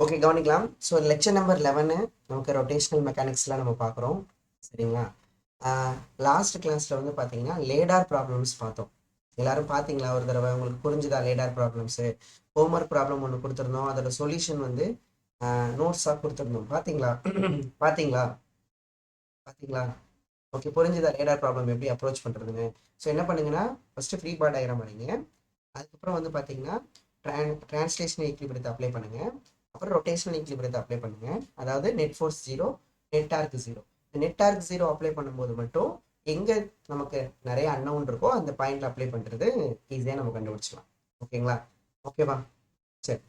Okay, கவனிக்கலாம். So lecture number 11 நமக்கு rotational மெக்கானிக்ஸ்லாம் நம்ம பார்க்குறோம். சரிங்களா? லாஸ்ட் கிளாஸில் வந்து பார்த்தீங்கன்னா லேடார் ப்ராப்ளம்ஸ் பார்த்தோம். எல்லாரும் பார்த்தீங்களா? ஒரு தடவை உங்களுக்கு புரிஞ்சுதா லேடார் ப்ராப்ளம்ஸு? ஹோம்ஒர்க் ப்ராப்ளம் ஒன்று கொடுத்துருந்தோம். அதோட சொல்யூஷன் வந்து நோட்ஸாக கொடுத்துருந்தோம். பார்த்தீங்களா? பார்த்தீங்களா? பார்த்தீங்களா? ஓகே, புரிஞ்சுதா லேடார் ப்ராப்ளம் எப்படி அப்ரோச் பண்ணுறதுன்னு? ஸோ என்ன பண்ணுங்கன்னா ஃபஸ்ட்டு ஃப்ரீ பாட் டயக்ராம் வரைங்க. அதுக்கப்புறம் வந்து பார்த்தீங்கன்னா டிரான்ஸ்லேஷனல் ஈக்லிபிரியத்தை அப்ளை பண்ணுங்க. அப்புறம் ரொட்டேஷனல் ஈக்லிபிரியத்தை அப்ளை பண்ணுங்க. அதாவது net force zero, net torque zero. Net torque zero apply பண்ணும்போது மட்டும் எங்கே நமக்கு நிறைய அன்னவுன் இருக்கோ அந்த பாயிண்ட்ல அப்ளை பண்ணுறது ஈஸியாக நம்ம கண்டுபிடிச்சிக்கலாம். ஓகேங்களா? ஓகேவா? சரி,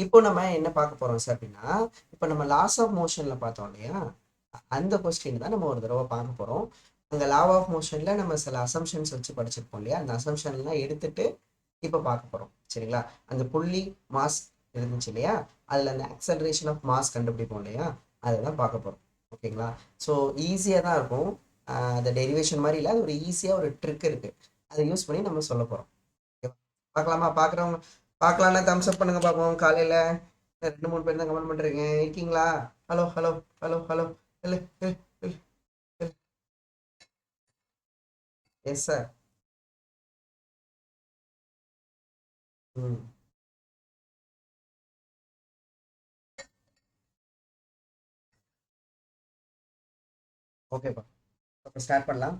இப்போ நம்ம என்ன பார்க்க போறோம் சார் அப்படின்னா, இப்போ நம்ம லாஸ் ஆஃப் மோஷன்ல பார்த்தோம் இல்லையா, அந்த கொஸ்டின் தான் நம்ம ஒரு தடவை பார்க்க போறோம். அங்க லா ஆஃப் மோஷன்ல நம்ம சில அசம்ஷன்ஸ் வச்சு படிச்சிருப்போம் இல்லையா, அந்த அசம்ஷன்லாம் எடுத்துட்டு இப்போ பார்க்க போறோம். சரிங்களா? அந்த புள்ளி மாஸ் இருந்துச்சு இல்லையா, அதுல அந்த அக்சலரேஷன் ஆஃப் மாஸ் கண்டுபிடிப்போம் இல்லையா, அதை தான் பார்க்க போறோம். ஓகேங்களா? ஸோ ஈஸியாக தான் இருக்கும். அந்த டெரிவேஷன் மாதிரி இல்லை, அது ஒரு ஈஸியாக ஒரு ட்ரிக் இருக்கு, அதை யூஸ் பண்ணி நம்ம சொல்ல போறோம். ஓகேவா? பார்க்கலாமா? பார்க்குறவங்க பார்க்கலாம்னா தம்ஸ் அப் பண்ணுங்க பார்ப்போம். காலையில் 2 3 பேர் தான் கமெண்ட் பண்ணுறீங்க. இருக்கீங்களா? Hello hello hello hello. இல்லை இல்லை இல்லை. Yes sir. ம். ஓகேப்பா, அப்போ ஸ்டார்ட் பண்ணலாம்.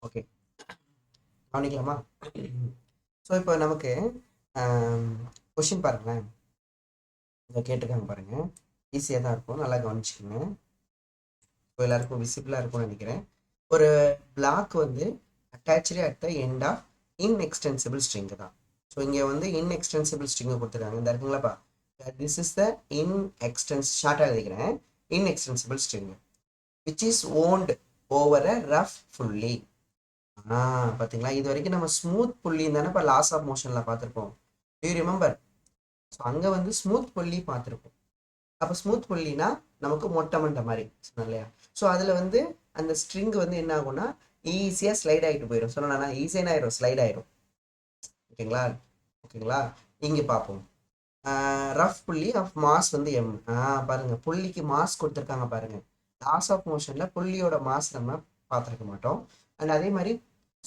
ஓகே, கவனிக்கலாமா? ஸோ இப்போ நமக்கு கொஷின் பாருங்களேன். இதை கேட்டிருக்காங்க பாருங்க. ஈஸியாக தான் இருக்கும், நல்லா கவனிச்சுக்கோங்க. இப்போ எல்லாருக்கும் விசிபிளாக இருக்கும்னு நினைக்கிறேன். ஒரு பிளாக் வந்து attach at the end of inextensible string தான். ஸோ இங்கே வந்து இன்எக்ஸ்டென்சிபிள் ஸ்ட்ரிங்கை கொடுத்துருக்காங்க. இந்த இருக்குங்களாப்பா, திஸ் இஸ் த ஷார்ட்டாக எழுதிக்கிறேன், inextensible string which is wound over a rough புள்ளி. பார்த்தீங்களா? இது வரைக்கும் நம்ம ஸ்மூத் புள்ளின்னு தானே இப்போ லாஸ் ஆஃப் மோஷனில் பார்த்துருப்போம். To you remember? ஸோ அங்கே வந்து ஸ்மூத் புள்ளி பார்த்துருப்போம். அப்போ ஸ்மூத் புள்ளினா நமக்கு மொட்டை மண்டை மாதிரி சொன்னோம் இல்லையா? ஸோ அதில் வந்து அந்த ஸ்ட்ரிங் வந்து என்ன ஆகும்னா ஈஸியாக ஸ்லைட் ஆகிட்டு போயிடும். சொன்னா ஈஸியான ஆயிரும், ஸ்லைட் ஆயிரும். ஓகேங்களா? ஓகேங்களா? இங்கே பார்ப்போம். ரஃப் புள்ளி ஆஃப் மாஸ் வந்து எம். பாருங்க, புள்ளிக்கு மாஸ் கொடுத்துருக்காங்க பாருங்க. லாஸ் ஆஃப் மோஷன்ல புள்ளியோட மாஸ் நம்ம பார்த்துருக்க மாட்டோம். அண்ட் அதே மாதிரி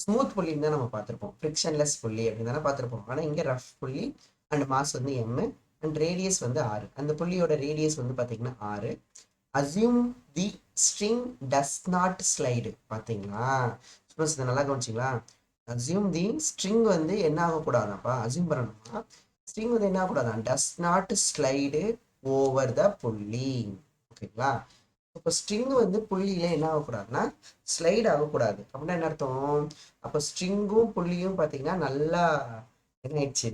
ஸ்மூத் புள்ளின்னு தான் நம்ம பார்த்துருப்போம், ஃப்ரிக்ஷன்லெஸ் புள்ளி அப்படின்னு தானே பார்த்துருப்போம். ஆனால் இங்கே ரஃப் புள்ளி அண்ட் மாஸ் வந்து எம் அண்ட் ரேடியஸ் வந்து 6. அந்த புள்ளியோட ரேடியஸ் வந்து பார்த்தீங்கன்னா 6. Assume the string does not slide. பார்த்தீங்களா? ஸ்டூடெண்ட்ஸ் இதை நல்லா கவனிச்சிங்களா? அசியூம் தி ஸ்ட்ரிங் வந்து என்ன ஆகக்கூடாதாப்பா, அசியூம் பண்ணணுமா, ஸ்ட்ரிங் வந்து என்ன ஆகக்கூடாதான், does not slide over the புள்ளி. ஓகேங்களா? இப்போ ஸ்ட்ரிங் வந்து புள்ளியில என்ன ஆகக்கூடாதுன்னா ஸ்லைடு ஆகக்கூடாது. அப்படின்னா என்ன அர்த்தம்? அப்போ ஸ்ட்ரிங்கும் புள்ளியும் பார்த்தீங்கன்னா நல்லா என்ன ஆயிடுச்சு,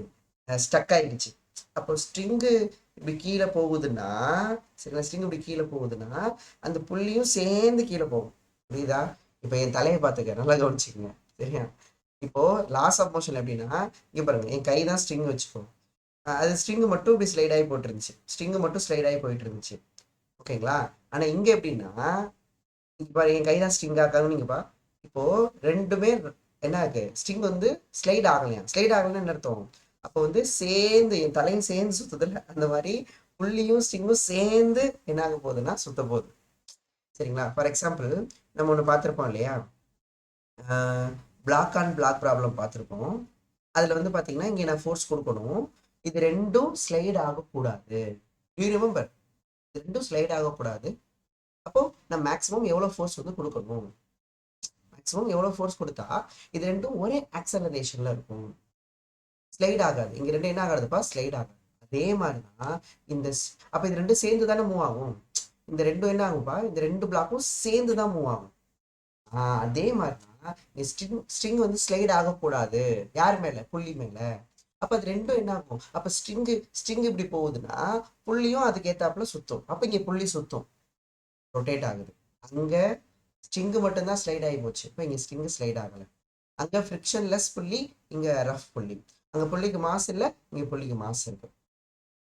ஸ்டக் ஆயிடுச்சு. அப்போ ஸ்ட்ரிங்கு இப்படி கீழே போகுதுன்னா, சரிங்களா, ஸ்ட்ரிங் இப்படி கீழே போகுதுன்னா அந்த புள்ளியும் சேர்ந்து கீழே போகும். புரியுதா? இப்போ என் தலையை பார்த்துக்க, நல்லா கவனிச்சுக்கோங்க. சரியா? இப்போ லாஸ் ஆஃப் மோஷன் எப்படின்னா, இங்க பாருங்க, என் கை தான் ஸ்ட்ரிங் வச்சுக்கோ. அது ஸ்ட்ரிங் மட்டும் இப்படி ஸ்லைட் ஆகி போட்டு இருந்துச்சு, ஸ்ட்ரிங் மட்டும் ஸ்லைட் ஆகி போயிட்டு இருந்துச்சு. ஓகேங்களா? ஆனா இங்க எப்படின்னா, இப்போ என் கை தான் ஸ்ட்ரிங் ஆகாதுங்கப்பா. இப்போ ரெண்டுமே என்ன ஆகு, ஸ்ட்ரிங் வந்து ஸ்லைட் ஆகலையா, ஸ்லைட் ஆகலன்னு என்ன அர்த்தம்? அப்போ வந்து சேர்ந்து என் தலையும் சேர்ந்து சுத்துதுல, அந்த மாதிரி புள்ளியும் ஸ்ட்ரிங்கும் சேர்ந்து என்ன ஆக போகுதுன்னா சுத்த போகுது. சரிங்களா? ஃபார் எக்ஸாம்பிள் நம்ம ஒன்று பார்த்துருப்போம் இல்லையா, பிளாக் ஆன் பிளாக் ப்ராப்ளம் பார்த்துருப்போம். அதில் வந்து பார்த்தீங்கன்னா இங்கே நான் ஃபோர்ஸ் கொடுக்கணும், இது ரெண்டும் ஸ்லைட் ஆகக்கூடாது. You remember? இது ரெண்டும் ஸ்லைட் ஆகக்கூடாது. அப்போ நான் மேக்ஸிமம் எவ்வளோ ஃபோர்ஸ் வந்து கொடுக்கணும், மேக்ஸிமம் எவ்வளோ ஃபோர்ஸ் கொடுத்தா இது ரெண்டும் ஒரே ஆக்சலரேஷனில் இருக்கும், ஸ்லைட் ஆகாது. இங்கே ரெண்டும் என்ன ஆகாதுப்பா, ஸ்லைட் ஆகாது. அதே மாதிரி தான் இந்த அப்போ இது ரெண்டும் சேர்ந்து தானே மூவ் ஆகும். இந்த ரெண்டும் என்ன ஆகும்பா, இந்த ரெண்டு பிளாக்கும் சேர்ந்து தான் மூவ் ஆகும். அதே மாதிரி தான் ஸ்ட்ரிங் வந்து ஸ்லைட் ஆகக்கூடாது. யார் மேல? புள்ளி மேல. அப்ப அது ரெண்டும் என்ன ஆகும், அப்ப ஸ்ட்ரிங் இப்படி போகுதுன்னா புள்ளியும் அதுக்கு ஏத்தாப்புல சுத்தும். அப்ப இங்க புள்ளி சுத்தும், ரொட்டேட் ஆகுது. அங்க ஸ்ட்ரிங் மட்டும்தான் ஸ்லைட் ஆகி போச்சு, இப்போ இங்க ஸ்ட்ரிங் ஸ்லைட் ஆகல. அங்க ஃப்ரிக்ஷன்லெஸ் புள்ளி, இங்க ரஃப் புள்ளி. அங்க புள்ளிக்கு மாஸ் இல்லை, இங்க புள்ளிக்கு மாஸ் இருக்கு.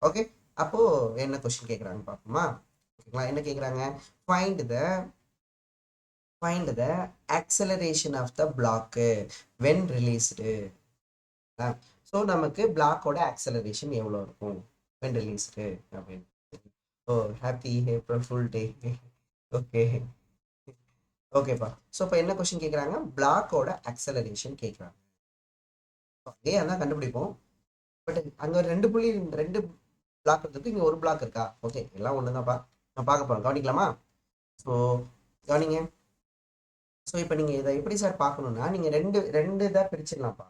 ஓகே, அப்போ என்ன கொஸ்டின் கேட்குறாங்க பார்ப்போமா? ஓகேங்களா? என்ன கேட்குறாங்க? Find the acceleration of the block when released. So நமக்கு பிளாக்கோட ஆக்சலரேஷன் எவ்வளோ இருக்கும் when released அப்படின்னு. Oh happy April fool day. Okay ஓகேப்பா. ஸோ இப்போ என்ன கொஸ்டின் கேட்குறாங்க, பிளாக்கோட ஆக்சலரேஷன் கேட்குறாங்க. அதே அதான் கண்டுபிடிப்போம். பட் அங்கே ஒரு ரெண்டு பிளாக் இருக்கு, இங்கே ஒரு பிளாக் இருக்கா? ஓகே எல்லாம் ஒன்று தான்ப்பா. நான் பார்க்க போகிறோம், கவனிக்கலாமா? ஸோ கவனிங்க. ஸோ இப்போ நீங்கள் இதை எப்படி சார் பார்க்கணுன்னா, நீங்கள் ரெண்டு ரெண்டு இதாக பிரிச்சிடலாம்ப்பா.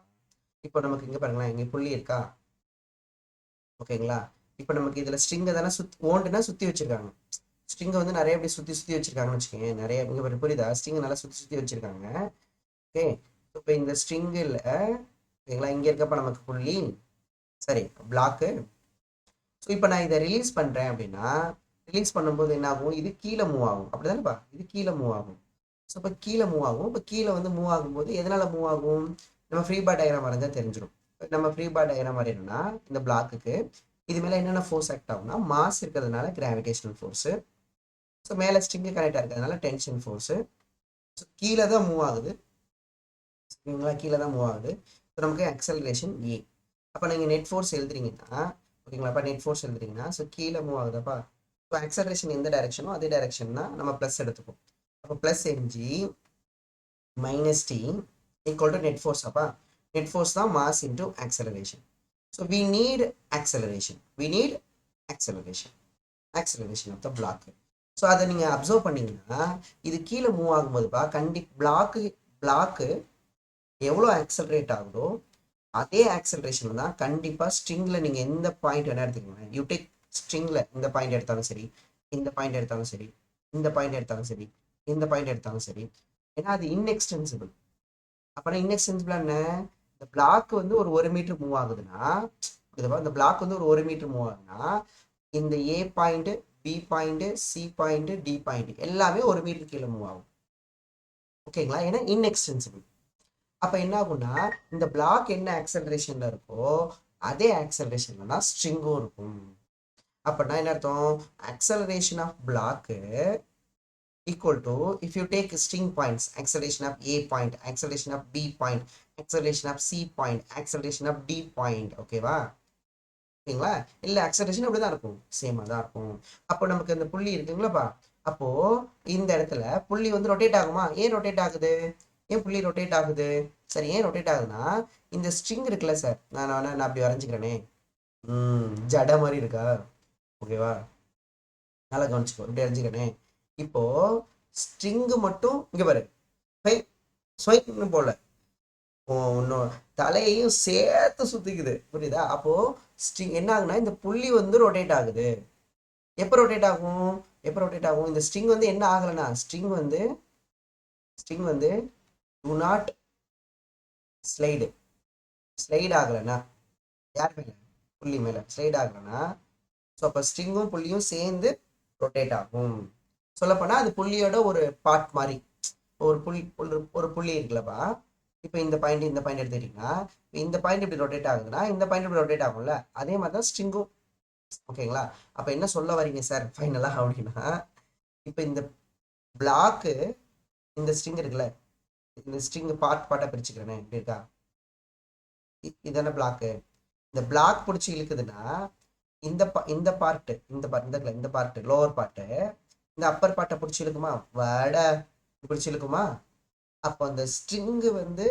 இப்போ நமக்கு இங்கே பாருங்களேன், இங்கே புள்ளி இருக்கா? ஓகேங்களா? இப்போ நமக்கு இதில் ஸ்ட்ரிங்கை தானே ஓண்டுனா சுற்றி வச்சிருக்காங்க. ஸ்ட்ரிங்கை வந்து நிறைய இப்படி சுற்றி வச்சிருக்காங்கன்னு வச்சுக்கோங்க. நிறைய இங்கே புரியுதா? ஸ்ட்ரிங்கை நல்லா சுற்றி வச்சிருக்காங்க. ஓகே, இப்போ இந்த ஸ்ட்ரிங்கில் ஓகேங்களா, இங்கே இருக்கப்ப நமக்கு புள்ளி, சரி பிளாக்கு. ஸோ இப்போ நான் இதை ரிலீஸ் பண்ணுறேன் அப்படின்னா, ரிலீஸ் பண்ணும்போது என்ன ஆகும், இது கீழே மூவ் ஆகும். அப்படி தானேப்பா, இது கீழே மூவ் ஆகும். ஸோ இப்போ கீழே மூவ் ஆகும். இப்போ கீழே வந்து மூவ் ஆகும்போது எதனால் மூவ் ஆகும், நம்ம ஃப்ரீ பார் டயக்ராம் வரைஞ்சால் தெரிஞ்சிடும். நம்ம ஃப்ரீ பார் டயக்ராம் வரையணும்னா இந்த பிளாக்குக்கு இது மேலே என்னென்ன ஃபோர்ஸ் ஆக்ட் ஆகும்னா, மாஸ் இருக்கிறதுனால கிராவிடேஷனல் ஃபோர்ஸு, ஸோ மேலே ஸ்ட்ரிங்கு கனெக்டாக இருக்கிறதுனால டென்ஷன் ஃபோர்ஸு. ஸோ கீழே தான் மூவ் ஆகுது, ஓகேங்களா? கீழே தான் மூவ் ஆகுது. ஸோ நமக்கு ஆக்சலரேஷன் ஏ. அப்போ நீங்கள் நெட் ஃபோர்ஸ் எழுதுறீங்கன்னா, ஓகேங்களா? அப்போ நெட் ஃபோர்ஸ் எழுதுறீங்கன்னா, ஸோ கீழே மூவ் ஆகுதாப்பா. ஸோ ஆக்சலரேஷன் எந்த டைரக்ஷனோ அதே டைரக்ஷன்னா நம்ம ப்ளஸ் எடுத்துப்போம். அப்போ plus m g minus T equal to net force. அப்பா நெட் ஃபோர்ஸ் தான் mass into acceleration. So we need acceleration, we need acceleration of the block. So அதை நீங்கள் அப்சர்வ் பண்ணீங்கன்னா, இது கீழே மூவ் ஆகும்போதுப்பா பிளாக்கு எவ்வளோ ஆக்சலரேட் ஆகுதோ அதே ஆக்சலரேஷன் தான் கண்டிப்பாக ஸ்ட்ரிங்கில் நீங்கள் எந்த பாயிண்ட் வேணா எடுத்துக்கோங்க. யூ டேக் ஸ்ட்ரிங்கில் இந்த பாயிண்ட் எடுத்தாலும் சரி, இந்த பாயிண்ட் எடுத்தாலும் சரி, இந்த பாயிண்ட் எடுத்தாலும் சரி, இந்த பாயிண்ட் எடுத்தாலும் சரி, ஏன்னா அது இன்எக்ஸ்டென்சிபிள். அப்போனா இன்எக்ஸ்டென்சிபிள் என்ன, இந்த பிளாக் வந்து ஒரு மீட்டர் மூவ் ஆகுதுன்னா, இந்த பிளாக் வந்து ஒரு மீட்டர் மூவ் ஆகுதுன்னா, இந்த A point, B point, C point, D point எல்லாமே ஒரு மீட்டர் கீழே மூவ் ஆகும். ஓகேங்களா? ஏன்னா இன்எக்ஸ்டென்சிபிள். அப்போ என்ன ஆகும்னா, இந்த பிளாக் என்ன ஆக்சலரேஷன்ல இருக்கோ அதே ஆக்சலரேஷன்ல தான் ஸ்ட்ரிங்கும் இருக்கும். அப்படின்னா என்ன அர்த்தம், acceleration of block equal to, if you take string points, acceleration of A point, acceleration of B point, acceleration of C point, acceleration of D point, ஓகேவா? ஓகேங்களா? இல்லை ஆக்சலரேஷன் அப்படி தான் இருக்கும், சேமாக தான் இருக்கும். அப்போ நமக்கு இந்த புள்ளி இருக்குங்களாப்பா, அப்போ இந்த இடத்துல புள்ளி வந்து ரொட்டேட் ஆகுமா? ஏன் ரொட்டேட் ஆகுது, ஏன் புள்ளி ரொட்டேட் ஆகுது? சரி, ஏன் ரொட்டேட் ஆகுதுன்னா, இந்த ஸ்ட்ரிங் இருக்குல்ல சார், நான் அப்படி வரைஞ்சிக்கிறேனே, ஜட மாதிரி இருக்கா? ஓகேவா? நல்லா கவனிச்சுக்கோ, இப்படி வரைஞ்சிக்கிறேனே. இப்போ ஸ்ட்ரிங்கு மட்டும் இங்க பாரு, ஸ்வைப்னு போல தலையையும் சேர்த்து சுத்திக்குது, புரியுதா? அப்போ ஸ்ட்ரிங் என்ன ஆகுனா, இந்த புள்ளி வந்து ரொட்டேட் ஆகுது. எப்போ ரொட்டேட் ஆகும், எப்போ ரொட்டேட் ஆகும், இந்த ஸ்ட்ரிங் வந்து என்ன ஆகலைன்னா, ஸ்ட்ரிங் வந்து டு நாட் ஸ்லைடு ஆகலைன்னா, யார் மேல, புள்ளி மேல ஸ்லைட் ஆகலைன்னா, ஸோ அப்போ ஸ்ட்ரிங்கும் புள்ளியும் சேர்ந்து ரொட்டேட் ஆகும். சொல்லப்போனால் அது புள்ளியோட ஒரு பார்ட் மாதிரி, ஒரு புள்ளி இருக்குல்லப்பா. இப்போ இந்த பாயிண்ட் எடுத்துக்கிட்டிங்கன்னா, இந்த பாயிண்ட் இப்படி ரொட்டேட் ஆகுதுன்னா இந்த பாயிண்ட் இப்படி ரொட்டேட் ஆகும்ல, அதே மாதிரி தான் ஸ்ட்ரிங்கும். ஓகேங்களா? அப்போ என்ன சொல்ல வரீங்க சார் ஃபைனலாக அப்படின்னா, இப்போ இந்த பிளாக்கு, இந்த ஸ்ட்ரிங் இருக்குல்ல, இந்த ஸ்ட்ரிங் பார்ட்டாக பிரிச்சுக்கிறேனே, இப்படி இருக்கா, இதான பிளாக்கு. இந்த பிளாக் பிடிச்சி இழுக்குதுன்னா இந்த பார்ட்டு லோவர் பார்ட்டு இந்த அப்பர் பார்ட்டை பிடிச்சி இழுக்குமா, பிடிச்சி இழுக்குமா? அப்போ அந்த ஸ்ட்ரிங்கு வந்து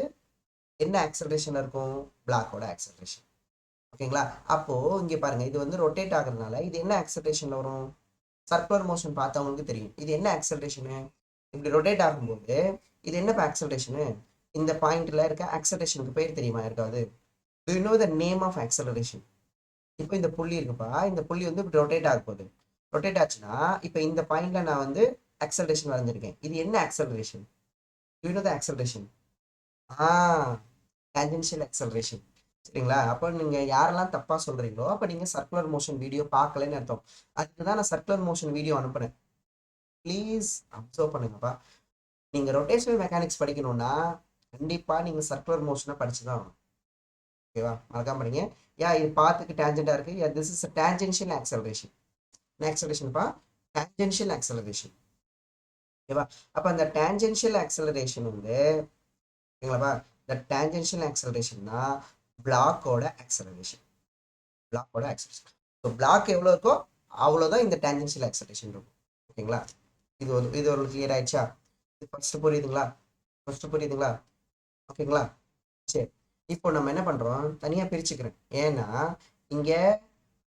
என்ன ஆக்சலரேஷன் இருக்கும், பிளாக்கோட ஆக்சலரேஷன். ஓகேங்களா? அப்போ இங்கே பாருங்க, இது வந்து ரொட்டேட் ஆகுறதுனால இது என்ன ஆக்சலரேஷன்ல வரும், சர்க்குலர் மோஷன் பார்த்தவங்களுக்கு தெரியும் இது என்ன ஆக்சலரேஷனு. இப்படி ரொட்டேட் ஆகும்போது இது என்ன ஆக்சலரேஷனு, இந்த பாயிண்ட்ல இருக்க ஆக்சலரேஷனுக்கு பேர் தெரியுமா இருக்காது? Do you know the name of acceleration? இப்போ இந்த புள்ளி இருக்குப்பா, இந்த புள்ளி வந்து இப்படி ரொட்டேட் ஆக போகுது. ரொட்டேட் ஆச்சுன்னா இப்போ இந்த பாயிண்ட்ல நான் வந்து ஆக்சலரேஷன் வரைஞ்சிருக்கேன், இது என்ன acceleration, to you know the acceleration? Tangential acceleration. சரிங்களா? அப்போ நீங்கள் யாரெல்லாம் தப்பாக சொல்கிறீங்களோ அப்போ நீங்கள் சர்க்குலர் மோஷன் வீடியோ பார்க்கலன்னு அர்த்தம். அதுக்கு தான் நான் சர்க்குலர் மோஷன் வீடியோ அனுப்புனேன். ப்ளீஸ் அப்சர்வ் பண்ணுங்கப்பா. நீங்கள் ரொட்டேஷனல் மெக்கானிக்ஸ் படிக்கணும்னா கண்டிப்பாக நீங்கள் சர்க்குலர் மோஷனை படிச்சு தான் ஆகணும். ஓகேவா? மறக்காம படிங்க. இது பாத்துக்கு டேஞ்சென்டா இருக்கு. This is tangential acceleration. ஆக்சலரேஷன்ப்பா, டான்ஜென்ஷியல் ஆக்சலரேஷன். ஓகேவா? அப்போ அந்த டான்ஜென்ஷியல் ஆக்சலரேஷன் வந்து, ஓகேங்களாப்பா, இந்த டான்ஜென்ஷியல் ஆக்சலரேஷன் தான் பிளாக்கோட ஆக்சலரேஷன். ஸோ பிளாக் எவ்வளோ இருக்கோ அவ்வளோதான் இந்த டேஞ்சென்ஷியல் ஆக்சலரேஷன் இருக்கும். ஓகேங்களா? இது ஒரு கிளியர் ஆயிடுச்சா? இது ஃபர்ஸ்ட் புரியுதுங்களா? ஓகேங்களா? சரி, இப்போ நம்ம என்ன பண்றோம், தனியா பிரிச்சுக்கிறேன். ஏன்னா இங்க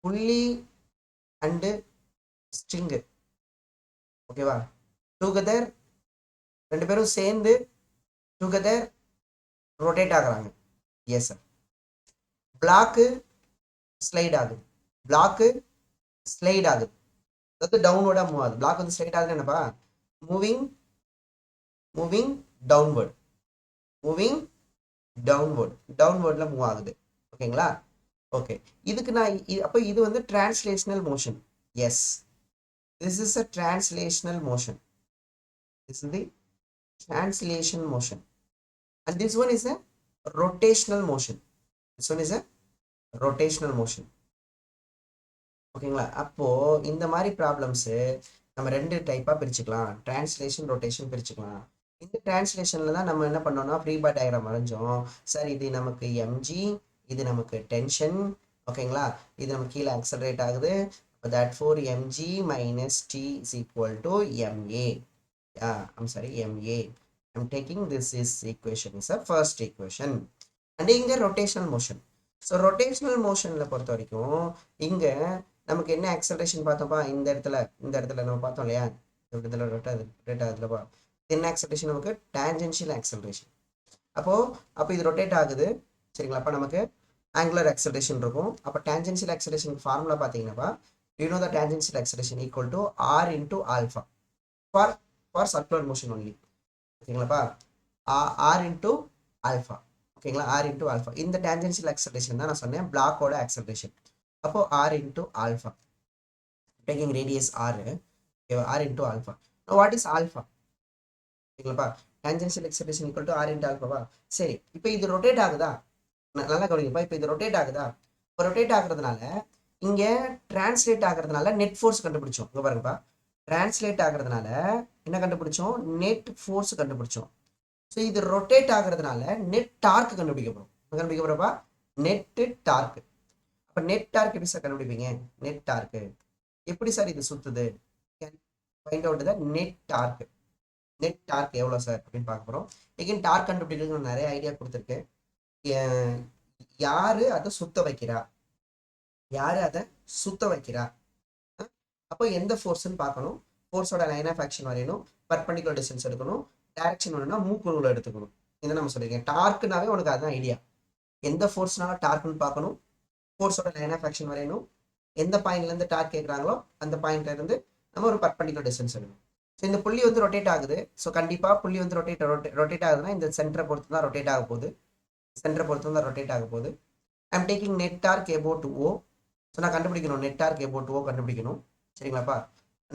புள்ளி அண்டு ஸ்ட்ரிங்கு, ஓகேவா, டுகெதர், ரெண்டு பேரும் சேர்ந்து டுகெதர் ரொட்டேட் ஆகுறாங்க. Yes sir. பிளாக்கு ஸ்லைட் ஆகுது, அதாவது டவுன்வர்டா மூவ் ஆகுது. பிளாக் வந்து ஸ்லைட் ஆகுது என்னப்பா, மூவிங் டவுன்வர்ட், டவுன்வர்ட்ல மூவ் ஆகுது. ஓகேங்களா? ஓகே, இதுக்கு நான் அப்போ இது வந்து translational motion. Yes, this is a translational motion. This is the translation motion. And this one is a rotational motion. ஓகேங்களா? அப்போ இந்த மாதிரி ப்ராப்ளம்ஸ் நம்ம ரெண்டு டைப்பா பிரிச்சுக்கலாம். டிரான்ஸ்லேஷன், ரொட்டேஷன் பிரிச்சுக்கலாம். இந்த டிரான்ஸ்லேஷன்ல தான் நம்ம என்ன பண்ணோம்னா ஃப்ரீ பாடி டயக்ராம் வரைஞ்சோம். சார் இது நமக்கு எம்ஜி, இது நமக்கு டென்ஷன். ஓகேங்களா? இது நமக்கு கீழே ஆக்சலரேட் ஆகுது. therefore mg minus t is equal to ma. I'm taking this is equation is a first equation. And இங்க rotational motion. So rotational motionல பொறுத்த வரைக்கும் இங்க நமக்கு என்ன ஆக்சலரேஷன் பார்த்தோம்ப்பா, இந்த இடத்துல நம்ம பார்த்தோம் இல்லையா, இந்த இடத்துல ரொட்டேட் ஆகுதுலப்பா. என்ன ஆக்சலரேஷன் நமக்கு, டான்ஜென்ஷியல் ஆக்சலரேஷன். அப்போ இது ரொட்டேட் ஆகுது. சரிங்களா? அப்போ நமக்கு ஆங்குலர் ஆக்சலரேஷன் இருக்கும். அப்போ டான்ஜென்ஷியல் ஆக்சலரேஷன் ஃபார்முலா பார்த்தீங்கன்னாப்பா, you know the tangential acceleration equal to r into alpha for circular motion only. ஓகேங்களாப்பா, r into alpha. ஓகேங்களா? r into alpha. இந்த tangential acceleration தான் நான் சொன்னேன் பிளாக்கோட acceleration. அப்போ r into alpha, taking radius r, r into alpha. Now what is alpha? ஓகேங்களாப்பா, tangential acceleration equal to r into alpha வா. சரி, இப்போ இது ரொட்டேட் ஆகுதா, நல்லா கவனிங்கப்பா. இப்போ இது ரொட்டேட் ஆகுதா, இப்போ ரொட்டேட் ஆகுறதுனால இங்க டிரான்ஸ்லேட் ஆகுறதுனால நெட் ஃபோர்ஸ் கண்டுபிடிச்சோம். இங்க பாருங்கப்பா, டிரான்ஸ்லேட் ஆகுறதுனால என்ன கண்டுபிடிச்சோம், நெட் ஃபோர்ஸ் கண்டுபிடிச்சோம். ஸோ இது ரொட்டேட் ஆகுறதுனால நெட் டார்க் கண்டுபிடிக்கப்படுறப்பா, நெட் டார்க். அப்ப நெட் டார்க் எப்படி சார் கண்டுபிடிப்பீங்க, நெட் டார்க் எப்படி சார் இது சுத்துது, find out the net torque எவ்வளோ சார் அப்படின்னு பார்க்க போறோம். எகைன் டார்க் கண்டுபிடிக்கிறதுக்கு நிறைய ஐடியா கொடுத்துருக்கேன். யாரு அதை சுத்த வைக்கிறா, அப்போ எந்த ஃபோர்ஸ்ன்னு பார்க்கணும், ஃபோர்ஸோட லைன் ஆஃப் ஆக்ஷன் வரையணும், பர்பண்டிகுலர் டிஸ்டன்ஸ் எடுக்கணும், டைரக்ஷன் வேணும்னா மூக்கு ரூல் எடுத்துக்கணும். இதை நம்ம சொல்லியிருக்கேன். டார்க்னாவே உனக்கு அதுதான் ஐடியா. எந்த ஃபோர்ஸ்னால டார்க்னு பார்க்கணும், ஃபோர்ஸோட லைன் ஆஃப் ஆக்ஷன் வரையணும், எந்த பாயிண்ட்ல இருந்து டார்க் கேட்குறாங்களோ அந்த பாயிண்ட்ல இருந்து நம்ம ஒரு பர்பண்டிகுலர் டிஸ்டன்ஸ் எடுக்கணும். ஸோ இந்த புள்ளி வந்து ரொட்டேட் ஆகுது. ஸோ கண்டிப்பா புள்ளி வந்து ரொட்டேட் ஆகுதுன்னா இந்த சென்டரை பொறுத்து தான் ரொட்டேட் ஆக போகுது. I'm taking net torque about O. So நான் கண்டுபிடிக்கணும், நெட் டார்க் அபவுட் O கண்டுபிடிக்கணும். சரிங்களாப்பா?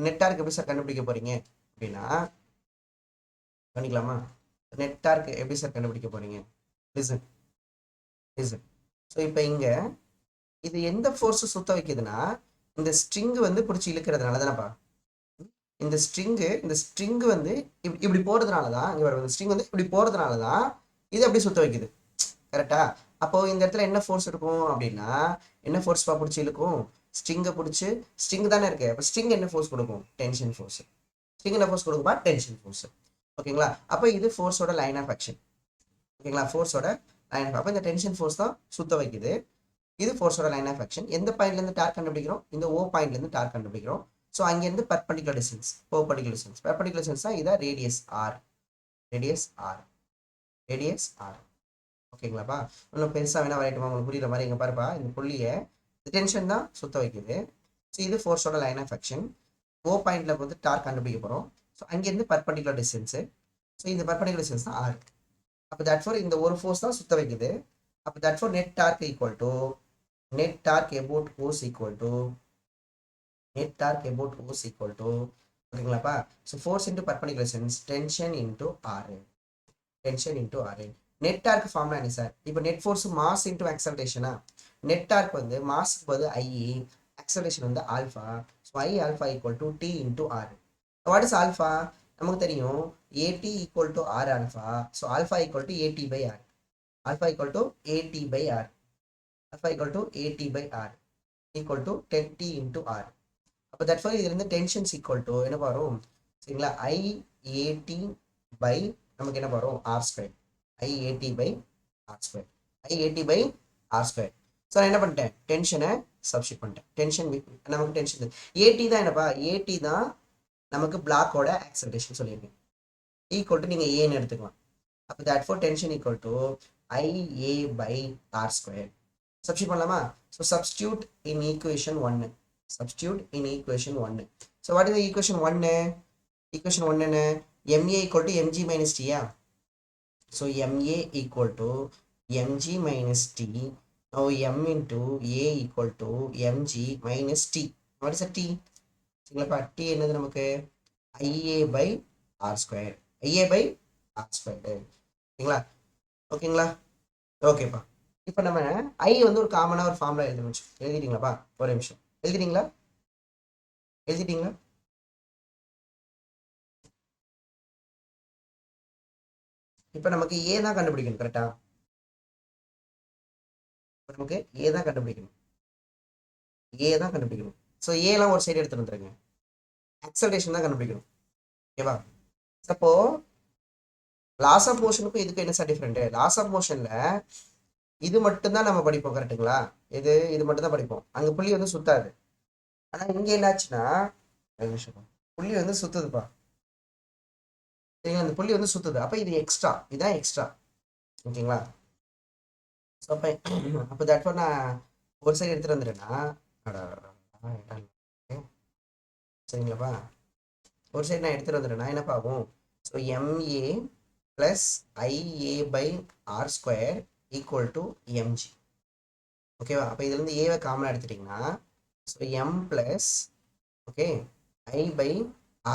நெட் டார்க் எப்படி சார் கண்டுபிடிக்க போறீங்க அப்படின்னா, பண்ணிக்கலாமா, நெட் டார்க் எப்படி சார் கண்டுபிடிக்க போறீங்க, லிசன். ஸோ இப்போ இங்க இது எந்த ஃபோர்ஸ் சுத்த வைக்குதுன்னா, இந்த ஸ்ட்ரிங் வந்து பிடிச்சி இழுக்கிறதுனால தானப்பா. இந்த ஸ்ட்ரிங் வந்து இப்படி போறதுனால தான், இங்க வர ஸ்ட்ரிங் வந்து இப்படி போறதுனால தான் இது அப்படி சுத்த வைக்குது. கரெக்டா? அப்போ இந்த இடத்துல என்ன ஃபோர்ஸ் இருக்கும் அப்படின்னா, என்ன ஃபோர்ஸ் பிடிச்சி இழுக்கும், ஸ்ட்ரிங்கை பிடிச்சி, ஸ்ட்ரிங் தானே இருக்கு. அப்போ ஸ்ட்ரிங் என்ன ஃபோர்ஸ் கொடுக்கும், டென்ஷன் ஃபோர்ஸ். ஸ்ட்ரிங் என்ன ஃபோர்ஸ் கொடுக்கும்பா, டென்ஷன் ஃபோர்ஸ். ஓகேங்களா? அப்போ இது ஃபோர்ஸோட லைன் ஆஃப் ஆக்ஷன். ஓகேங்களா? ஃபோர்ஸோட லைன் ஆஃப், அப்போ இந்த டென்ஷன் ஃபோர்ஸ் தான் சுத்த வைக்குது. இது ஃபோர்ஸோட லைன் ஆஃப் ஆக்ஷன். எந்த பாயிண்ட்ல இருந்து டார்க் கண்டுபிடிக்கிறோம், இந்த O பாயிண்ட்ல இருந்து டார்க் கண்டுபிடிக்கிறோம். ஸோ அங்கேருந்து பர்பண்டிகுலர் டிஸ்டன்ஸ் தான் இதான் ரேடியஸ் R. ஓகேங்களாப்பா? இன்னும் பெருசாக வேணா வரையட்டுமா, உங்களுக்கு புரியுற மாதிரி. இங்கே பாருப்பா, இந்த புள்ளியை டென்ஷன் தான் சுத்த வைக்குது. ஸோ இது ஃபோர்ஸோட லைன் ஆஃப் ஆக்ஷன். O பாயிண்ட்ல வந்து டார்க் கண்டுபிடிக்க போகிறோம். ஸோ அங்கேருந்து பர்பண்டிகுலர் டிஸ்டன்ஸு. ஸோ இந்த பர்பண்டிகுலர் டிஸ்டன்ஸ் தான் R. அப்போ தட்ஃபோர் இந்த ஒரு ஃபோர்ஸ் தான் சுத்த வைக்குது. அப்போ therefore net torque about O equal to ஓகேங்களாப்பா? So force into perpendicular distance, tension into R. Net torque formula என்ன சார், இப்போ நெட் ஃபோர்ஸ் மாஸ் இன்டூ ஆக்சலரேஷனா, நெட் டார்க் வந்து மாஸ்க்கு பதில் I, ஆக்சலரேஷன் வந்து alpha. So I alpha equal to T into R. What is alpha, நமக்கு தெரியும் AT equal to R alpha. So alpha equal to AT by R. alpha equal to AT by R equal to 10T into R. அப்போ therefore இதுல இருந்து tensions equal to என்ன வரும் சரிங்களா IAT by நமக்கு என்ன வரும் R square IAT by R square IAT by R square. So நான் என்ன பண்ணிட்டேன் டென்ஷனை சப்ஸ்டிட் பண்ணிட்டேன். டென்ஷன் நமக்கு டென்ஷன் AT தான் என்னப்பா AT தான் நமக்கு பிளாக்கோட ஆக்சலரேஷன் சொல்லியிருக்கேன் ஈக்குவல் டு நீங்கள் ஏன்னு எடுத்துக்கலாம். அப்போ therefore tension equal to IA by R square. Substitute பண்ணலாமா? So substitute in equation 1. Substitute in equation 1. So what is the equation 1? Equation 1 என்ன? MA equal to MG minus T. So MA equal to MG minus T. Now M into A equal to MG minus T. What is the T? சரிங்களா T என்னது நமக்கு IA by R square. IA by R square. ஓகேங்களா ஓகேங்களா ஓகேப்பா. இப்போ நம்ம ஐ வந்து ஒரு காமனாக ஒரு ஃபார்முலா எழுதிட்டீங்களாப்பா ஒரு நிமிஷம் எழுதிட்டீங்களா இப்போ நமக்கு ஏ தான் கண்டுபிடிக்கணும் கரெக்டா? இப்போ நமக்கு ஏ தான் கண்டுபிடிக்கணும் ஸோ ஏலாம் ஒரு சைடு எடுத்துட்டு வந்துருங்க. ஆக்சலரேஷன் தான் கண்டுபிடிக்கணும் ஓகேவா? அப்போ லாஸ் ஆஃப் மோஷனுக்கும் இதுக்கு என்ன சார் டிஃப்ரெண்ட்? லாஸ் ஆஃப் மோஷன்ல இது மட்டும்தான் நம்ம படிப்போம் கரெக்டுங்களா? இது மட்டும் தான் படிப்போம். அங்கே புள்ளி வந்து சுத்தாது. ஆனால் இங்கே என்னாச்சுன்னா புள்ளி வந்து சுத்துதுப்பா சரிங்களா? அந்த புள்ளி வந்து சுத்துது. அப்போ இது எக்ஸ்ட்ரா இதுதான் எக்ஸ்ட்ரா ஓகேங்களா? ஸோ அப்போ தட் நான் ஒரு சைடு எடுத்துகிட்டு வந்துடுறேன்னா சரிங்களாப்பா ஒரு சைடு நான் எடுத்துகிட்டு வந்துடுறேன்னா என்னப்பா ஆகும்? So MA plus IA by R square equal to MG ஓகேவா? அப்போ இதுலேருந்து ஏவை காமனாக எடுத்துட்டிங்கன்னா so M plus okay I by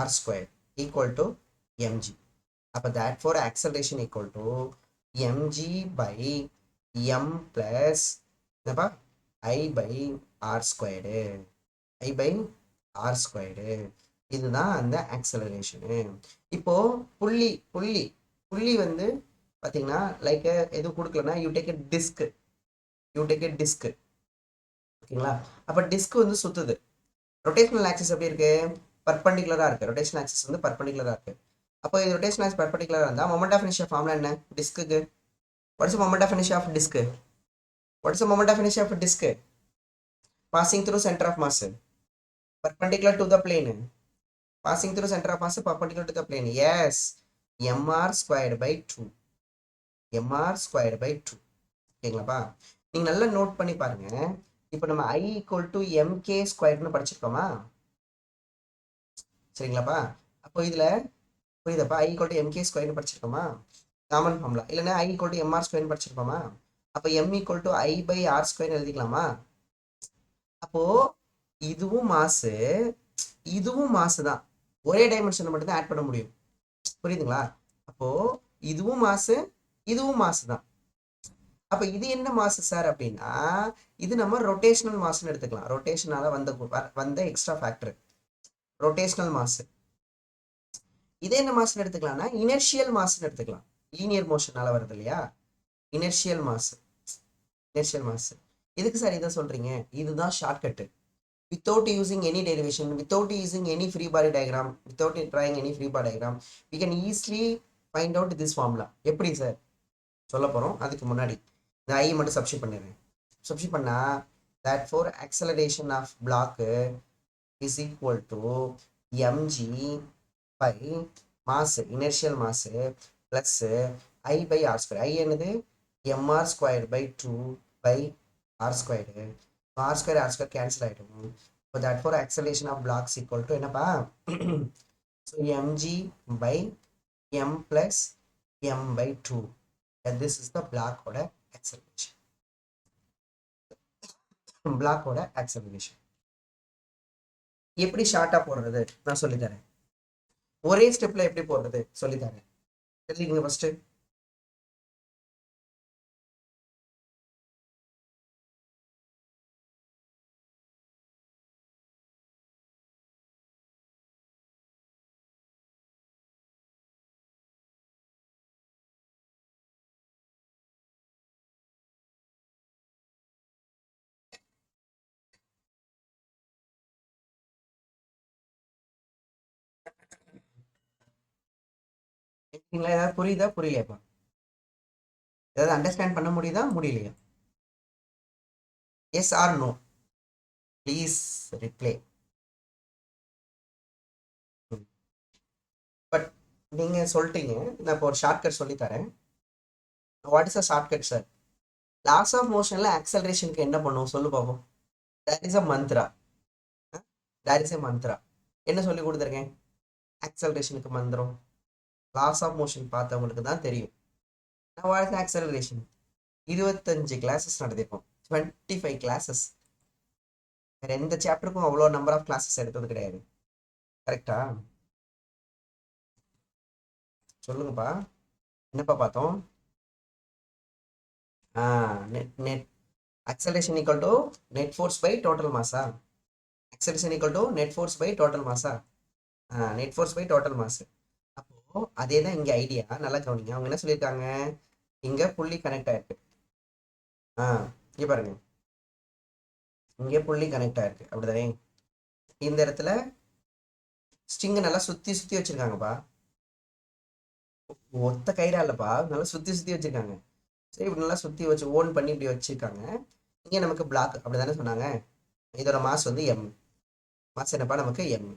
R square equal to MG. அப்போ that for acceleration equal to MG by M plus என்னப்பா I by R squared I by R squared இதுதான் அந்த ஆக்சலரேஷனு. இப்போ புள்ளி புள்ளி புள்ளி வந்து பார்த்தீங்கன்னா லைக் எதுவும் கொடுக்கலன்னா யூ டேக் எ டிஸ்க் ஓகேங்களா? அப்போ டிஸ்க் வந்து சுத்துது. ரொட்டேஷனல் ஆக்சிஸ் எப்படி இருக்கு? பர்பண்டிகுலராக இருக்கு. ரொட்டேஷனல் ஆக்சிஸ் வந்து பர்பண்டிகுலராக இருக்கு. அப்போ இது ரொட்டேஷன் ஆக்சிஸ் பர்பண்டிகுலராக இருந்தால் மொமெண்ட் ஆஃப் இனர்ஷியா ஃபார்முலா என்ன டிஸ்க்கு? What's moment of inertia of disc? Passing through center of mass perpendicular to the plane. Passing through center of mass perpendicular to the plane. Yes, mr squared by 2. ஓகேங்களாப்பா? நீங்கள் நல்லா note பண்ணி பாருங்க. இப்போ நம்ம I equal to MK ஸ்கொயர்னு படிச்சிருக்கோமா சரிங்களாப்பா? அப்போ இதில் புரியுதாப்பா? I equal to MK ஸ்கொயர்னு படிச்சிருக்கோமா காமன் ஃபார்முலா? இல்லைன்னா I equal to MR ஸ்கொயர்னு படிச்சிருக்கோமா? அப்போ M equal to I by R ஸ்கொயர்னு எழுதிக்கலாமா? அப்போ இதுவும் மாசு தான். ஒரே டைமென்ஷனை மட்டும் தான் ஆட் பண்ண முடியும். புரியுதுங்களா? அப்போ இதுவும் மாசு தான். அப்ப இது என்ன மாசு சார் அப்படின்னா இது நம்ம ரொட்டேஷனல் மாசுன்னு எடுத்துக்கலாம். ரொட்டேஷனால வந்த எக்ஸ்ட்ரா ஃபேக்டர் ரொட்டேஷனல் மாசு. இதே என்ன மாசுன்னு எடுத்துக்கலாம்னா இனர்ஷியல் மாசுன்னு எடுத்துக்கலாம். லீனியர் மோஷனால வருது இல்லையா இனர்ஷியல் மாசு. எதுக்கு சார் இதை சொல்றீங்க? இதுதான் shortcut. Without using any derivation, without using any free body diagram, without trying any free body diagram, we can easily find out this formula. எப்படி சார் சொல்ல போறோம்? அதுக்கு முன்னாடி இந்த I மட்டும் சப்ஸ்டிட் பண்ணா that for acceleration of block is equal to mg by mass inertial mass plus I by R square. I என்னது mr squared by 2 by R squared. R square cancel ஆயிடும். So that for acceleration of blocks equal to என்னப்பா so mg by m plus m by 2. And this is the block ஓட acceleration. எப்படி ஷார்ட்டா போடுறது நான் சொல்லித்தரேன். ஒரே ஸ்டெப்ல எப்படி போடுறது சொல்லித்தரேன். தெரிஞ்சுக்கங்க ஃபர்ஸ்ட். ஏதாவது புரியுதா புரியலையாப்பா? ஏதாவது அண்டர்ஸ்டாண்ட் பண்ண முடியுதா முடியலையா? Yes or no, please reply. But நீங்கள் சொல்லிட்டீங்க, நான் இப்போ ஒரு ஷார்ட்கட் சொல்லி தரேன். What is a shortcut sir? Laws of மோஷனில் ஆக்சலரேஷனுக்கு என்ன பண்ணுவோம் சொல்லு பார்ப்போம். That is a mantra. That is a mantra. என்ன சொல்லி கொடுத்துருக்கேன்? ஆக்சலரேஷனுக்கு மந்திரம். லாஸ் ஆஃப் மோஷன் பார்த்தவங்களுக்கு தான் தெரியும். நான் வாட் இஸ் ஆக்சலரேஷன்? 25 கிளாஸஸ் நடத்திருப்போம். 25 கிளாஸஸ். வேற எந்த சாப்டருக்கும் அவ்வளோ நம்பர் ஆஃப் கிளாஸஸ் எடுத்தது கிடையாது. கரெக்டா? சொல்லுங்கப்பா. என்னப்பா பார்த்தோம்? Net net acceleration equal to net force by total mass. acceleration equal to net force by total mass. net force by total mass. அப்போ அதே தான் இங்க ஐடியா. நல்லா கவனிங்க. அவங்க என்ன சொல்லியிருக்காங்க? இங்க புள்ளி கனெக்ட் ஆயிருக்கு. இங்க பாருங்க, இங்க புள்ளி கனெக்ட் ஆயிருக்கு, அப்படிதானே? இந்த இடத்துல ஸ்ட்ரிங் நல்லா சுத்தி சுத்தி வச்சிருக்காங்கப்பா. ஒத்த கயிறா இல்லப்பா, நல்லா சுத்தி சுத்தி வச்சிருக்காங்க. சரி, இப்படி நல்லா சுத்தி வச்சு ஓன் பண்ணி இப்படி வச்சிருக்காங்க. இங்க நமக்கு பிளாக், அப்படிதானே சொன்னாங்க? இதோட மாஸ் வந்து எம். மாஸ் என்னப்பா நமக்கு எம்.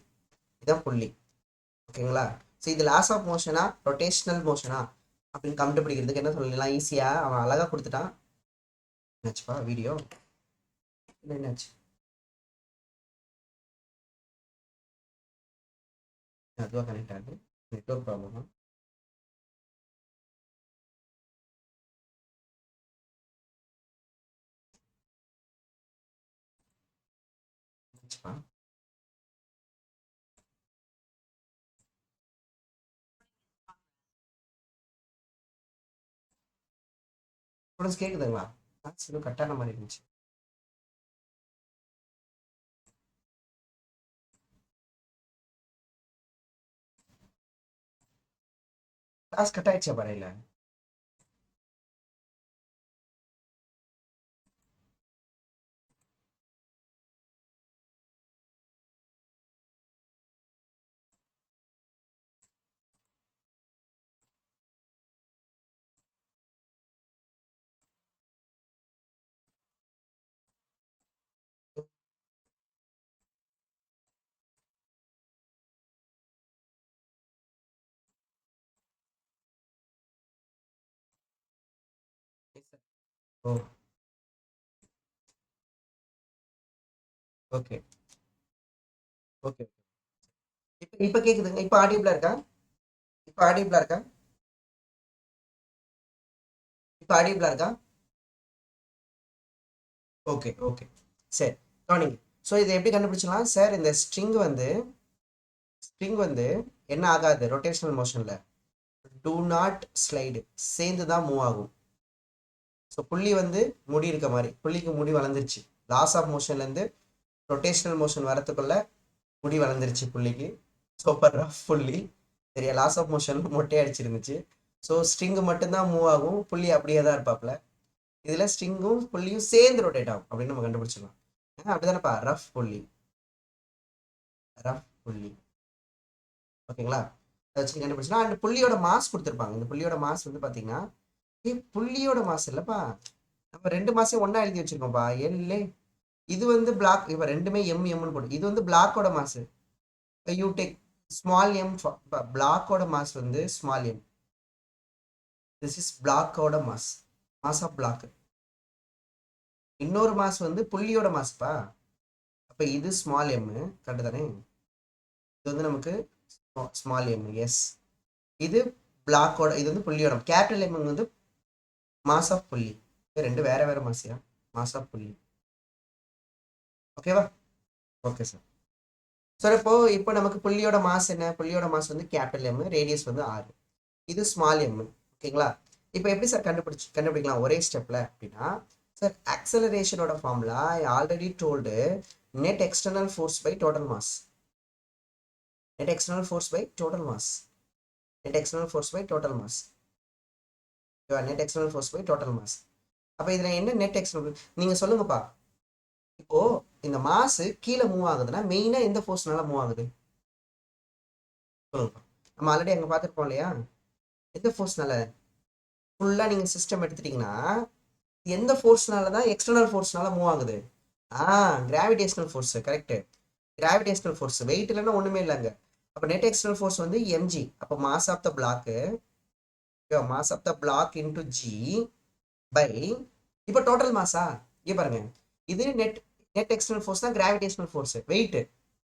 இதான் புள்ளி. ஓகேங்களா? ஸோ இது லாஸ் ஆஃப் மோஷனா ரொட்டேஷனல் மோஷனா அப்படின்னு கண்டுபிடிக்கிறதுக்கு என்ன சொல்லலாம்? ஈஸியா அவன் அழகா கொடுத்துட்டான். என்னாச்சுப்பா வீடியோ? என்னாச்சு? அதுவாக கனெக்ட் ஆகுது. நெட்ஒர்க் ப்ராப்ளமா? என்னாச்சுப்பா? ஸ்டூடெண்ட்ஸ் கேட்குதுங்களா? எதுவும் கட்டான மாதிரி இருந்துச்சு. கிளாஸ் கட் ஆயிடுச்சா பாருல? ஓ, ஓகே ஓகே. இப்போ இப்போ கேட்குதுங்க? இப்போ ஆடியபிளா இருக்கா? இப்போ ஆடியபிளா இருக்கா? இப்போ ஆடியபிளா இருக்கா? Okay okay. சரி, கவனிங்க. ஸோ இதை எப்படி கண்டுபிடிச்சலாம் சார்? இந்த ஸ்ட்ரிங் வந்து என்ன ஆகாது ரொட்டேஷனல் மோஷன்ல. டூ நாட் ஸ்லைடு, சேர்ந்து தான் மூவ் ஆகும். ஸோ புள்ளி வந்து முடி இருக்க மாதிரி, புள்ளிக்கு முடி வளர்ந்துருச்சு. லாஸ் ஆஃப் மோஷன்லேருந்து ரொட்டேஷனல் மோஷன் வரத்துக்குள்ள முடி வளர்ந்துருச்சு புள்ளிக்கு. சூப்பர் ரஃப் புள்ளி. சரியா? லாஸ் ஆஃப் மோஷன் மொட்டை அடிச்சிருந்துச்சு. ஸோ ஸ்ட்ரிங்கு மட்டும்தான் மூவ் ஆகும், புள்ளி அப்படியே தான் இருப்பாப்ல. இதில் ஸ்ட்ரிங்கும் புள்ளியும் சேர்ந்து ரொட்டேட் ஆகும் அப்படின்னு நம்ம கண்டுபிடிச்சிடலாம். அப்படிதானப்பா? ரஃப் புள்ளி, ரஃப் புள்ளி. ஓகேங்களா? அதை வச்சு கண்டுபிடிச்சலாம். அண்ட் புள்ளியோட மாஸ் கொடுத்துருப்பாங்க. இந்த புள்ளியோட மாஸ் வந்து பார்த்தீங்கன்னா, புள்ளியோட மாஸ் இல்லைப்பா, நம்ம ரெண்டு மாசம் ஒன்றா எழுதி வச்சிருக்கோம்ப்பா. எல்லே இது வந்து பிளாக். இப்போ ரெண்டுமே எம்னு போட்டு, இது வந்து பிளாக்கோட mass. You take small m. பிளாக்கோட மாஸ் வந்து ஸ்மால் எம். திஸ் இஸ் பிளாக்கோட மாஸ், மாஸ் ஆஃப் பிளாக். இன்னொரு மாஸ் வந்து புள்ளியோட மாஸ்ப்பா. அப்போ இது ஸ்மால் எம், கரெக்டு தானே? இது வந்து நமக்கு ஸ்மால் எம். எஸ். இது பிளாக்கோட, இது வந்து புள்ளியோட. கேபிட்டல் எம் வந்து மாஸ் ஆஃப் புள்ளி. ரெண்டு வேற வேற மாசியா? மாஸ் ஆஃப் புள்ளி. ஓகேவா? Okay sir. சார் இப்போ நமக்கு புள்ளியோட மாஸ் என்ன? புள்ளியோட மாஸ் வந்து கேபிட்டல் எம், ரேடியஸ் வந்து ஆர். இது ஸ்மால் எம். ஓகேங்களா? இப்போ எப்படி சார் கண்டுபிடிக்கலாம் ஒரே ஸ்டெப்ல அப்படின்னா, சார் ஆக்சலரேஷனோட formula I already told net external force by total mass. Net external force by total mass. Net external force by total mass. Net external force by total mass. அப்போ இதில் என்ன நெட் எக்ஸ்டர்னல்? நீங்கள் சொல்லுங்கப்பா. இப்போ இந்த மாசு கீழே மூவ் ஆகுதுன்னா மெயினா எந்த ஃபோர்ஸ்னால மூவ் ஆகுது சொல்லுங்கப்பா? நம்ம ஆல்ரெடி அங்கே பார்த்துருப்போம் இல்லையா? எந்த ஃபோர்ஸ்னால? ஃபுல்லாக நீங்கள் சிஸ்டம் எடுத்துட்டிங்கன்னா எந்த ஃபோர்ஸ்னால தான் எக்ஸ்டர்னல் ஃபோர்ஸ்னால மூவ் ஆகுது? Gravitational force. Correct. Gravitational force. Weight இல்லைன்னா ஒன்றுமே இல்லைங்க. அப்போ நெட் எக்ஸ்டர்னல் ஃபோர்ஸ் வந்து எம்ஜி. அப்போ mass of the block, mass of the block into g by, இப்போ டோட்டல் மாஸா? இங்கே பாருங்க, இது நெட் நெட் எக்ஸ்டர்னல் ஃபோர்ஸ் தான் கிராவிடேஷனல் ஃபோர்ஸ்.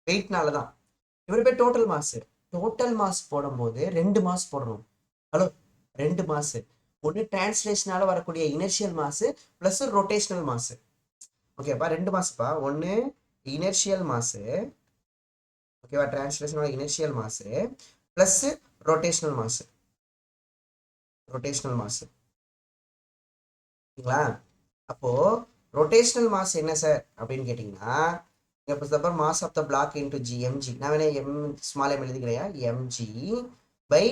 வெயிட்னால தான். இவர் பேர் டோட்டல் மாஸ். டோட்டல் மாஸ் போடும்போது 2 மாஸ் போடணும். Hello, 2 mass. ஒன்று டிரான்ஸ்லேஷனால வரக்கூடிய inertial mass plus rotational mass. ஓகேப்பா, 2 மாஸ்ப்பா. ஒன்று இனர்ஷியல் மாஸ், ஓகேவா, டிரான்ஸ்லேஷனோட inertial mass plus rotational mass. ஓகேங்களா? அப்போ ரொட்டேஷனல் மாஸ் என்ன சார் அப்படின்னு கேட்டிங்கன்னா, இப்போ suppose mass of the block into g m g. நான் வேணா எம் ஸ்மால் எம் எழுதிக்கிறேன். M g by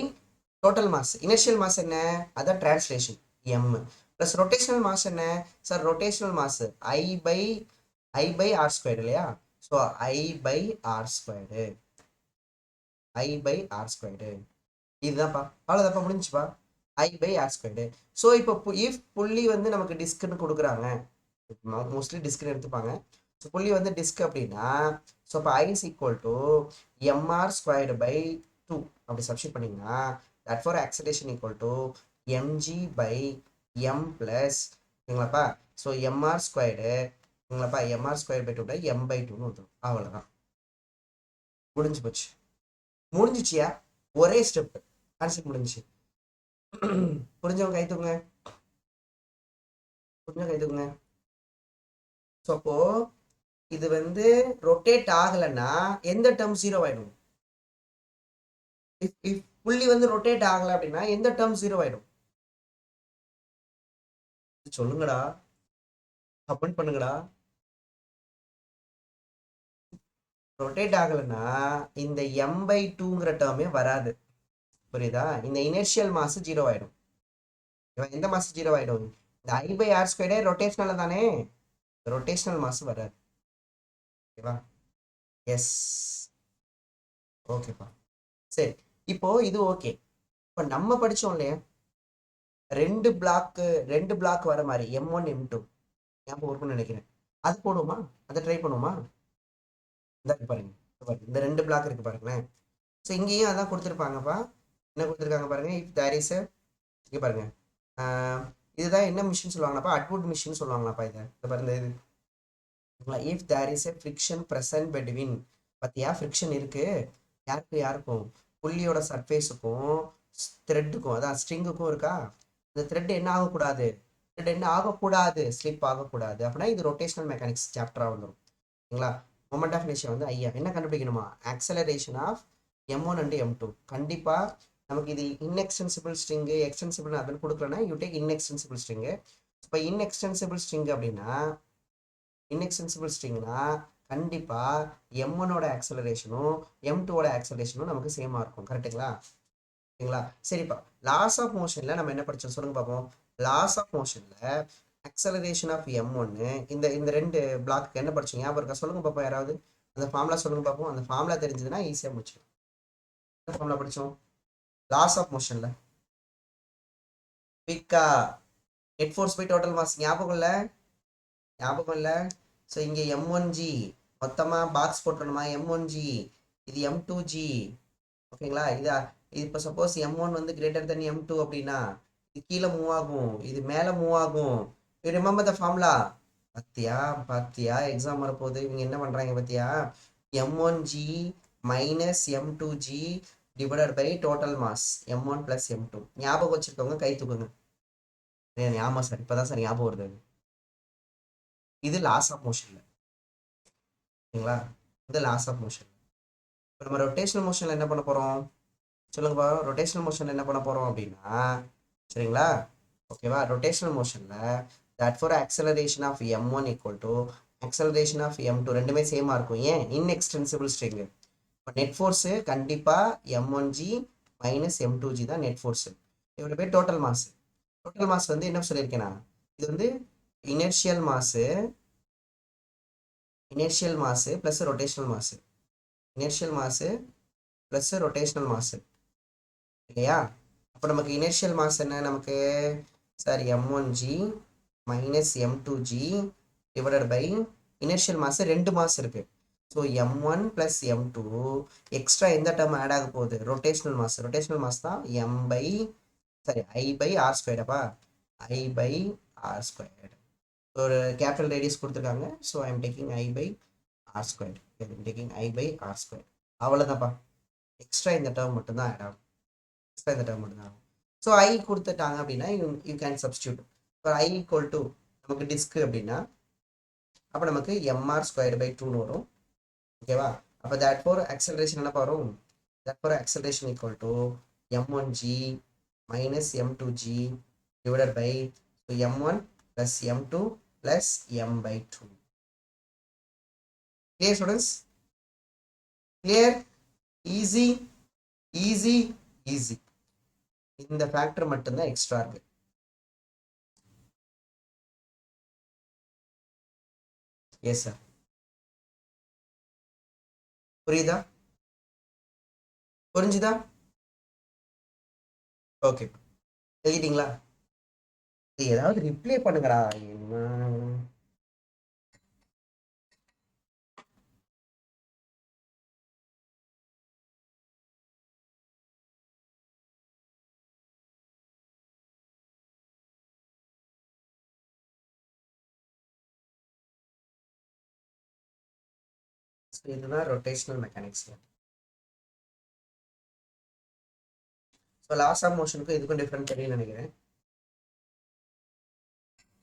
total mass. Inertial mass என்ன? அதான் translation m. Plus rotational mass என்ன sir? Rotational mass I by R squared இல்லையா? So I/R squared. இதுதான்ப்பா. அவ்வளோதான்ப்பா, முடிஞ்சுப்பா. I/R squared. ஸோ இப்போ இஃப் புள்ளி வந்து நமக்கு டிஸ்க்னு கொடுக்குறாங்க, மோஸ்ட்லி டிஸ்க்னு எடுத்துப்பாங்க. ஸோ புள்ளி வந்து டிஸ்க் அப்படின்னா, ஸோ இப்போ I is equal to MR squared by 2 அப்படி சப்ஸ்டிட் பண்ணிங்கன்னா, therefore acceleration equal to mg பை m பிளஸ், ஓகேங்களாப்பா? ஸோ MR ஸ்கொயர்டு, ஓகேங்களாப்பா, MR ஸ்கொயர் பை 2 m/2ன்னு வந்துடும். அவ்வளோதான், முடிஞ்சு போச்சு. முடிஞ்சிச்சியா? ஒரே ஸ்டெப், கான்செப்ட் முடிஞ்சிச்சு. புரிஞ்சவங்க கை தூக்குங்க. ஸோ அப்போ இது வந்து ரொட்டேட் ஆகலைன்னா எந்த டேர்ம் 0 ஆயிடும்? இஃப் புள்ளி வந்து ரொட்டேட் ஆகலை அப்படின்னா எந்த டேர்ம் 0 ஆயிடும்? சொல்லுங்கடா, கமெண்ட் பண்ணுங்கடா. ரொட்டேட் ஆகலைன்னா இந்த m/2ங்கிற டேர்மே வராது. புரியுதா? இந்த இனர்ஷியல் மாஸ் 0 ஆயிடும். எந்த மாஸ் 0 ஆயிடும்? இந்த I/R ஸ்கொயர்டே ரொட்டேஷனல் தானே, ரொட்டேஷனல் மாஸ் வராது. ஓகேவா? எஸ், ஓகேப்பா. சரி, இப்போ இது ஓகே. இப்போ நம்ம படித்தோம் இல்லையா, ரெண்டு பிளாக் வர மாதிரி M1 M2 ஞாபகம் இருக்கும்னு நினைக்கிறேன். அது போடுவோமா? அதை ட்ரை பண்ணுவோமா? இந்த பாருங்க, இந்த 2 பிளாக் இருக்கு பாருங்களேன். ஸோ இங்கேயும் அதான் கொடுத்துருப்பாங்கப்பா. என்ன கொடுத்துருக்காங்க பாருங்க. இஃப் தேர் இஸ் இங்கே பாருங்க, இதுதான் என்ன மிஷின் சொல்லுவாங்களாப்பா? அட்வுட் மிஷின் சொல்லுவாங்களாப்பா. இதை பாருங்க, இது if there is a friction present between. பார்த்தியா, ஃப்ரிக்ஷன் இருக்கு. யாருக்கும்? புள்ளியோட சர்ஃபேஸுக்கும் த்ரெட்டுக்கும், அதான் ஸ்ட்ரிங்குக்கும் இருக்கா? இந்த த்ரெட் என்ன ஆகக்கூடாது? ஸ்லிப் ஆகக்கூடாது. அப்படின்னா இது ரொட்டேஷனல் மெக்கானிக்ஸ் சாப்டராக வந்துடும். ஓகேங்களா? மொமெண்ட் ஆஃப் இனர்ஷியா வந்து ஐயா என்ன கண்டுபிடிக்கணுமா? Acceleration of M1 and M2. கண்டிப்பாக நமக்கு இது இன்எக்ஸ்டென்சிபிள் ஸ்ட்ரிங்கு, எக்ஸ்டென்சிபிள் அப்படின்னு கொடுக்கலன்னா யூ டேக் இன்எக்ஸ்டென்சிபிள் ஸ்ட்ரிங்கு. இப்போ இன்எக்ஸ்டென்சிபிள் ஸ்ட்ரிங் அப்படின்னா, இன்எக்ஸ்டென்சிபிள் ஸ்ட்ரிங்னா கண்டிப்பாக M1ஓட ஆக்சலரேஷனும் M2ஓட ஆக்சலரேஷனும் நமக்கு சேமாக இருக்கும். கரெக்டுங்களா? ஓகேங்களா? சரிப்பா, லாஸ் ஆஃப் மோஷனில் நம்ம என்ன படித்தோம் சொல்லுங்க பார்ப்போம். லாஸ் ஆஃப் மோஷனில் ஆக்சலரேஷன் ஆஃப் M1 இந்த 2 பிளாக்கு என்ன படிச்சோம் ஞாபகம் இருக்கா? சொல்லுங்க பார்ப்போம் யாராவது. அந்த ஃபார்முலா சொல்லுங்க பார்ப்போம். அந்த ஃபார்முலா தெரிஞ்சதுன்னா ஈஸியாக முடிச்சிடும். என்ன ஃபார்முலா படித்தோம் லாஸ் ஆஃப் மோஷனில்? குயிக்கா, net force by total mass. ஞாபகம் இல்லை? ஸோ இங்கே M1G மொத்தமாக பாக்ஸ் போட்டுருணுமா? M1G, இது M2G. ஓகேங்களா? இது இப்போ சப்போஸ் M1 வந்து கிரேட்டர் தென் M2 அப்படின்னா இது கீழே மூவ் ஆகும், இது மேலே மூவ் ஆகும். You remember the formula? பாத்தியா எக்ஸாம் வரப்போகுது, இவங்க என்ன பண்ணுறாங்க பார்த்தியா? M1G minus M2G divided by total mass M1 plus M2. ஞாபகம் வச்சுருக்கவங்க கை தூக்குங்க. ஆமாம் சார், இப்போ தான் சார் ஞாபகம் வருது. இது லாஸ் ஆஃப் மோஷனில். ஓகேங்களா? இது லாஸ் ஆஃப் மோஷன். இப்போ நம்ம ரொட்டேஷனல் மோஷனில் என்ன பண்ண போகிறோம் சொல்லுங்கப்பா? ரொட்டேஷனல் மோஷனில் என்ன பண்ண போகிறோம் அப்படின்னா, சரிங்களா, ஓகேவா, ரொட்டேஷனல் மோஷனில் therefore acceleration of M1 equal to acceleration of M2 ரெண்டுமே சேமாக இருக்கும். ஏன்? Inextensible string. இப்போ நெட் ஃபோர்ஸு கண்டிப்பாக M1G மைனஸ் M2G தான் நெட் ஃபோர்ஸு. இவ்வளோ பேர் டோட்டல் மாஸ். டோட்டல் மாஸ் வந்து என்ன சொல்லியிருக்கேன்னா, இது வந்து inertial mass plus rotational mass. Inertial mass plus rotational mass இல்லையா? அப்போ நமக்கு இனிஷியல் மாஸ் என்ன நமக்கு sir m1g minus m2g divided by initial mass 2 mass இருக்குது. So m1 plus m2 extra எந்த டேர்ம் ஆட் ஆக போகுது ரொட்டேஷனல் மாஸ் தான் i பை ஆர் ஸ்கொயர்டப்பா i பை ஆர் ஸ்கொயர்டு. ஒரு கேபிட்டல் ரேடியஸ் கொடுத்துருக்காங்க. So I am taking i by R squared. Taking i by R squared. அவ்வளோதான்ப்பா. Extra இந்த term மட்டும்தான் add ஆகும். ஸோ ஐ கொடுத்துட்டாங்க அப்படின்னா யூ கேன் சப்ஸ்டியூட். இப்போ ஐ ஈக்குவல் டு நமக்கு டிஸ்க் அப்படின்னா அப்போ நமக்கு mr ஸ்கொயர்டு பை 2ன்னு வரும். ஓகேவா? அப்போ தட் ஃபோர் ஆக்சலரேஷன் என்ன வரும்? That for acceleration equal to m1g minus m2g divided by m1 plus m2 plus m by 2. Clear students? Clear? Easy, easy, easy. இந்த ஃபேக்டர் மட்டும்தான் எக்ஸ்ட்ரா இருக்கு. Yes sir. புரியுதா? புரிஞ்சுதா? ஓகே. எழுதிட்டீங்களா? ஏதாவது ரிப்ளை பண்ணுங்கடா. இதுதான் rotational mechanics. So laws of மோஷனுக்கும் இதுக்கும் டிஃப்ரெண்ட் தெரியும் நினைக்கிறேன்.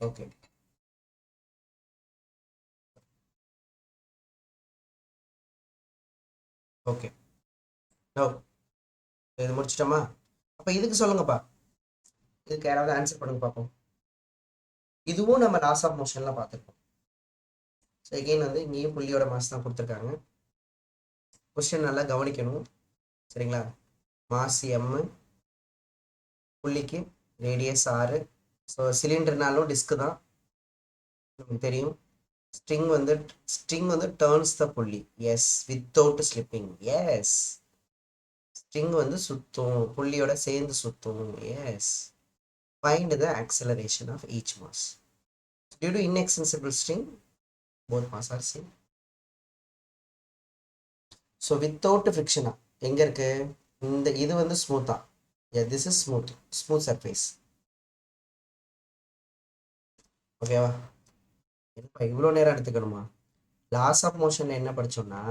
ஓகே. ஓகே. நோ இது முடிச்சிட்டோமா? அப்போ இதுக்கு சொல்லுங்கப்பா. இதுக்கு யாராவது ஆன்சர் பண்ணுங்க பார்ப்போம். இதுவும் நம்ம லாஸ் ஆஃப் மோஷன்லாம் பார்த்துருக்கோம். ஸோ எகெயின் வந்து இங்கேயும் புள்ளியோட மாஸ் தான் கொடுத்துருக்காங்க. கொஸ்டின் நல்லா கவனிக்கணும். சரிங்களா? மாஸ் எம், புள்ளிக்கு ரேடியஸ் 6. ஸோ சிலிண்டர்னாலும் டிஸ்க்கு தான் நமக்கு தெரியும். ஸ்ட்ரிங் வந்து டர்ன்ஸ் த புள்ளி. Yes, without slipping. Yes, string வந்து சுத்தும், புள்ளியோட சேர்ந்து சுத்தும். Yes. Find the acceleration of each mass due to inextensible string, both mass are same. So without ஃப்ரிக்ஷனா எங்கே இருக்கு? இது வந்து ஸ்மூத்தா. This is smooth surface. ஓகேவா? என்னப்பா இவ்வளோ நேரம் எடுத்துக்கணுமா? லாஸ் ஆஃப் மோஷனில் என்ன படித்தோம்னா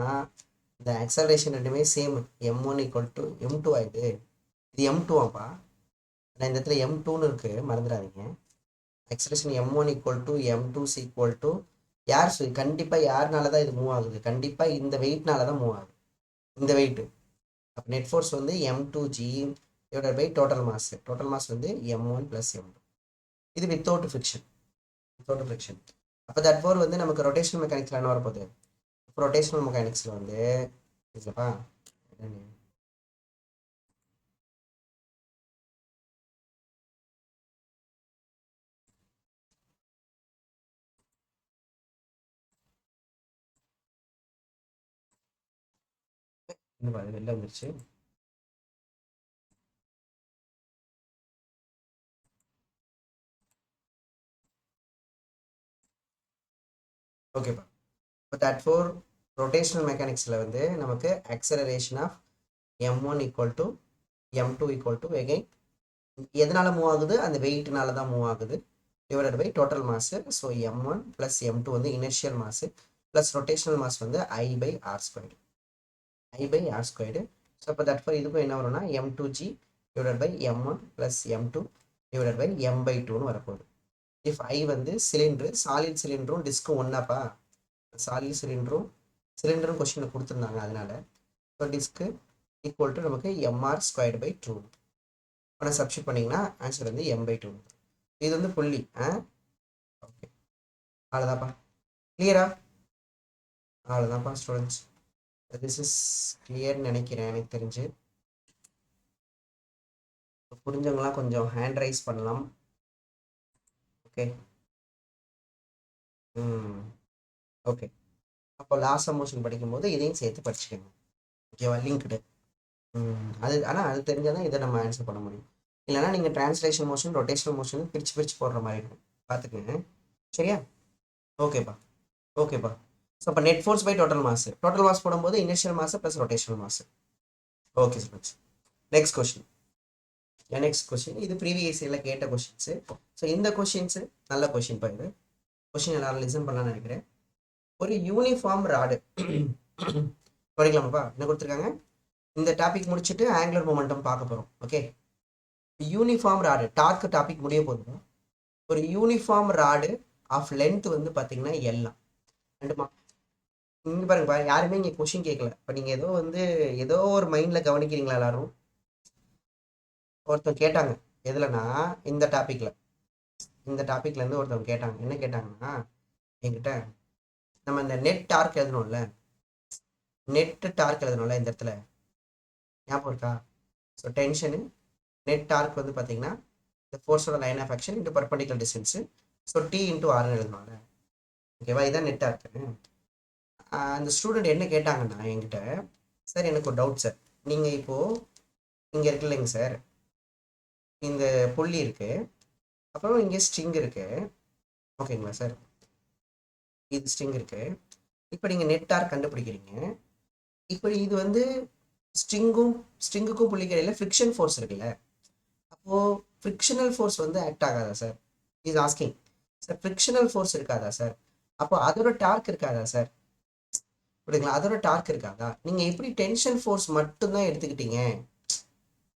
இந்த ஆக்சலரேஷன் ரெண்டுமே same. m1 equal to m2 ஆகுது. இது m2ஆப்பா. ஆனால் இந்த இடத்துல m2ன்னு இருக்கு, மறந்துடாதீங்க. Acceleration m1 equal to m2 equal to யார் கண்டிப்பாக யாருனால தான் இது மூவ் ஆகுது? கண்டிப்பாக இந்த வெயிட்னால தான் மூவ் ஆகுது. இந்த வெயிட்டு. அப்போ நெட் ஃபோர்ஸ் வந்து m2g divided by total mass வந்து m1 ப்ளஸ் m2. இது வித்தவுட் ஃப்ரிக்ஷன். அப்போ தட் ஃபோர் வந்து நமக்கு ரொட்டேஷனல் மெக்கானிக்ஸில் என்ன வரப்போகுது? ரொட்டேஷனல் மெக்கானிக்ஸில் வந்து இல்லைப்பா, இன்னும் வெளில வந்துருச்சு. ஓகேப்பா. இப்போ தட் ஃபோர் ரொட்டேஷனல் மெக்கானிக்ஸில் வந்து நமக்கு acceleration of m1 equal to m2 equal to again எதனால மூவ் ஆகுது? அந்த வெயிட்னால தான் மூவ் ஆகுது. Divided by total mass. So m1 plus m2 வந்து initial mass plus rotational mass வந்து i by R squared. So அப்போ தட் ஃபோர் இதுக்கும் என்ன வரும்னா m2g divided by m1 plus m2 divided by m by 2ன்னு வரப்போகுது. If I வந்து cylinder, solid சிலிண்டரும் டிஸ்க்கும் ஒன்றாப்பா. சாலிட் சிலிண்டரும் கொஸ்டினில் கொடுத்துருந்தாங்க, அதனால ஸோ டிஸ்க்கு ஈக்குவல் டு நமக்கு mr ஸ்கொயர்டு பை 2. ஆனால் சப்ஸ்டியூட் பண்ணிங்கன்னா ஆன்சர் வந்து m பை 2. இது வந்து புள்ளி. ஓகே, அவ்வளோதான்ப்பா. கிளியரா? அவ்வளோதான்ப்பா ஸ்டூடெண்ட்ஸ். திஸ் இஸ் கிளியர்னு நினைக்கிறேன். எனக்கு தெரிஞ்சு புரிஞ்சவங்களாம் கொஞ்சம் ஹேண்ட் ரைஸ் பண்ணலாம். ஓகே. ஓகே. அப்போ லாஸ் ஆஃப் மோஷன் படிக்கும்போது இதையும் சேர்த்து படிச்சுக்கோங்க. ஓகேவா? லிங்க்டு. அது ஆனால் அது தெரிஞ்சால் தான் இதை நம்ம ஆன்சர் பண்ண முடியும். இல்லைனா நீங்கள் டிரான்ஸ்லேஷன் மோஷன் ரொட்டேஷனல் மோஷன் பிரித்து போடுற மாதிரி இருக்கும். பார்த்துக்குங்க. சரியா? ஓகேப்பா. ஓகேப்பா. ஸோ அப்போ net force by total mass போடும்போது initial mass plus rotational mass. Okay students. Next question இது ப்ரீவியஸ் இயரில் கேட்ட கொஸ்டின்ஸு. ஸோ இந்த கொஸ்டின்ஸு நல்ல கொஸ்டின் இது. கொஸ்டின் எல்லாரும் லிசன் பண்ணலாம்னு நினைக்கிறேன். ஒரு யூனிஃபார்ம் ராடு படிக்கலாமாப்பா? என்ன கொடுத்துருக்காங்க? இந்த டாபிக் முடிச்சுட்டு ஆங்குலர் மொமெண்டம் பார்க்க போகிறோம். Okay, uniform rod torque topic முடிய போகுது. ஒரு யூனிஃபார்ம் ராடு ஆஃப் லென்த் வந்து பார்த்தீங்கன்னா எல்லாம் ரெண்டுமா இங்கே பாருங்கப்பா, யாருமே இங்கே கொஸ்டின் கேட்கல. இப்போ நீங்கள் ஏதோ ஒரு மைண்டில் கவனிக்கிறீங்களா எல்லாரும்? ஒருத்தர் கேட்டாங்க எதுலன்னா இந்த டாப்பிக்லேருந்து ஒருத்தவங்க கேட்டாங்க. என்ன கேட்டாங்கன்னா, என்கிட்ட நம்ம இந்த நெட் டார்க் எழுதணும்ல இந்த இடத்துல ஞாபகம் இருக்கா? ஸோ டென்ஷனு நெட் டார்க் வந்து பார்த்தீங்கன்னா இந்த ஃபோர்ஸோட line of action into perpendicular distance. So T into ஆர்னு எழுதணும்ல. ஓகேவா? இதான் நெட் டார்க்கு. அந்த ஸ்டூடெண்ட் என்ன கேட்டாங்கன்னா என்கிட்ட, சார் எனக்கு ஒரு டவுட் சார், நீங்கள் இப்போது இங்கே இருக்கு இல்லைங்க சார், இந்த புள்ளி இருக்குது, அப்புறம் இங்கே ஸ்ட்ரிங் இருக்குது, ஓகேங்களா சார்? இது ஸ்ட்ரிங் இருக்குது. இப்போ நீங்கள் நெட் டார்க் கண்டுபிடிக்கிறீங்க. இப்போ இது வந்து ஸ்ட்ரிங்குக்கும் புள்ளிக்கு இடையில ஃப்ரிக்ஷன் ஃபோர்ஸ் இருக்குல்ல, அப்போது ஃப்ரிக்ஷனல் ஃபோர்ஸ் வந்து ஆக்ட் ஆகாதா sir? Is asking. Sir frictional force இருக்காதா சார்? அப்போ அதோட டார்க் இருக்காதா சார்? புரியுதுங்களா? அதோட டார்க் இருக்காதா? நீங்கள் எப்படி டென்ஷன் ஃபோர்ஸ் மட்டும்தான் எடுத்துக்கிட்டீங்க?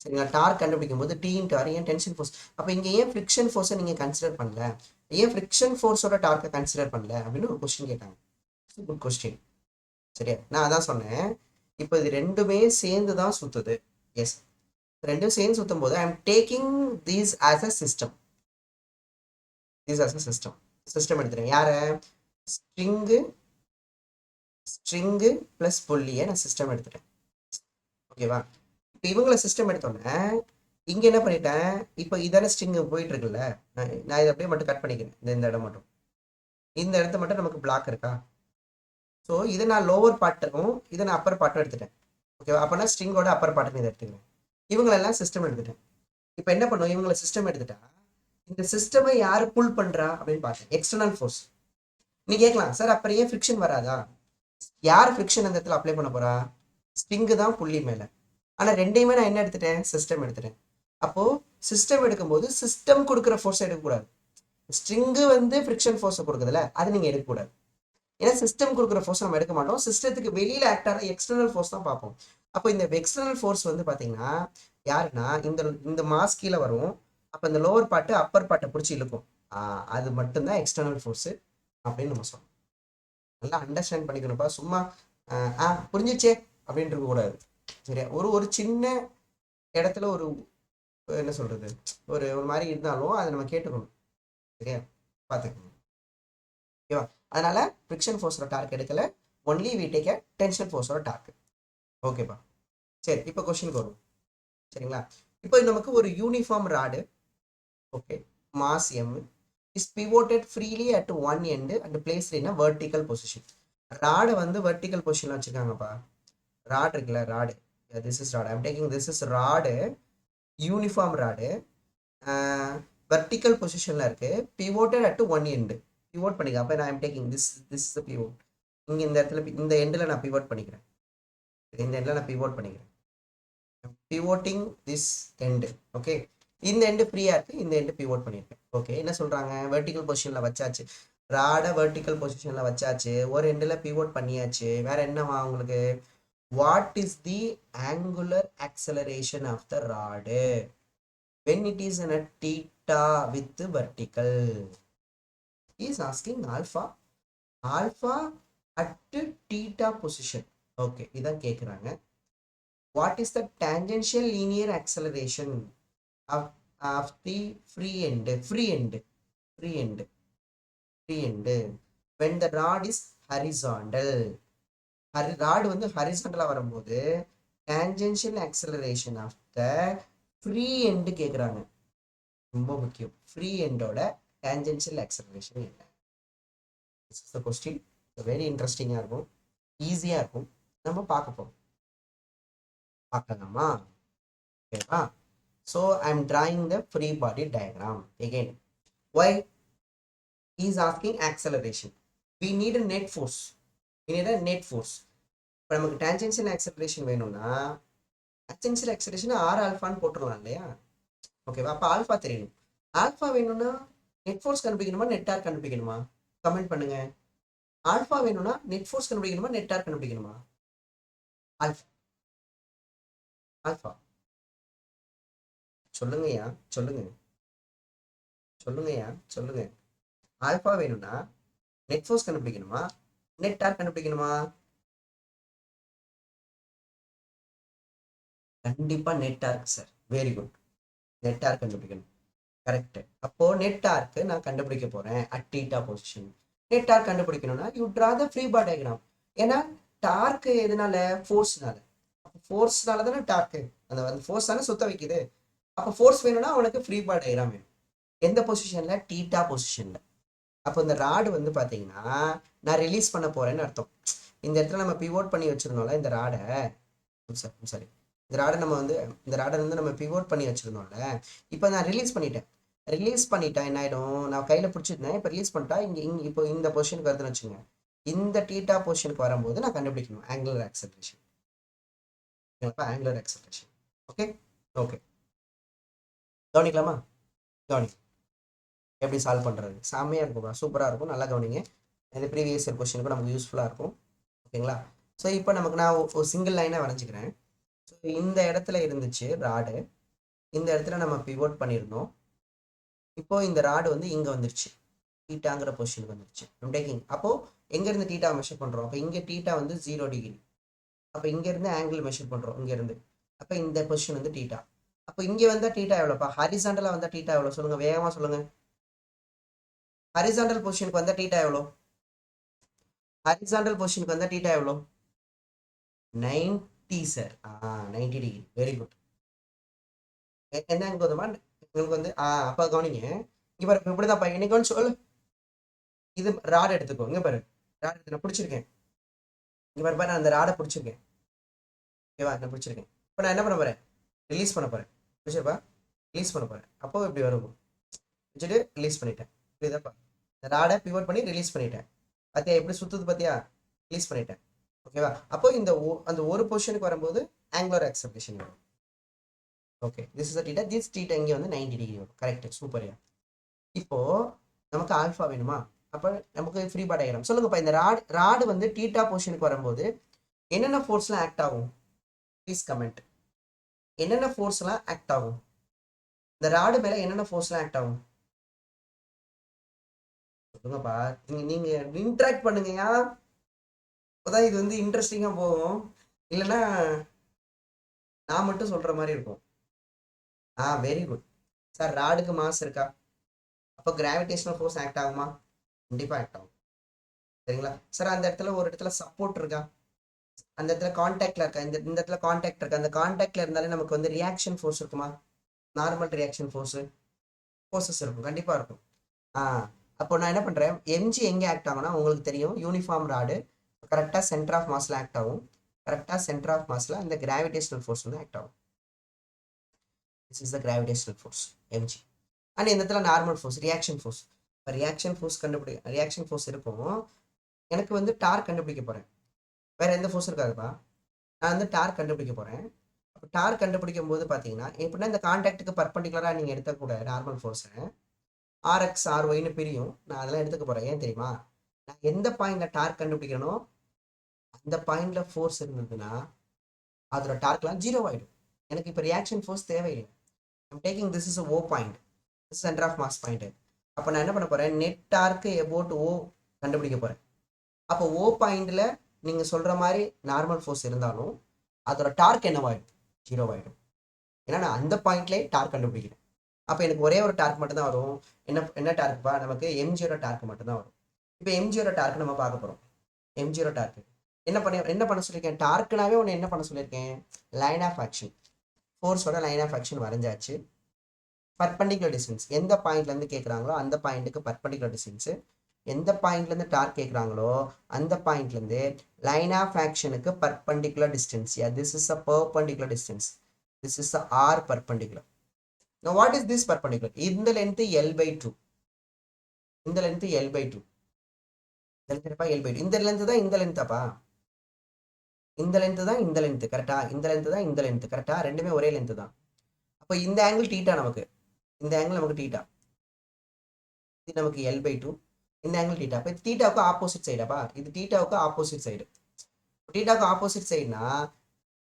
சரிங்களா? டார்க் கண்டுபிடிக்கும் போது டி இன்ட்டு ஆர், ஏன் டென்ஷன் ஃபோர்ஸ்? அப்போ இங்கே ஏன் ஃப்ரிக்ஷன் ஃபோர்ஸை நீங்கள் கன்சிடர் பண்ணல? ஏன் ஃப்ரிக்ஷன் ஃபோர்ஸோட டார்க்கை கன்சிடர் பண்ணல அப்படின்னு ஒரு கொஸ்டின் கேட்டாங்க. Good question. சரியா? நான் அதான் சொன்னேன், இப்போ இது ரெண்டுமே சேர்ந்து தான் சுற்றுது. எஸ், ரெண்டும் சேர்ந்து சுற்றும் போது I am taking these as a system. System எடுத்துறேன். யாரை? ஸ்ட்ரிங்கு ப்ளஸ் புள்ளியை நான் சிஸ்டம் எடுத்துட்டேன். ஓகேவா? இப்போ இவங்களை சிஸ்டம் எடுத்தோன்னே இங்கே என்ன பண்ணிட்டேன், இப்போ இதான ஸ்ட்ரிங் போயிட்டு இருக்குல்ல, நான் இதை அப்படியே மட்டும் கட் பண்ணிக்கிறேன். இந்த இடம் மட்டும், இந்த இடத்த மட்டும் நமக்கு பிளாக் இருக்கா? ஸோ இதை நான் லோவர் பார்ட்டும் இதை நான் அப்பர் பார்ட்டும் எடுத்துட்டேன். ஓகேவா? அப்போனா ஸ்ட்ரிங்கோட அப்பர் பார்ட்டுன்னு இதை எடுத்துக்கிறேன். இவங்களெல்லாம் சிஸ்டம் எடுத்துட்டேன். இப்போ என்ன பண்ணுவோம், இவங்களை சிஸ்டம் எடுத்துட்டா இந்த சிஸ்டமை யார் புல் பண்ணுறா அப்படின்னு பார்த்தேன். External force. நீ கேட்கலாம், சார் அப்புறம் ஏன் ஃப்ரிக்ஷன் வராதா? யார் ஃப்ரிக்ஷன் அந்த இடத்துல அப்ளை பண்ண போறா? ஸ்ட்ரிங்கு தான் புள்ளி மேலே. ஆனால் ரெண்டையுமே நான் என்ன எடுத்துட்டேன்? சிஸ்டம் எடுத்துட்டேன். அப்போது சிஸ்டம் எடுக்கும்போது சிஸ்டம் கொடுக்குற ஃபோர்ஸை எடுக்கக்கூடாது. ஸ்ட்ரிங்கு வந்து ஃப்ரிக்ஷன் ஃபோர்ஸை கொடுக்குதுல்ல, அது நீங்கள் எடுக்கக்கூடாது. ஏன்னா சிஸ்டம் கொடுக்குற ஃபோர்ஸ் நம்ம எடுக்க மாட்டோம். சிஸ்டத்துக்கு வெளியில் ஆக்ட் ஆகிற எக்ஸ்டர்னல் ஃபோர்ஸ் தான் பார்ப்போம். அப்போ இந்த எக்ஸ்டர்னல் ஃபோர்ஸ் வந்து பார்த்தீங்கன்னா யாருன்னா இந்த மாஸ் கீழே வரும். அப்போ இந்த லோவர் பார்ட்டு அப்பர் பார்ட்டை பிடிச்சி இழுக்கும். அது மட்டும்தான் எக்ஸ்டர்னல் ஃபோர்ஸு அப்படின்னு நம்ம சொல்லணும். நல்லா அண்டர்ஸ்டாண்ட் பண்ணிக்கணும்ப்பா. சும்மா புரிஞ்சிச்சே அப்படின்ட்டு இருக்கக்கூடாது. சரியா? ஒரு சின்ன இடத்துல ஒரு என்ன சொல்றது, ஒரு மாதிரி இருந்தாலும் அதை நம்ம கேட்டுக்கணும். சரியா? பார்த்துக்கணும். ஓகேவா? அதனால ஃப்ரிக்ஷன் ஃபோர்ஸோட டார்க் எடுக்கல, ஒன்லி வி டேக் டென்ஷன் ஃபோர்ஸோட டார்க். ஓகேப்பா? சரி, இப்போ கொஸ்டினுக்கு வரும். சரிங்களா? இப்போ நமக்கு ஒரு uniform rod, okay, mass M is pivoted freely at one end and placed in a vertical position. ராடை வந்து வெர்டிக்கல் பொசிஷன்ல வச்சிருக்காங்கப்பா. ராட் இருக்குல்ல, rod, this is rod. I'm taking this is rod, uniform rod, vertical பொசிஷனில் இருக்குது, pivoted at one end. Pivot பண்ணிக்க. அப்போ நான் I'm taking this is pivot. இங்கே இந்த இடத்துல இந்த எண்டில் நான் பிவோட் பண்ணிக்கிறேன். இந்த எண்டில் நான் பிவோட் பண்ணிக்கிறேன். Pivoting this end. ஓகே, இந்த எண்டு ஃப்ரீயாக இருக்குது, இந்த எண்டு பிவோட் பண்ணியிருக்கேன். ஓகே, என்ன சொல்கிறாங்க? வெர்டிக்கல் பொசிஷனில் வச்சாச்சு, ராடை வெர்டிக்கல் பொசிஷனில் வச்சாச்சு, ஒரு எண்டில் பிவோட் பண்ணியாச்சு. வேறு என்னவா உங்களுக்கு? What is the angular acceleration of the rod when it is in a theta with vertical? He is asking alpha at theta position. Okay, இதான் கேட்குறாங்க. What is the tangential linear acceleration of the free end when the rod is horizontal? Rod வந்து ஹரிசாண்டலாக வரும்போது tangential acceleration of the free end கேட்குறாங்க. ரொம்ப முக்கியம். Free எண்டோட tangential acceleration என்ன? This is the question. Very இன்ட்ரெஸ்டிங்காக இருக்கும், ஈஸியாக இருக்கும். நம்ம பார்க்க போகிறோம். பார்க்கலாமா? ஓகேவா? So I'm drawing the free body diagram again. Why? He is asking acceleration. We need a net force. We need a net force. இப்போ நமக்கு tangential acceleration வேணும்னா tangential acceleration ஆர் ஆல்ஃபான்னு போட்டுடலாம் இல்லையா? ஓகேவா? அப்போ ஆல்ஃபா தெரியணும். ஆல்ஃபா வேணும்னா நெட் ஃபோர்ஸ் கண்டுபிடிக்கணுமா நெட் டார்க் கண்டுபிடிக்கணுமா? கமெண்ட் பண்ணுங்க. ஆல்ஃபா வேணும்னா நெட் ஃபோர்ஸ் கண்டுபிடிக்கணுமா நெட் டார்க் கண்டுபிடிக்கணுமா? ஆல்ஃபா. ஆல்ஃபா சொல்லுங்கய்யா, சொல்லுங்க சொல்லுங்கய்யா, சொல்லுங்க. ஆல்ஃபா வேணும்னா நெட் ஃபோர்ஸ் கண்டுபிடிக்கணுமா நெட் டார்க் கண்டுபிடிக்கணுமா? கண்டிப்பா net torque sir. Very good. Net torque கண்டுபிடிக்கணும். கரெக்ட். அப்போ நெட் டார்க் நான் கண்டுபிடிக்க போறேன் at theta position. Net torque கண்டுபிடிக்கணும்னா you draw the free body diagram. ஏன்னா டார்க் எதனால? ஃபோர்ஸ்னால. ஃபோர்ஸ்னால தானே டார்க். அந்த ஃபோர்ஸ் தானே சுத்த வைக்குது. அப்போ ஃபோர்ஸ் வேணும்னா அவனுக்கு ஃப்ரீ பாடி டயக்ராம் வேணும். எந்த பொசிஷன்ல? தீட்டா பொசிஷன்ல. அப்போ இந்த ராடு வந்து பாத்தீங்கன்னா நான் ரிலீஸ் பண்ண போறேன்னு அர்த்தம். இந்த இடத்துல நம்ம பிவோட் பண்ணி வச்சிருந்தோம்ல இந்த ராடை. சாரி, இந்த ராடை நம்ம வந்து இந்த ராடை வந்து நம்ம பிவோட் பண்ணி வச்சிருந்தோம்ல. இப்போ நான் ரிலீஸ் பண்ணிட்டேன். ரிலீஸ் பண்ணிட்டா என்ன ஆயிடும்? நான் கையில பிடிச்சிருந்தேன். இப்போ ரிலீஸ் பண்ணிட்டா இங்க இப்போ இந்த பொசிஷனுக்கு வருதுன்னு வச்சுங்க. இந்த தீட்டா பொசிஷனுக்கு வரும்போது நான் கண்டுபிடிக்கணும் angular acceleration. Angular acceleration. Okay okay. கவனிக்கலாமா? கவனி. எப்படி சால்வ் பண்ணுறது? செம்மையாக இருக்கும், சூப்பராக இருக்கும். நல்லா கவனிங்க. இந்த ப்ரீவியஸ் இயர் கொஸ்டினுக்கும் நமக்கு யூஸ்ஃபுல்லாக இருக்கும். ஓகேங்களா? ஸோ இப்போ நமக்கு நான் ஒரு சிங்கிள் லைனாக வரைஞ்சிக்கிறேன். ஸோ இந்த இடத்துல இருந்துச்சு ராடு. இந்த இடத்துல நம்ம பிவோட் பண்ணியிருந்தோம். இப்போ இந்த ராடு வந்து இங்கே வந்துருச்சு. டீட்டாங்கிற பொசிஷனுக்கு வந்துருச்சு. டேக்கிங். அப்போது எங்கேருந்து டீட்டா மெஷர் பண்ணுறோம்? அப்போ இங்கே டீட்டா வந்து 0 டிகிரி. அப்போ இங்கேருந்து ஆங்கிள் மெஷர் பண்ணுறோம் இங்கேருந்து. அப்போ இந்த பொசிஷன் வந்து டீட்டா. அப்போ இங்கே வந்தால் டீட்டா எவ்வளோப்பா? ஹரிசாண்டலாக வந்தால் டீட்டா எவ்வளோ? சொல்லுங்கள், வேகமாக சொல்லுங்கள். ஹரிசாண்டல் பொசிஷனுக்கு வந்தால் டீட்டா எவ்வளோ? ஹரிசாண்டல் பொசிஷனுக்கு வந்தால் டீட்டா எவ்வளோ? 90 சார். 90 டிகிரி. Very good. என்ன கோதுமா உங்களுக்கு வந்து அப்போ கவனிங்க. இங்கே பாரு, இப்படிதான் பையன் இன்னைக்கு வந்து சொல்லு. இது ராட் எடுத்துக்கோ. இங்கே பாரு, ராட் எடுத்து நான் பிடிச்சிருக்கேன். இங்கே பாரு பாரு, நான் அந்த ராடை பிடிச்சிருக்கேன். ஓகேவா? நான் பிடிச்சிருக்கேன். இப்போ நான் என்ன பண்ண போறேன்? ரிலீஸ் பண்ண போறேன். பிடிச்சிருப்பா? ரிலீஸ் பண்ண போறேன். அப்போ இப்படி வரும். வச்சுட்டு ரிலீஸ் பண்ணிட்டேன். புரியுதாப்பா? இந்த ராடை பிவோட் பண்ணி ரிலீஸ் பண்ணிட்டேன். பார்த்தியா எப்படி சுத்துது? பார்த்தியா? ரிலீஸ் பண்ணிட்டேன். ஓகேவா? அப்போ இந்த அந்த ஒரு பொசிஷனுக்கு வரும்போது ஆங்குலர் ஆக்சலரேஷன் வரும். Okay, this is theta. This theta இங்கே வந்து 90 டிகிரி வரும். கரெக்ட், சூப்பர்யா. இப்போ நமக்கு ஆல்ஃபா வேணுமா? அப்போ நமக்கு ஃப்ரீ பாடி டயக்ராம் சொல்லுங்கப்பா. இந்த ராடு வந்து தீட்டா பொசிஷனுக்கு வரும்போது என்னென்ன ஃபோர்ஸ்லாம் ஆக்ட் ஆகும்? Please comment. என்னென்ன ஃபோர்ஸ்லாம் ஆக்ட் ஆகும்? இந்த ராடு மேல என்னென்ன ஃபோர்ஸ்லாம் ஆக்ட் ஆகும்? சொல்லுங்கப்பா. நீங்க இன்ட்ராக்ட் பண்ணுங்கயா. அப்போதான் இது வந்து இன்ட்ரெஸ்டிங்கா போகும். இல்லைன்னா நான் மட்டும் சொல்ற மாதிரி இருக்கும். Very good sir. ராடுக்கு மாஸ் இருக்கா? அப்போ கிராவிடேஷனல் ஃபோர்ஸ் ஆக்ட் ஆகுமா? கண்டிப்பா ஆக்ட் ஆகும். சரிங்களா சார்? அந்த இடத்துல ஒரு இடத்துல சப்போர்ட் இருக்கா? அந்த இடத்துல கான்டாக்ட்ல இருக்கா? இந்த இடத்துல கான்டாக்ட் இருக்கா? அந்த கான்டாக்ட்ல இருந்தாலே நமக்கு வந்து ரியாக்ஷன் ஃபோர்ஸ் இருக்குமா? நார்மல் ரியாக்ஷன் ஃபோர்ஸஸ் இருக்கும். கண்டிப்பா இருக்கும். அப்போ நான் என்ன பண்றேன்? எம்ஜி எங்க ஆக்ட் ஆகும்னா உங்களுக்கு தெரியும், யூனிஃபார்ம் ராடு கரெக்டாக சென்டர் ஆஃப் மாஸ்ல ஆக்ட் ஆகும். கரெக்டாக சென்டர் ஆஃப் மாஸ்ல இந்த கிராவிடேஷனல் ஃபோர்ஸ் வந்து ஆக்ட் ஆகும். This is the gravitational force MG. And இந்த இடத்துல நார்மல் ஃபோர்ஸ் ரியாக்ஷன் ஃபோர்ஸ். இப்போ ரியாக்ஷன் ஃபோர்ஸ் இருக்கும். எனக்கு வந்து டார்க் கண்டுபிடிக்க போறேன். வேற எந்த ஃபோர்ஸ் இருக்காதுப்பா. நான் வந்து டார்க் கண்டுபிடிக்க போறேன். அப்போ டார்க் கண்டுபிடிக்கும் போது பார்த்தீங்கன்னா எப்படின்னா இந்த கான்டாக்டுக்கு பர்பண்டிகுலராக நீங்கள் எடுத்தக்கூட நார்மல் ஃபோர்ஸை ஆர்எக்ஸ் ஆர்ஒய்னு பிரியும். நான் அதெல்லாம் எடுத்துக்க போறேன். ஏன் தெரியுமா? நான் எந்த பாயிண்ட்ல டார்க் கண்டுபிடிக்கணும் அந்த பாயிண்ட்ல ஃபோர்ஸ் இருந்ததுன்னா அதோட டார்க்லாம் 0 ஆயிடும். எனக்கு இப்போ ரியாக்ஷன் ஃபோர்ஸ் தேவையில்லை. I'm taking this is O point, centre of mass point. அப்போ நான் என்ன பண்ண போறேன்? நெட் டார்க் எபோட் ஓ கண்டுபிடிக்க போறேன். அப்போ ஓ பாயிண்ட்ல நீங்க சொல்ற மாதிரி நார்மல் ஃபோர்ஸ் இருந்தாலும் அதோட டார்க் என்னவாயிடும்? 0 ஆயிடும். ஏன்னா நான் அந்த பாயிண்ட்லேயே டார்க் கண்டுபிடிக்கிறேன். அப்போ எனக்கு ஒரே ஒரு டார்க் மட்டும் தான் வரும். என்ன டார்க்ப்பா? நமக்கு எம்ஜியோட டார்க் மட்டும் தான் வரும். இப்போ எம்ஜியோட டார்க் நம்ம பார்க்க போறோம். எம்ஜியோட டார்க் என்ன பண்ண சொல்லியிருக்கேன்? டார்க்னாவே ஒன்று என்ன பண்ண சொல்லியிருக்கேன்? Line of action. ஃபோர்ஸோட லைன் ஆஃப் ஆக்ஷன் வரைஞ்சாச்சு. பர்பண்டிகுலர் டிஸ்டன்ஸ் எந்த பாயிண்ட்ல இருந்து கேட்குறாங்களோ அந்த பாயிண்ட்டுக்கு பர்பண்டிகுலர் டிஸ்டன்ஸ். எந்த பாயிண்ட்ல இருந்து டார்க் கேட்குறாங்களோ அந்த பாயிண்ட்ல இருந்து லைன் ஆஃப் ஆக்ஷனுக்கு perpendicular distance. This is a perpendicular distance. This is R perpendicular. Now what is this perpendicular? இந்த length L/2. இந்த length L/2. இந்த length தான் இந்த lengthப்பா. இந்த length தான் இந்த length கரெக்டா? இந்த length தான் இந்த length கரெக்டா? ரெண்டுமே ஒரே length தான். அப்போ இந்த ஆங்கிள் தீட்டா நமக்கு. இந்த ஆங்கிள் நமக்கு தீட்டா. இது நமக்கு L/2. இந்த ஆங்கிள் தீட்டா. அப்போ தீட்டாவுக்கு ஆப்போசிட் சைடாப்பா. இது தீட்டாவுக்கு ஆப்போசிட் சைடு. தீட்டாவுக்கு ஆப்போசிட் சைடுனா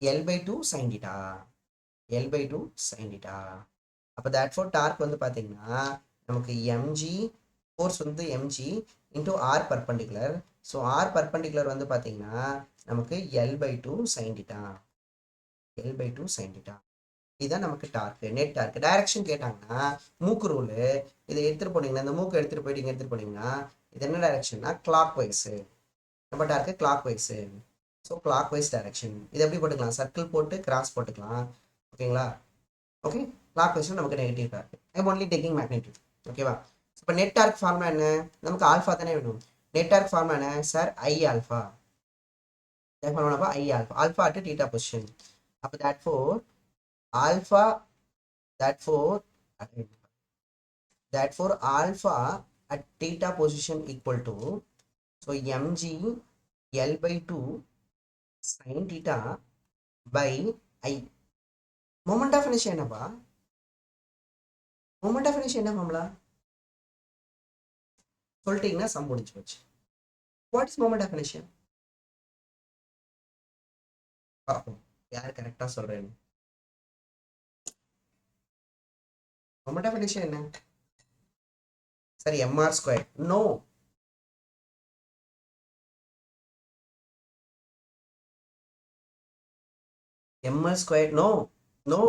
L/2 sin theta. L/2 sin theta. அப்போ therefore டார்க் வந்து பார்த்தீங்கன்னா நமக்கு mg ஃபோர்ஸ் வந்து mg into R perpendicular. So R perpendicular வந்து பார்த்தீங்கன்னா நமக்கு L/2 sin theta. L/2 sin theta. இதுதான் நமக்கு டார்க், நெட் டார்க். டைரக்ஷன் கேட்டாங்கன்னா மூக்கு ரூலு இதை எடுத்துகிட்டு போனீங்கன்னா, இந்த மூக்கு எடுத்துகிட்டு போயிட்டு இங்கே எடுத்துகிட்டு போனீங்கன்னா இது என்ன டைரக்ஷன்னா கிளாக் வைஸு. நம்ம torque clockwise. So clockwise direction. இது எப்படி போட்டுக்கலாம்? சர்க்கிள் போட்டு கிராஸ் போட்டுக்கலாம். ஓகேங்களா? ஓகே, கிளாக் வைஸ் நமக்கு negative torque. I only taking magnetic. ஓகேவா? இப்போ நெட் டார்க் ஃபார்முலா என்ன? நமக்கு ஆல்ஃபா தானே வேணும். நெட் டார்க் ஃபார்முலா என்ன சார்? I alpha. ஃபார்முலாப்பா I alpha. Alpha at theta position. அப்போ alpha therefore alpha at theta position equal to, so mg L/2 sin theta by I. moment of inertia என்னப்பா? moment of inertia என்ன formula சொல்லிட்டீங்கன்னா some முடிஞ்சு போச்சு. What is moment of inertia? பார்ப்போம் யார் கரெக்டா சொல்றேன்னு. moment of inertia என்ன? சரி, mr square. No, mr square. No, no.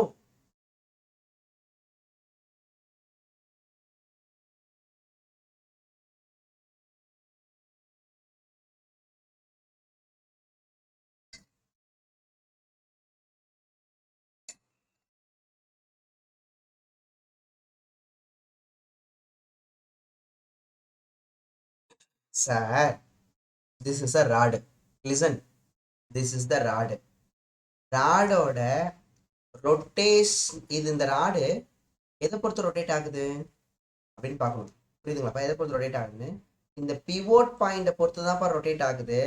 Sir, this is a rod. Listen, this is the rod. ராடோட ரொட்டேஷன். இது இந்த ராடு எதை பொறுத்து ரொட்டேட் ஆகுது அப்படின்னு பார்க்கணும். புரியுதுங்களாப்பா? எதை பொறுத்து ரொட்டேட் ஆகுதுன்னு இந்த பிவோட் பாயிண்டை பொறுத்து தான்ப்பா ரொட்டேட் ஆகுது.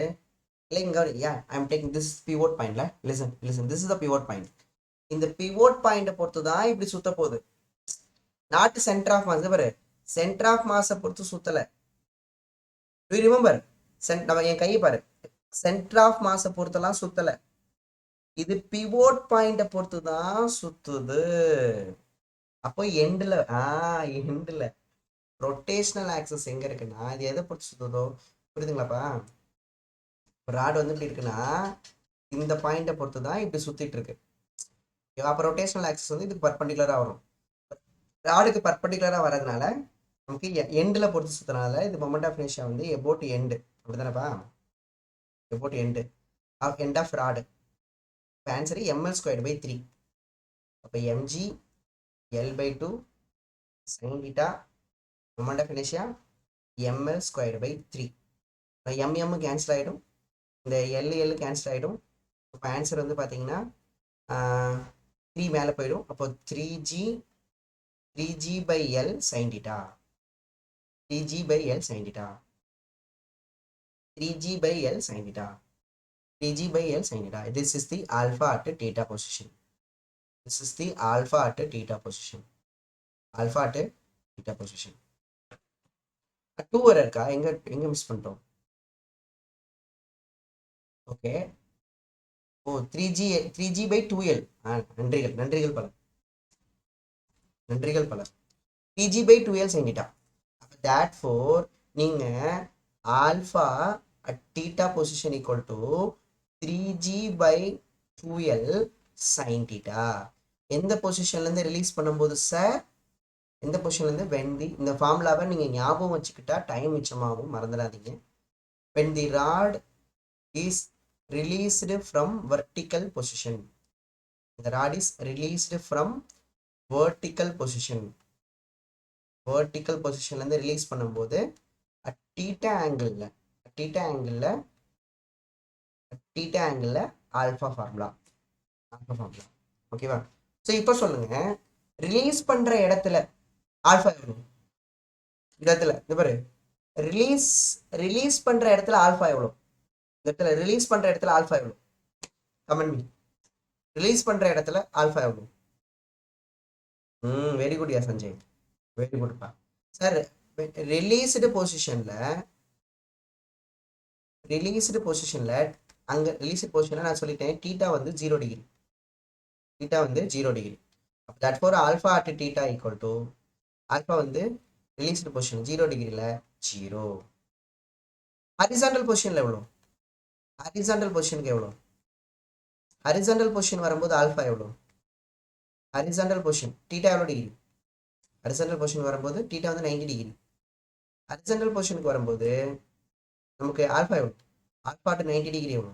இல்லை இங்கே I am taking this pivot பாயிண்ட்ல. Listen this is the pivot point. இந்த பிவோட் பாயிண்டை பொறுத்து தான் இப்படி சுத்த போகுது. Not center of mass. பாரு, சென்டர் ஆஃப் மாஸை பொறுத்து சுத்தலை. To remember? நம்ம என் கையை பாரு, சென்டர் ஆஃப் மாஸை பொறுத்தெல்லாம் சுத்தலை. இது பிவோட் பாயிண்டை பொறுத்து தான் சுத்துது. அப்போ எண்டில் எண்டில் ரொட்டேஷனல் ஆக்சஸ் எங்கே இருக்குன்னா இது எதை பொறுத்து சுத்துதோ. புரியுதுங்களாப்பா? ராடு வந்து இப்படி இருக்குன்னா இந்த பாயிண்டை பொறுத்து தான் இப்படி சுத்திட்டு இருக்கு. அப்போ ரொட்டேஷனல் ஆக்சஸ் வந்து இதுக்கு பர்பண்டிகுலராக வரும். ராடுக்கு பர்பண்டிகுலராக வர்றதுனால நமக்கு எண்டில் பொறுத்து சுத்தினால இது மொமெண்ட் ஆஃப் இனர்ஷியா வந்து எபோட் எண்டு. அப்படிதானப்பா? About end of end of rod. இப்போ ஆன்சர் ml²/3. அப்போ mg L/2 sin theta moment of inertia ml²/3. mm cancel ஆகிடும், இந்த L கேன்சல் ஆகிடும். இப்போ ஆன்சர் வந்து பார்த்தீங்கன்னா 3 மேலே போயிடும். அப்போ 3g/L sin theta. 3g/L sin theta. 3g/L sin theta. 3g/L sin theta. This is the alpha at theta position. This is the alpha at theta position. Alpha at theta position. 2 வரை இருக்கா? எங்க miss பண்ணிட்டோம்? Okay. ஓ 3g/2l. நன்றிகள் பல. 3g/2l sin theta. Therefore நீங்க alpha at theta position equal to 3g/2l sin theta. எந்த பொசிஷன்ல இருந்து ரிலீஸ் பண்ணும்போது சார்? எந்த பொசிஷன்ல இருந்து? when the, இந்த ஃபார்முலாவை நீங்க ஞாபகம் வச்சுக்கிட்டா டைம் மிச்சமாகும், மறந்துடாதீங்க. when the rod is released from vertical position. the rod is released from vertical position. vertical positionல இருந்து ரிலீஸ் பண்ணும்போது at theta angle alpha formula. ஓகேவா? ஸோ இப்போ சொல்லுங்க, ரிலீஸ் பண்ற இடத்துல ஆல்ஃபா எவ்வளோ? இடத்துல இந்த பாரு, ரிலீஸ் ரிலீஸ் பண்ற இடத்துல ஆல்ஃபா எவ்வளோ? இடத்துல ரிலீஸ் பண்ற இடத்துல ஆல்ஃபா எவ்வளோ? Comment me. ரிலீஸ் பண்ற இடத்துல ஆல்ஃபா எவ்வளோ? Very good yeah Sanjay, very குட்ப்பா சார். ரிலீஸ்டு பொசிஷன்ல அங்க ரிலீஸ்டு பொசிஷன்ல நான் சொல்லிட்டேன் தீட்டா வந்து 0 டிகிரி. தீட்டா வந்து 0 degree. That for alpha at theta equal to alpha வந்து ரிலீஸ்டு பொசிஷன் 0 டிகிரில 0. ஹரிசாண்டல் பொசிஷன்ல எவ்வளோ? ஹரிசாண்டல் பொசிஷனுக்கு எவ்வளோ? ஹரிசாண்டல் பொசிஷன் வரும்போது ஆல்ஃபா எவ்வளோ? ஹரிசாண்டல் பொசிஷன் தீட்டா எவ்வளோ டிகிரி? ஹரிசாண்டல் பொசிஷன் வரும்போது தீட்டா வந்து 90 டிகிரி. ஹரிசாண்டல் பொசிஷனுக்கு வரும்போது நமக்கு ஆல்ஃபா எவ்வளோ? ஆல்ஃபா டு 90 டிகிரி எவ்வளோ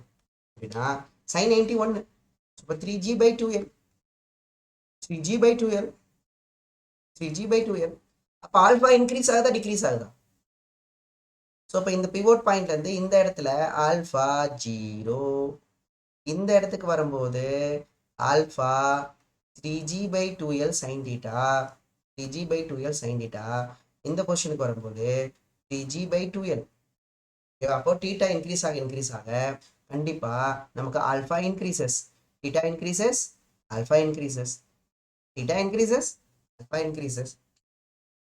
அப்படின்னா சைன் 91. இப்போ 3g/2l 3g/2l 3g/2l. அப்போ ஆல்ஃபா இன்க்ரீஸ் ஆகுதா டிக்ரீஸ் ஆகுதா? ஸோ இப்போ இந்த பிவோட் பாயிண்ட்ல இருந்து இந்த இடத்துல ஆல்ஃபா 0, இந்த இடத்துக்கு வரும்போது alpha 3g/2l sine theta 3g/2l sine theta. இந்த பொசிஷனுக்கு வரும்போது 3g/2l. அப்போ தீட்டா இன்க்ரீஸ் ஆக கண்டிப்பா நமக்கு alpha increases, theta increases, alpha increases, theta increases, alpha increases.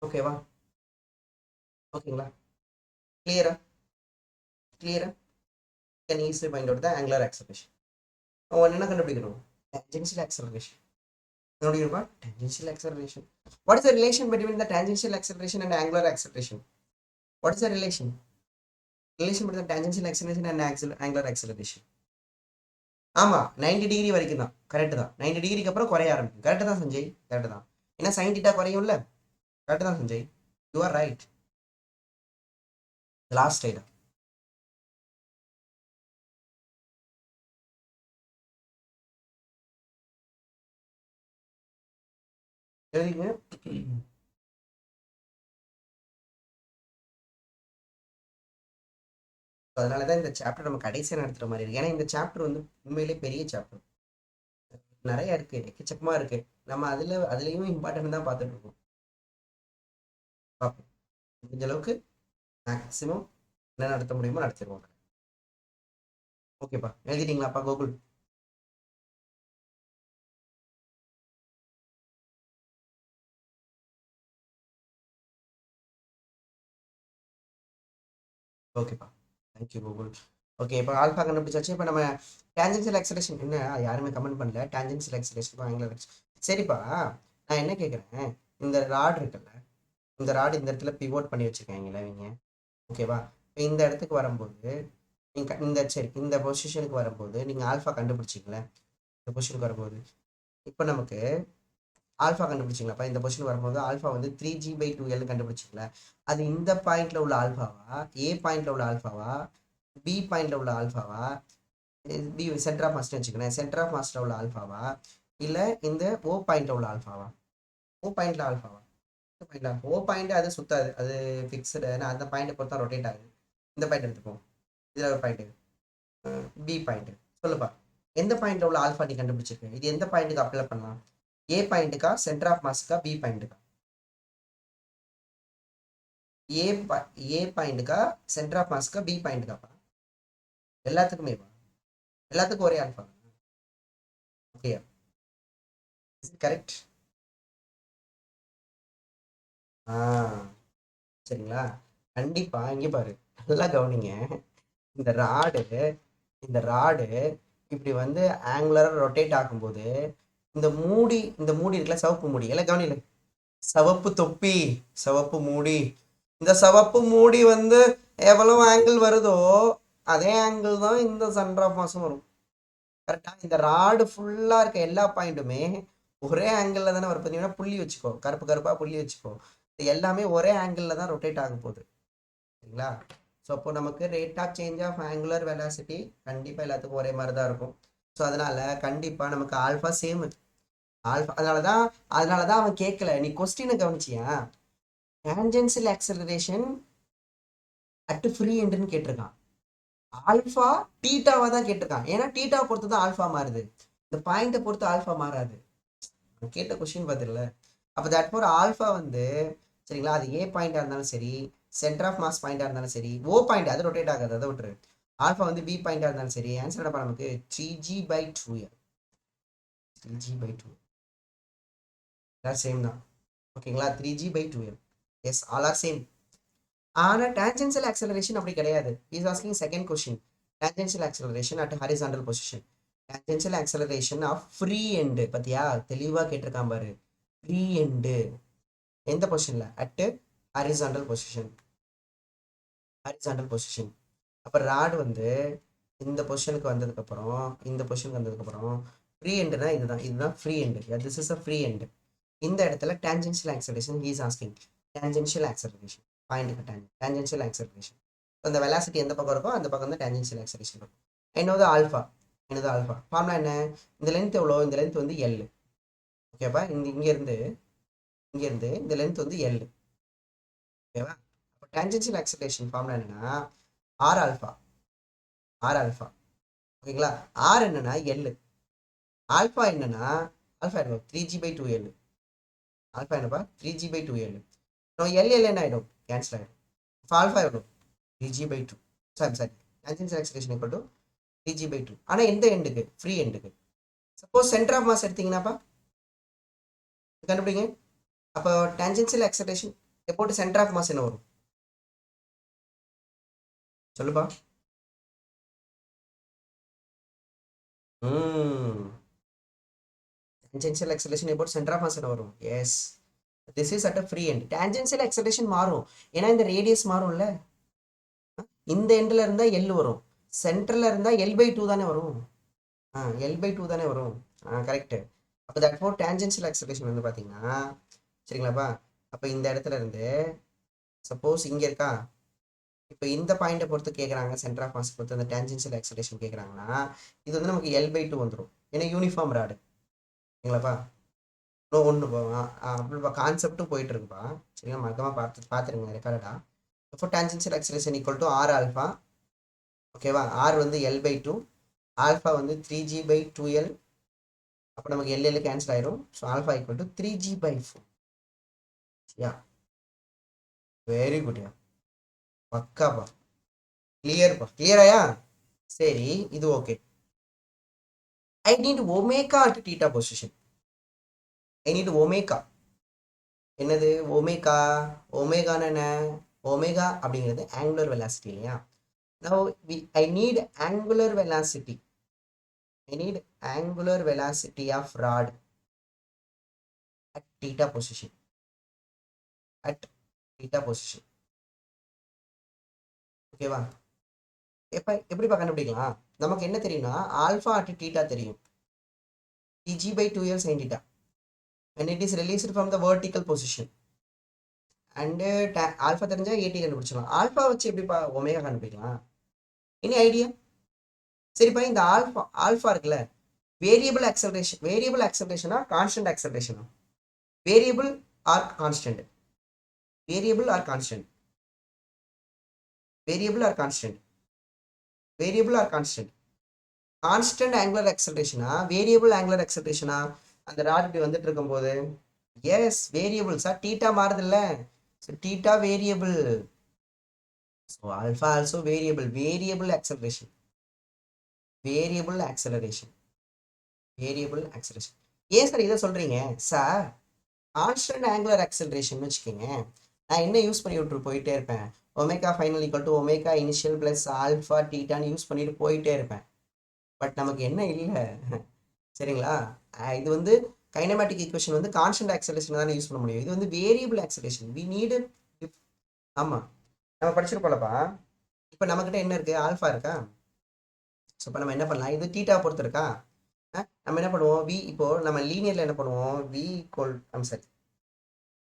ஓகேவா? ஓகேங்களா? கிளியரா? Can easily find out the angular acceleration. என்ன கண்டுபிடிக்கணும்? Tangential acceleration. Tangential acceleration. What is the relation between the tangential acceleration and angular acceleration? What is the relation between the tangential acceleration and angular acceleration? ஆமா, 90 degree வரைக்கும் தான். Correct தான். 90 டிகிரிக்கு அப்புறம் குறைய ஆரம்பிக்கும். கரெக்ட் தான் சஞ்சய், கரெக்ட் தான். ஏன்னா சைன் தீட்டா குறையும்ல. கரெக்ட் தான் Sanjay, you are right. Last ஸ்லைடா? எழுதிங்க. அதனாலதான் இந்த சாப்டர் நம்ம கடைசியா நடத்துற மாதிரி இருக்கு. ஏன்னா இந்த சாப்டர் வந்து உண்மையிலே பெரிய சாப்டர், நிறைய இருக்கு, எக்கச்சக்கமா இருக்கு. நம்ம அதுலயும் இம்பார்ட்டன்ட் தான் பார்த்துட்டு இருக்கோம். பார்ப்போம், முடிஞ்ச அளவுக்கு மேக்ஸிமம் என்ன நடத்த முடியுமோ நடத்திடுவோம். ஓகேப்பா, எழுதிட்டீங்களாப்பா கோகுல்? ஓகேப்பா, தேங்க்யூ கோகுல். ஓகே, இப்போ ஆல்ஃபா கண்டுபிடிச்சாச்சு. இப்போ நம்ம டேஞ்சென்ஷியல் ஆக்சலரேஷன் என்ன, யாருமே கமெண்ட் பண்ணல. Tangential acceleration angular. சரிப்பா, நான் என்ன கேட்குறேன், இந்த ராட் இருக்குல்ல, இந்த ராட் இந்த இடத்துல பிவோட் பண்ணி வச்சுருக்காங்களா இவங்க? ஓகேவா? இப்போ இந்த இடத்துக்கு வரும்போது நீங்கள் இந்த பொசிஷனுக்கு வரும்போது நீங்கள் ஆல்ஃபா கண்டுபிடிச்சிங்களே, இந்த பொசிஷனுக்கு வரும்போது இப்போ நமக்கு ஆல்ஃபா கண்டுபிடிச்சிங்களாப்பா. இந்த பொசிஷன் வரும்போது ஆல்ஃபா வந்து 3g/2l கண்டுபிடிச்சிங்களா. அது இந்த பாயிண்ட்ல உள்ள ஆல்ஃபாவா, ஏ பாயிண்ட்ல உள்ள ஆல்ஃபாவா, பி பாயிண்ட்ல உள்ள ஆல்ஃபாவா, பி சென்டர் ஆஃப் மாஸ்டர் வச்சுக்கிறேன், சென்டர் ஆஃப் மாஸ்டர் உள்ள ஆல்ஃபாவா, இல்லை இந்த ஓ பாயிண்ட்ல உள்ள ஆல்ஃபாவா? ஓ பாயிண்ட்ல ஆல்ஃபாவா? ஓ பாயிண்ட் அது சுத்தாது, அது ஃபிக்ஸ்டு. அந்த பாயிண்ட்டை பொறுத்தா ரொட்டேட் ஆகுது. இந்த பாயிண்ட் எடுத்துப்போம், இதில் ஒரு பாயிண்ட் பி பாயிண்ட். சொல்லுப்பா, எந்த பாயிண்ட்ல உள்ள ஆல்ஃபா நீ கண்டுபிடிச்சிருக்க? இது எந்த பாயிண்ட்டுக்கு அப்ளை பண்ணலாம்? ஏ பாயிண்ட்டுக்கா, சென்டர் ஆஃப் மாஸ்க்கா, பி பாயிண்ட்டுக்கா? ஏ பாயிண்ட்டுக்கா, சென்டர் ஆஃப் மாஸ்க்கா, பி பாயிண்ட்டுக்காப்பா? எல்லாத்துக்குமே எல்லாத்துக்கும் ஒரே ஆல்ஃபா. Okay, correct. சரிங்களா? கண்டிப்பா இங்க பாரு, நல்லா கவனிங்க. இந்த ராடு இப்படி வந்து ஆங்குலரா ரொட்டேட் ஆகும்போது இந்த மூடி இருக்குல்ல, சிவப்பு மூடி, எல்லாம் கவனில, சிவப்பு தொப்பி, சிவப்பு மூடி, இந்த சிவப்பு மூடி வந்து எவ்வளவு ஆங்கிள் வருதோ அதே ஆங்கிள் தான் இந்த சென்டர் ஆஃப் மாஸும் வரும். கரெக்டா? இந்த ராடு ஃபுல்லா இருக்க எல்லா பாயிண்ட்டுமே ஒரே ஆங்கிள் தானே வரும். பார்த்தீங்கன்னா புள்ளி வச்சுக்கோ, கருப்பு கருப்பா புள்ளி வச்சுக்கோ, இது எல்லாமே ஒரே ஆங்கிள் தான் ரொட்டேட் ஆக போகுது. சரிங்களா? ஸோ அப்போ நமக்கு rate of change of angular velocity கண்டிப்பாக எல்லாத்துக்கும் ஒரே மாதிரி தான் இருக்கும். ஸோ அதனால கண்டிப்பாக நமக்கு ஆல்ஃபா சேம். ஆல்ஃபா அதனாலதான் அவன் கேட்கல. நீ கொஸ்டினை கவனிச்சியா? டேஞ்சென்ஷியல் ஆக்சலரேஷன் அட் ஃப்ரீ எண்டுன்னு கேட்டிருக்கான். ஆல்ஃபா டீட்டாவா தான் கேட்டிருக்கான். ஏன்னா டீட்டாவை பொறுத்து தான் ஆல்ஃபா மாறுது, இந்த பாயிண்டை பொறுத்து ஆல்ஃபா மாறாது. கேட்ட கொஸ்டின் பார்த்துல அப்போ தட் ஃபோர் ஆல்ஃபா வந்து சரிங்களா, அது ஏ பாயிண்டாக இருந்தாலும் சரி, சென்டர் ஆஃப் மாஸ் பாயிண்டாக இருந்தாலும் சரி, ஓ பாயிண்ட் அது ரொட்டேட் ஆகாது, அதை விட்டுரு. ஆல்ஃபா வந்து பி பாயிண்டாக இருந்தாலும் சரி, ஆன்சர் என்ன நமக்கு 3g/2l. 3g/2 சேம் தான். ஓகேங்களா, 3g/2l. Yes, all are same. ஆனா டான்ஜென்ஷியல் ஆக்சலரேஷன் அப்படி கிடையாது. Is asking second question. Tangential acceleration at horizontal position. Tangential acceleration of free end பத்தியா, தெளிவா கேட்டிருக்கான் பாரு. ஃப்ரீ எண்டு எந்த பொசிஷன்ல? At horizontal position. Horizontal position. அப்ப ராட் வந்து இந்த பொசிஷனுக்கு வந்ததுக்கு அப்புறம், இந்த பொசிஷனுக்கு வந்ததுக்கு அப்புறம் ஃப்ரீ எண்டுனா இதுதான் free end. This is a free end. இந்த இடத்துல tangential acceleration he is asking. Tangential acceleration பாயிண்ட்டுக்கு டான்ஜென்ஷியல் ஆக்சலரேஷன். அந்த வெலாசிட்டி எந்த பக்கம் இருக்கோ அந்த பக்கம் தான் டான்ஜென்ஷியல் ஆக்சலரேஷன் இருக்கும். என்னது ஆல்ஃபா. ஃபார்முலா என்ன? இந்த லென்த் எவ்வளோ? இந்த லென்த் வந்து எல். ஓகேப்பா, இங்கேருந்து இந்த லென்த் வந்து எல். ஓகேவா? அப்போ டான்ஜென்ஷியல் ஆக்சலரேஷன் ஃபார்முலா என்னன்னா ஆர் ஆல்ஃபா. ஓகேங்களா? ஆர் என்னன்னா எல். ஆல்ஃபா என்னன்னா ஆல்ஃபா என்ன? 3g/2l. ஆல்ஃபா என்னப்பா? 3g/2l. எல் என்ன ஆகிடும்? கேன்சல் ஆகிடும். ஆல்ஃபா எவ்வளோ? 3g/2. Sorry, tangential acceleration equal to 3g/2. ஆனால் எந்த எண்டுக்கு? ஃப்ரீ எண்டுக்கு. சப்போஸ் சென்டர் ஆஃப் மாஸ் எடுத்தீங்கன்னாப்பா கண்டுபிடிங்க. அப்போ tangential acceleration about center of mass என்ன வரும்? சொல்லுப்பா. Tangential acceleration about center of mass என்ன வரும்? Yes, this is at a free end. Tangential acceleration மாறும், ஏன்னா இந்த ரேடியஸ் மாறும்ல. இந்த எண்டில் இருந்தால் எல் வரும், சென்டரில் இருந்தால் L/2 தானே வரும். L/2 தானே வரும். கரெக்டு. அப்போ தட் ஃபோர் டான்ஜென்ஷியல் ஆக்சலரேஷன் வந்து பார்த்தீங்கன்னா சரிங்களாப்பா, அப்போ இந்த இடத்துல இருந்து சப்போஸ் இங்கே இருக்கா, இப்போ இந்த பாயிண்டை பொறுத்து கேட்குறாங்க, சென்டர் ஆஃப் மாஸ் பொறுத்து அந்த டான்ஜென்ஷியல் ஆக்சலரேஷன் கேட்குறாங்கன்னா இது வந்து நமக்கு L/2 வந்துடும், ஏன்னா யூனிஃபார்ம் ராடு. சரிங்களாப்பா, ஒன்று கான்செப்டும் போயிட்டு இருக்குப்பா. சரிங்களா, மறக்காம பார்த்துருங்க ரெக்கார்டா. இப்போ tangential acceleration equal to R alpha. ஓகேவா, ஆர் வந்து L/2, ஆல்ஃபா வந்து 3g/2l. அப்போ நமக்கு எல் கேன்சல் ஆயிரும். So alpha equal to 3g/4. Yeah, very good yeah, பக்காப்பா, கிளியர்ப்பா. கிளியராயா? சரி, இது okay. I need omega at theta position. என்னது ஒமேகா? ஒமேகான்னு என்ன? ஒமேகா அப்படிங்கிறது ஆங்குலர் வெலாசிட்டி இல்லையா? Now I need angular velocity. Of rod at theta position. ஓகேவா? எப்படிப்பா கண்டுபிடிக்கலாம்? நமக்கு என்ன தெரியும்னா ஆல்ஃபா அட் தீட்டா தெரியும், G/2l sin theta, when it is released from the vertical position. And alpha தெரிஞ்சா ஏடி கண்டுபிடிச்சலாம். ஆல்ஃபா வச்சு எப்படிப்பா ஒமேகா கண்டுபிடிக்கலாம்? Any idea? சரிப்பா, இந்த ஆல்ஃபா இருக்குல்ல, வேரியபிள் ஆக்சலரேஷனா கான்ஸ்டன்ட் ஆக்சலரேஷனா? Variable or constant? Constant angular ஆக்சலரேஷனா வேரியபிள் ஆங்குலர் ஆக்சலரேஷனா? அந்த ராட் இப்படி வந்துட்டு இருக்கும் போது எஸ் வேரியபிள் சார், தீட்டா மாறுது இல்ல, so theta variable, so alpha also variable acceleration. ஏன் சார் இதை சொல்றீங்க? சார் கான்ஸ்டன்ட் ஆங்குலர் ஆக்சலரேஷன் வச்சுக்கோங்க, நான் என்ன யூஸ் பண்ணி விட்டு போயிட்டே இருப்பேன், omega final equal to omega initial plus alpha தீட்டான்னு யூஸ் பண்ணிட்டு போயிட்டே இருப்பேன். பட் நமக்கு என்ன இல்லை, சரிங்களா, இது வந்து கைனமேட்டிக் ஈக்குவேஷன் வந்து கான்ஸ்டன்ட் ஆக்சலரேஷன் தானே யூஸ் பண்ண முடியும். இது வந்து வேரியபிள் ஆக்சலரேஷன். We need. ஆமாம், நம்ம படிச்சிருப்போம்லப்பா. இப்போ நம்மக்கிட்ட என்ன இருக்குது? ஆல்ஃபா இருக்கா. ஸோ இப்போ நம்ம என்ன பண்ணலாம், இது தீட்டா பொறுத்து இருக்கா, நம்ம என்ன பண்ணுவோம், இப்போ நம்ம லீனியரில் என்ன பண்ணுவோம்,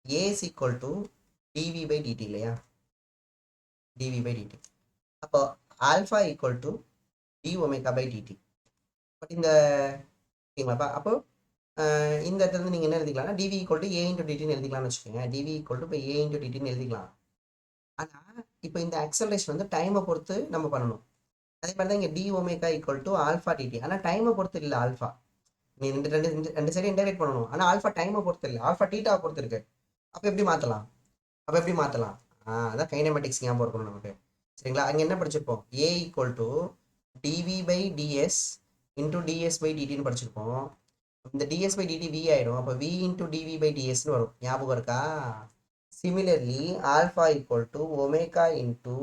ஏ இஸ் ஈக்குவல் டு dv/dt இல்லையா, dv/dt. அப்போ alpha equal to dω/dt. But இந்த ஓகேங்களாப்பா, அப்போ இந்த இடத்துல இருந்து நீங்கள் என்ன எழுதிக்கலாம்னா dv ஈக்குவல் டு a × dtன்னு எழுதிக்கலாம்னு வச்சுக்கோங்க. dv ஈக்குவல் டு இப்போ a × dtன்னு எழுதிக்கலாம். ஆனால் இப்போ இந்த ஆக்சலரேஷன் வந்து டைமை பொறுத்து நம்ம பண்ணணும். அதே மாதிரி தான் இங்கே dω equal to alpha dt, ஆனால் டைமை பொறுத்து இல்லை ஆல்ஃபா. நீ ரெண்டு சைடு இன்டகிரேட் பண்ணணும். ஆனால் ஆல்ஃபா டைமை பொறுத்து இல்லை, ஆல்ஃபா டீட்டாவை பொறுத்து இருக்கு. அப்போ எப்படி மாற்றலாம்? அதான் கைனமெட்டிக்ஸ் ஞாபகம் இருக்கணும் நமக்கு. சரிங்களா? அங்கே என்ன படிச்சிருப்போம்? A equal to dv by ds into ds by டிடின்னு படிச்சிருப்போம். இந்த டிஎஸ் பை டிடி வி ஆயிடும். அப்போ வி இன்டூ டிவி பை டிஎஸ்ன்னு வரும். ஞாபகம் இருக்கா? Similarly alpha equal to omega into,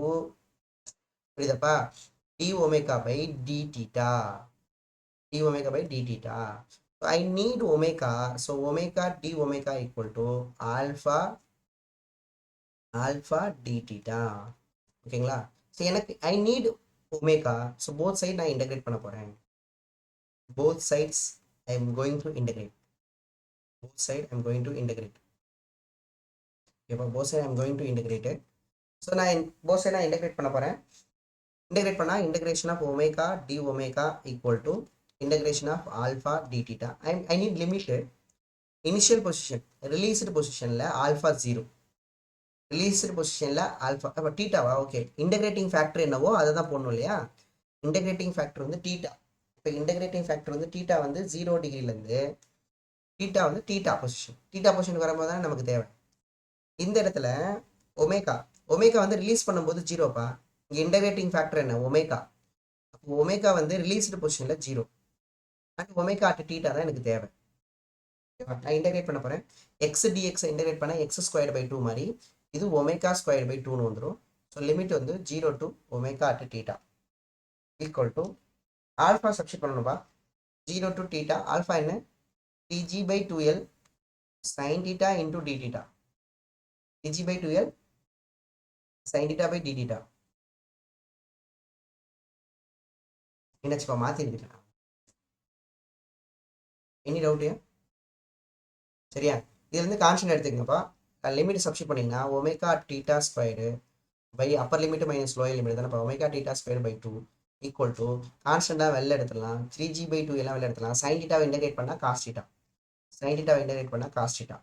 புரியுதப்பா, d omega by d theta. D omega by d theta. I need omega, so omega d omega equal to alpha d theta. ஓகேங்களா? So எனக்கு I need omega, so both side நான் integrate பண்ண போகிறேன். Both sides I am going to integrate. Both side I am going to integrate. ஓகேப்பா, both side I am going to integrate. So நான் both side நான் integrate பண்ண போகிறேன். Integrate பண்ணால் integration of omega d omega equal to integration of alpha d theta. I need limit initial position, released position la alpha 0, released position la alpha அப்ப theta வா? Okay, integrating factor என்னவோ அதை தான் போடணும் இல்லையா? integrating factor வந்து theta. இப்போ integrating factor வந்து theta வந்து 0 டிகிரிலேருந்து theta வந்து theta பொசிஷன் வரும்போது தான் நமக்கு தேவை. இந்த இடத்துல ஒமேகா வந்து ரிலீஸ் பண்ணும்போது 0பா. இங்கே integrating factor என்ன? ஒமேகா. அப்போ ஒமேகா வந்து ரிலீஸ்டு பொசிஷனில் 0 அண்ட் ஒமேகா அட் டீட்டா தான் எனக்கு தேவை. நான் இன்டகிரேட் பண்ண போகிறேன். எக்ஸ் டிஎக்ஸை இன்டகிரேட் பண்ணால் எக்ஸ் ஸ்கொயர்டு பை 2 மாதிரி இது ஒமேகா ஸ்கொயர்டு பை 2ன்னு வந்துடும். ஸோ லிமிட் வந்து 0 to omega at theta equal to alpha substitute பண்ணணும்பா. 0 டு டீட்டா ஆல்ஃபா என்ன? Dg by 2L sine theta into d theta. Dg by 2L sine theta by d theta. என்னாச்சுப்பா மாற்றிருக்கேன்? Any doubt? சரியா? இது வந்து constant எடுத்துக்கங்கப்பா. Limit substitute பண்ணிங்கன்னா omega theta squared by upper limit minus lower limit தானே. Omega theta square by 2 equal to கான்ஸ்டன்டாக வெளில எடுத்துடலாம். 3G பை 2 எல்லாம் வெளில எடுத்துடலாம். சைன் டீட்டாவை இன்டகிரேட் பண்ணால் காஸ் டீட்டா. சைன் டீட்டாவை இன்டகிரேட் பண்ணால் காஸ் டீட்டா.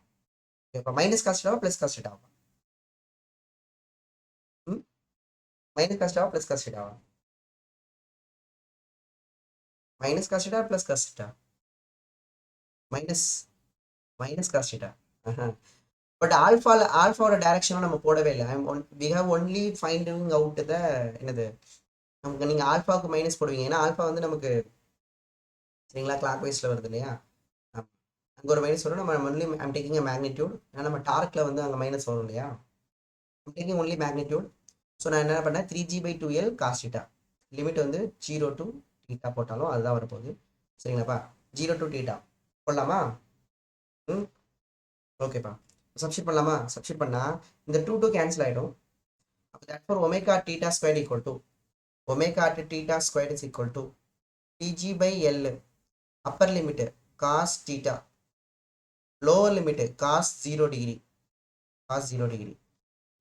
இப்போ மைனஸ் காஸ் டீட்டாவா ப்ளஸ் காஸ் டீட்டாவா? மைனஸ் காஸ் டீட்டாவா ப்ளஸ் காஸ் டீட்டாவா? Minus cos theta plus cos theta? Minus cos theta. But ஆல்ஃபாவோட டைரக்ஷனும் நம்ம போடவே இல்லை. We have only finding out the என்னது நமக்கு. நீங்கள் ஆல்ஃபாவுக்கு மைனஸ் போடுவீங்க, ஏன்னா ஆல்ஃபா வந்து நமக்கு சரிங்களா கிளாக் வைஸில் வருது இல்லையா? அங்கே ஒரு மைனஸ் வரும். நம்ம only I'm taking a magnitude. ஏன்னா நம்ம டார்க்கில் வந்து அங்கே மைனஸ் வரும் இல்லையா? I'm taking only magnitude. So நான் என்ன பண்ணேன்? 3G by 2L cos theta. Limit வந்து 0 டு டீட்டா போட்டாலும் அதுதான் வரப்போகுது. சரிங்களாப்பா? 0 டு டீட்டா போடலாமா? ஓகேப்பா, சப்ஸ்டிட் பண்ணலாமா? சப்ஸ்டிட் பண்ணால் இந்த 2 கேன்சல் ஆகிடும். அப்போ that for omega theta square equal to omega theta square is equal to dg by L upper limit cos theta, lower limit cos 0 degree.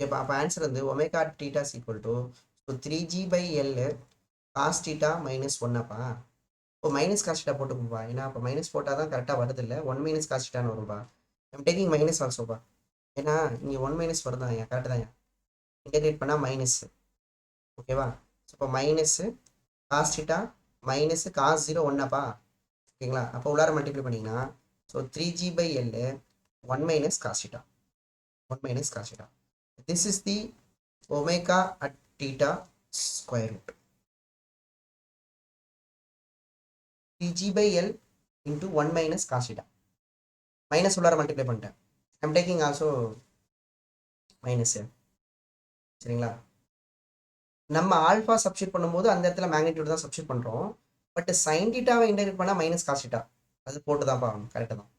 இப்போ அப்போ ஆன்சர் வந்து omega theta is equal to 3G by L cos theta minus 1அப்பா. இப்போ minus cos theta போட்டுப்பா, ஏன்னா அப்போ minus போட்டால் தான் கரெக்டாக வருது இல்லை. 1 மைனஸ் காஸ் டீட்டான்னு வரும்பா. ஐம் டேக்கிங் மைனஸ் ஆல்சோப்பா, ஏன்னா இங்கே 1 மைனஸ் வருதான் ஏன் கரெக்டு தான். இன்டெகிரேட் பண்ணால் மைனஸ். ஓகேவா? ஸோ இப்போ minus cos theta minus cos 0 1அப்பா. ஓகேங்களா? அப்போ உள்ளார மல்டிப்ளை பண்ணிங்கன்னா so 3G by L 1 minus cos theta. This is the omega at theta square root. 3G by L into 1 minus cos theta. Minus உள்ளார multiply பண்ணிட்டேன். I'm taking also minus. சரிங்களா? நம்ம alpha substitute பண்ணும்போது அந்த இடத்துல magnitude தான் substitute பண்ணுறோம். But sign டீட்டாவை integrate பண்ணால் மைனஸ் காஸ் டீட்டா. அது போட்டு தான் பாருங்க, கரெக்டாக தான்.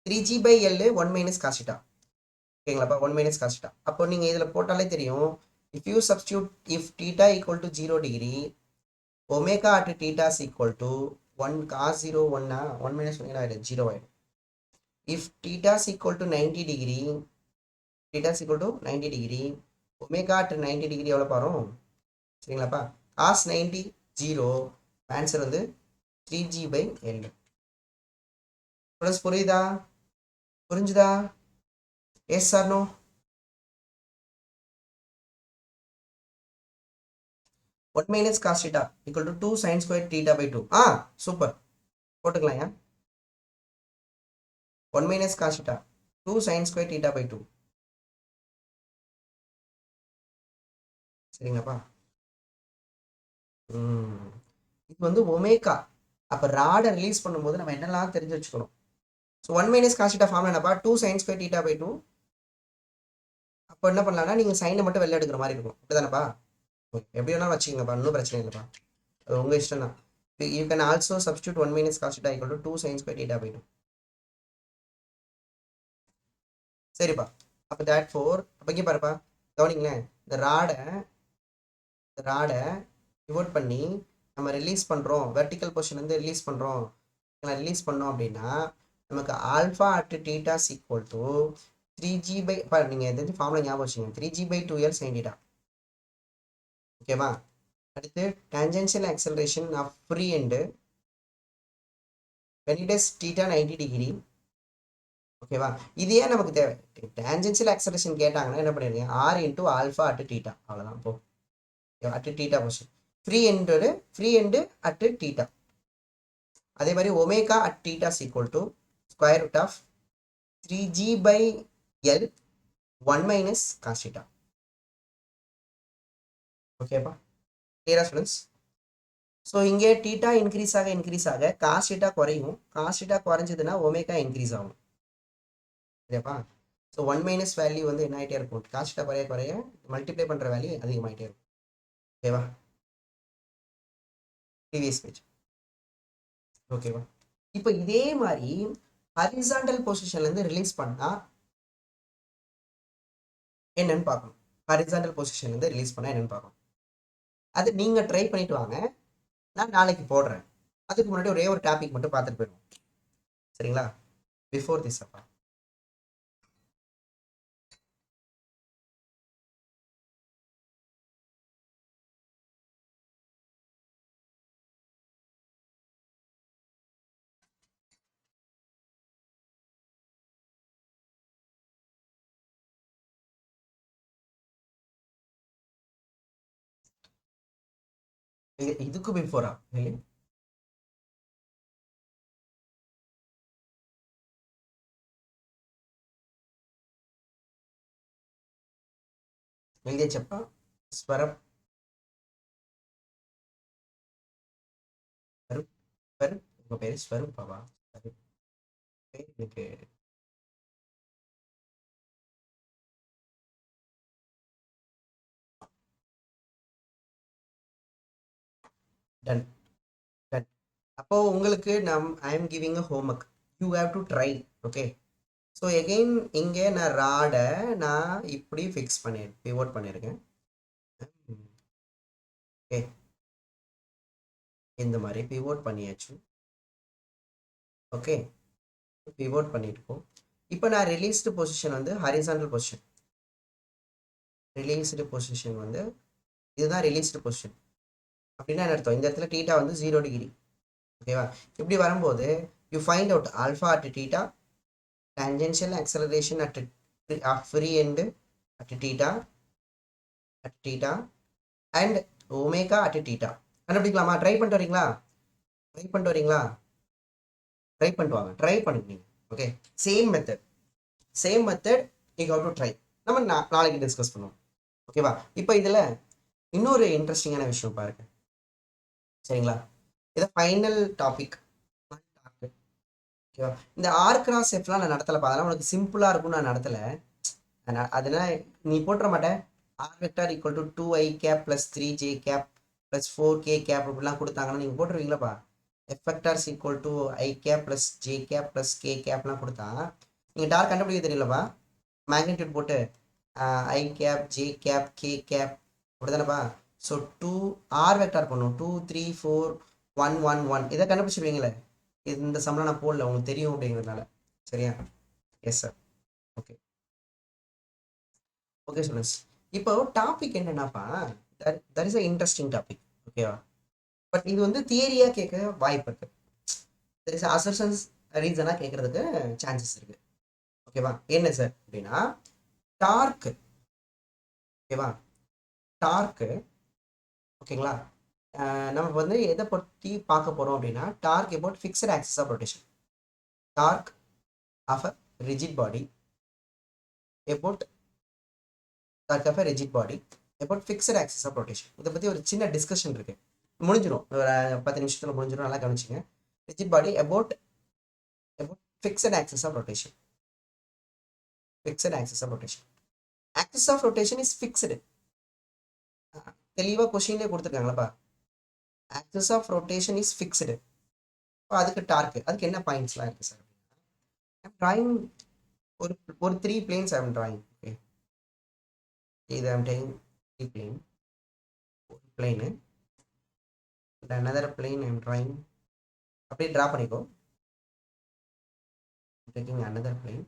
3G by L 1 minus cos theta. ஓகேங்களாப்பா? 1 மைனஸ் காஸ் டீட்டா. அப்போ நீங்கள் இதில் போட்டாலே தெரியும். If you substitute if theta equal to 0 degree omega at theta is equal to 1 cos 0 1 1 minus 1 ஆகிடும், 0 ஆகிடும். If theta is equal to 90 degree omega at 90 degree எவ்வளோ பாரும்? சரிங்களாப்பா? காஸ் 90 0. ஆன்சர் வந்து 3G பை L. புரிஞ்சுதா? Yes or no? What minus cos theta equal to 2 sin square theta by 2. Super. போட்டுக்கலாம் ஏன் 1 minus cos theta 2 sine square theta by 2. சரிங்களாப்பா? இது வந்து ஒமேகா. அப்போ ராடை ரிலீஸ் பண்ணும்போது நம்ம என்னெல்லாம் தெரிஞ்சு வச்சுக்கணும். So 1 minus cos theta form என்னப்பா 2 சைன் ஸ்கொயர் தீட்டா பை 2. அப்போ என்ன பண்ணலாம்னா நீங்கள் சைனை மட்டும் வெளில எடுக்கிற மாதிரி இருக்கும். அப்படிதானப்பா? ஓகே, எப்படி வேணாலும் வச்சுக்கோங்கப்பா, ஒன்றும் பிரச்சனை இல்லைப்பா, அது உங்கள் இஷ்டம் தான். You can also substitute 1 minus cos theta equal to 2 sine square theta by 2. சரிப்பா. அப்போ தேட் ஃபோர் அப்போ இங்கே பாருப்பா, கவனிங்களேன், இந்த ராடை டிவோட் பண்ணி நம்ம ரிலீஸ் பண்ணுறோம், வெர்டிக்கல் பொசிஷன்லேருந்து ரிலீஸ் பண்ணுறோம். பண்ணோம் அப்படின்னா நமக்கு alpha at theta's equal to 3g by நீங்கள் எந்த ஃபார்முலா ஞாபகம் வச்சுங்க, 3g by 2l sin theta. ஓகேவா? அடுத்து tangential acceleration of free end when it is theta 90 degree. ஓகேவா? இது ஏன் நமக்கு தேவை? டான்ஜென்ஷியல் ஆக்சலரேஷன் கேட்டாங்கன்னா என்ன பண்ணிடுங்க, r into alpha at theta, அவ்வளோதான். போ at theta position free end at theta. அதே மாதிரி omega at theta's equal to square root of 3g by l 1 minus cos theta. ஓகேப்பா? கிளியரா ஸ்டூடெண்ட்ஸ்? ஸோ இங்கே டீட்டா இன்க்ரீஸ் ஆக காஸ் தீட்டா குறையும். Cos theta குறைஞ்சதுன்னா ஒமேகா இன்க்ரீஸ் ஆகும். ஓகேப்பா? ஸோ 1 மைனஸ் வேல்யூ வந்து என்ன ஆகிட்டே இருக்கும், காஸ் தீட்டா குறைய மல்டிப்ளை பண்ணுற வேல்யூ அதிகமாகிட்டே இருக்கும். ஓகேவா? Previous page. ஓகேவா? இப்போ இதே மாதிரி ஹரிசாண்டல் பொசிஷன்லேருந்து ரிலீஸ் பண்ணால் என்னன்னு பார்க்கணும். ஹரிசாண்டல் பொசிஷன்லேருந்து ரிலீஸ் பண்ணால் என்னன்னு பார்க்கணும். அது நீங்கள் ட்ரை பண்ணிட்டு வாங்க, நான் நாளைக்கு போடுறேன். அதுக்கு முன்னாடி ஒரே ஒரு டாபிக் மட்டும் பார்த்துட்டு போயிடுவோம். சரிங்களா? பிஃபோர் திஸ் அப்பா, இதுக்கு பிஃபோரா? எழுதிய చెప్పா ஸ்வரம் உங்க பேரு ஸ்வரூபாவா? எனக்கு டன் டன். அப்போ உங்களுக்கு I am giving a homework, you have to try. Okay, so again இங்கே நான் ராடை நான் இப்படி ஃபிக்ஸ் பிவோட் பண்ணியிருக்கேன். ஓகே, இந்த மாதிரி பிவோட் பண்ணியாச்சு. ஓகே, பிவோட் பண்ணியிருக்கோம். இப்போ நான் ரிலீஸ்டு பொசிஷன் வந்து ஹரிசாண்டல் பொசிஷன். ரிலீஸ்டு பொசிஷன் வந்து இதுதான் ரிலீஸ்டு பொசிஷன். அப்படின்னா என்ன அர்த்தம், இந்த இடத்துல டீட்டா வந்து 0 டிகிரி. ஓகேவா? இப்படி வரும்போது you find out alpha at theta, tangential acceleration at free end at theta and omega at theta. கண்டுபிடிக்கலாமா? ட்ரை பண்ணிட்டு வரீங்களா? ட்ரை பண்ணிட்டு வாங்க, ட்ரை பண்ணுங்க நீங்கள். Okay, same method you have to try. நம்ம நாளைக்கு டிஸ்கஸ் பண்ணுவோம். ஓகேவா? இப்போ இதில் இன்னொரு இன்ட்ரெஸ்டிங்கான விஷயம் பாருங்க. சரிங்களா? இதை ஃபைனல் டாபிக். ஓகேவா? இந்த ஆர் கிராஸ் எஃப்லாம் நான் நடத்தலைப்பா, அதெல்லாம் உனக்கு சிம்பிளாக இருக்கும்னு நான் நடத்தலை. அதனால் நீ போட்டுற மாட்டேன். R vector equal to 2i cap plus 3j cap plus 4k cap இப்படிலாம் கொடுத்தாங்கன்னா நீங்கள் போட்டுருவீங்களாப்பா. F vectors equal to i cap plus j cap plus k கேப்லாம் கொடுத்தா நீங்கள் டார்க் கண்டுபிடிக்க தெரியலப்பா. மேக்னிடியூட் போட்டு i cap j cap k cap அப்படி தானேப்பா. ஸோ 2 ஆர் வெக்டார் பண்ணும் 2 3 4 1 1 1 இதை கண்டுபிடிச்சிருவீங்களே. இந்த சம்பளம் நான் போடல, உங்களுக்கு தெரியும் அப்படிங்கிறதுனால. சரியா? Yes sir. Okay okay students, இப்போ டாபிக் என்னன்னாப்பா, that is a interesting topic. ஓகேவா? பட் இது வந்து தியரியாக கேட்க வாய்ப்பு இருக்கு. தெர் இஸ் அசர்ஷன்ஸ் ரீசனாக கேட்கறதுக்கு சான்சஸ் இருக்கு. ஓகேவா? என்ன சார் அப்படின்னா, டார்க்கு. ஓகேவா? டார்க்கு. ஓகேங்களா? நம்ம வந்து எதை பற்றி பார்க்க போகிறோம் அப்படின்னா torque about fixed axis of rotation. Torque of a rigid body about torque of a rigid body about fixed axis of rotation. இதை பற்றி ஒரு சின்ன டிஸ்கஷன் இருக்கு, முடிஞ்சிடும், ஒரு 10 நிமிஷத்தில் முடிஞ்சிடும். நல்லா கவனிச்சிங்க. Rigid body about fixed axis of rotation. Fixed axis of rotation. Axis of rotation is fixed. தெளிவாக கொஷின்லேயே கொடுத்துருக்காங்களப்பா. Axis of rotation is fixed. இப்போ அதுக்கு டார்க்கு, அதுக்கு என்ன பாயிண்ட்ஸ்லாம் இருக்குது சார்? ட்ராயிங் ஒரு 3 planes I am drawing. Okay, either I am taking 3 plane, ஒரு plane and another plane I am drawing. அப்படியே ட்ரா பண்ணிக்கோ. taking another plane.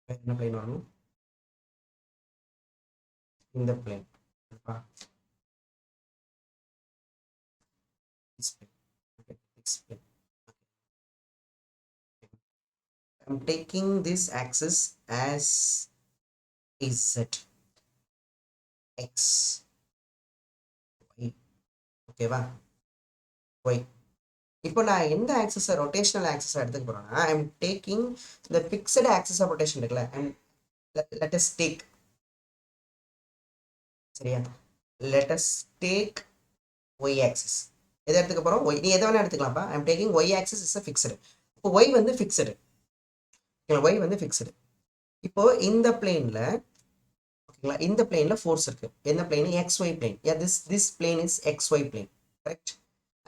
என்ன plane வரணும்? இந்த plane. this plane. Okay, this plane. I'm taking this axis as Z, X, Y. ஓகேவா? Y. இப்போ நான் எந்த ஆக்சிஸை ரொட்டேஷனல் ஆக்சிஸை எடுத்துக்க போகிறேன்னா ஐ எம் டேக்கிங் இந்த ஃபிக்ஸட் ஆக்சிஸ் ஆஃப் ரொட்டேஷன் இருக்குல்ல, let us take, சரியா, let us take Y axis. எதை எடுத்துக்க போகிறோம்? Y. நீ எதை வேணால் எடுத்துக்கலாம்ப்பா. I am taking Y axis is a fixed. இப்போ Y வந்து ஃபிக்ஸடு. Y வந்து ஃபிக்ஸ்டு. இப்போ இந்த பிளேன்ல, ஓகேங்களா, இந்த பிளேன்ல ஃபோர்ஸ் இருக்கு. என்ன plane? XY plane. This plane is XY plane, correct?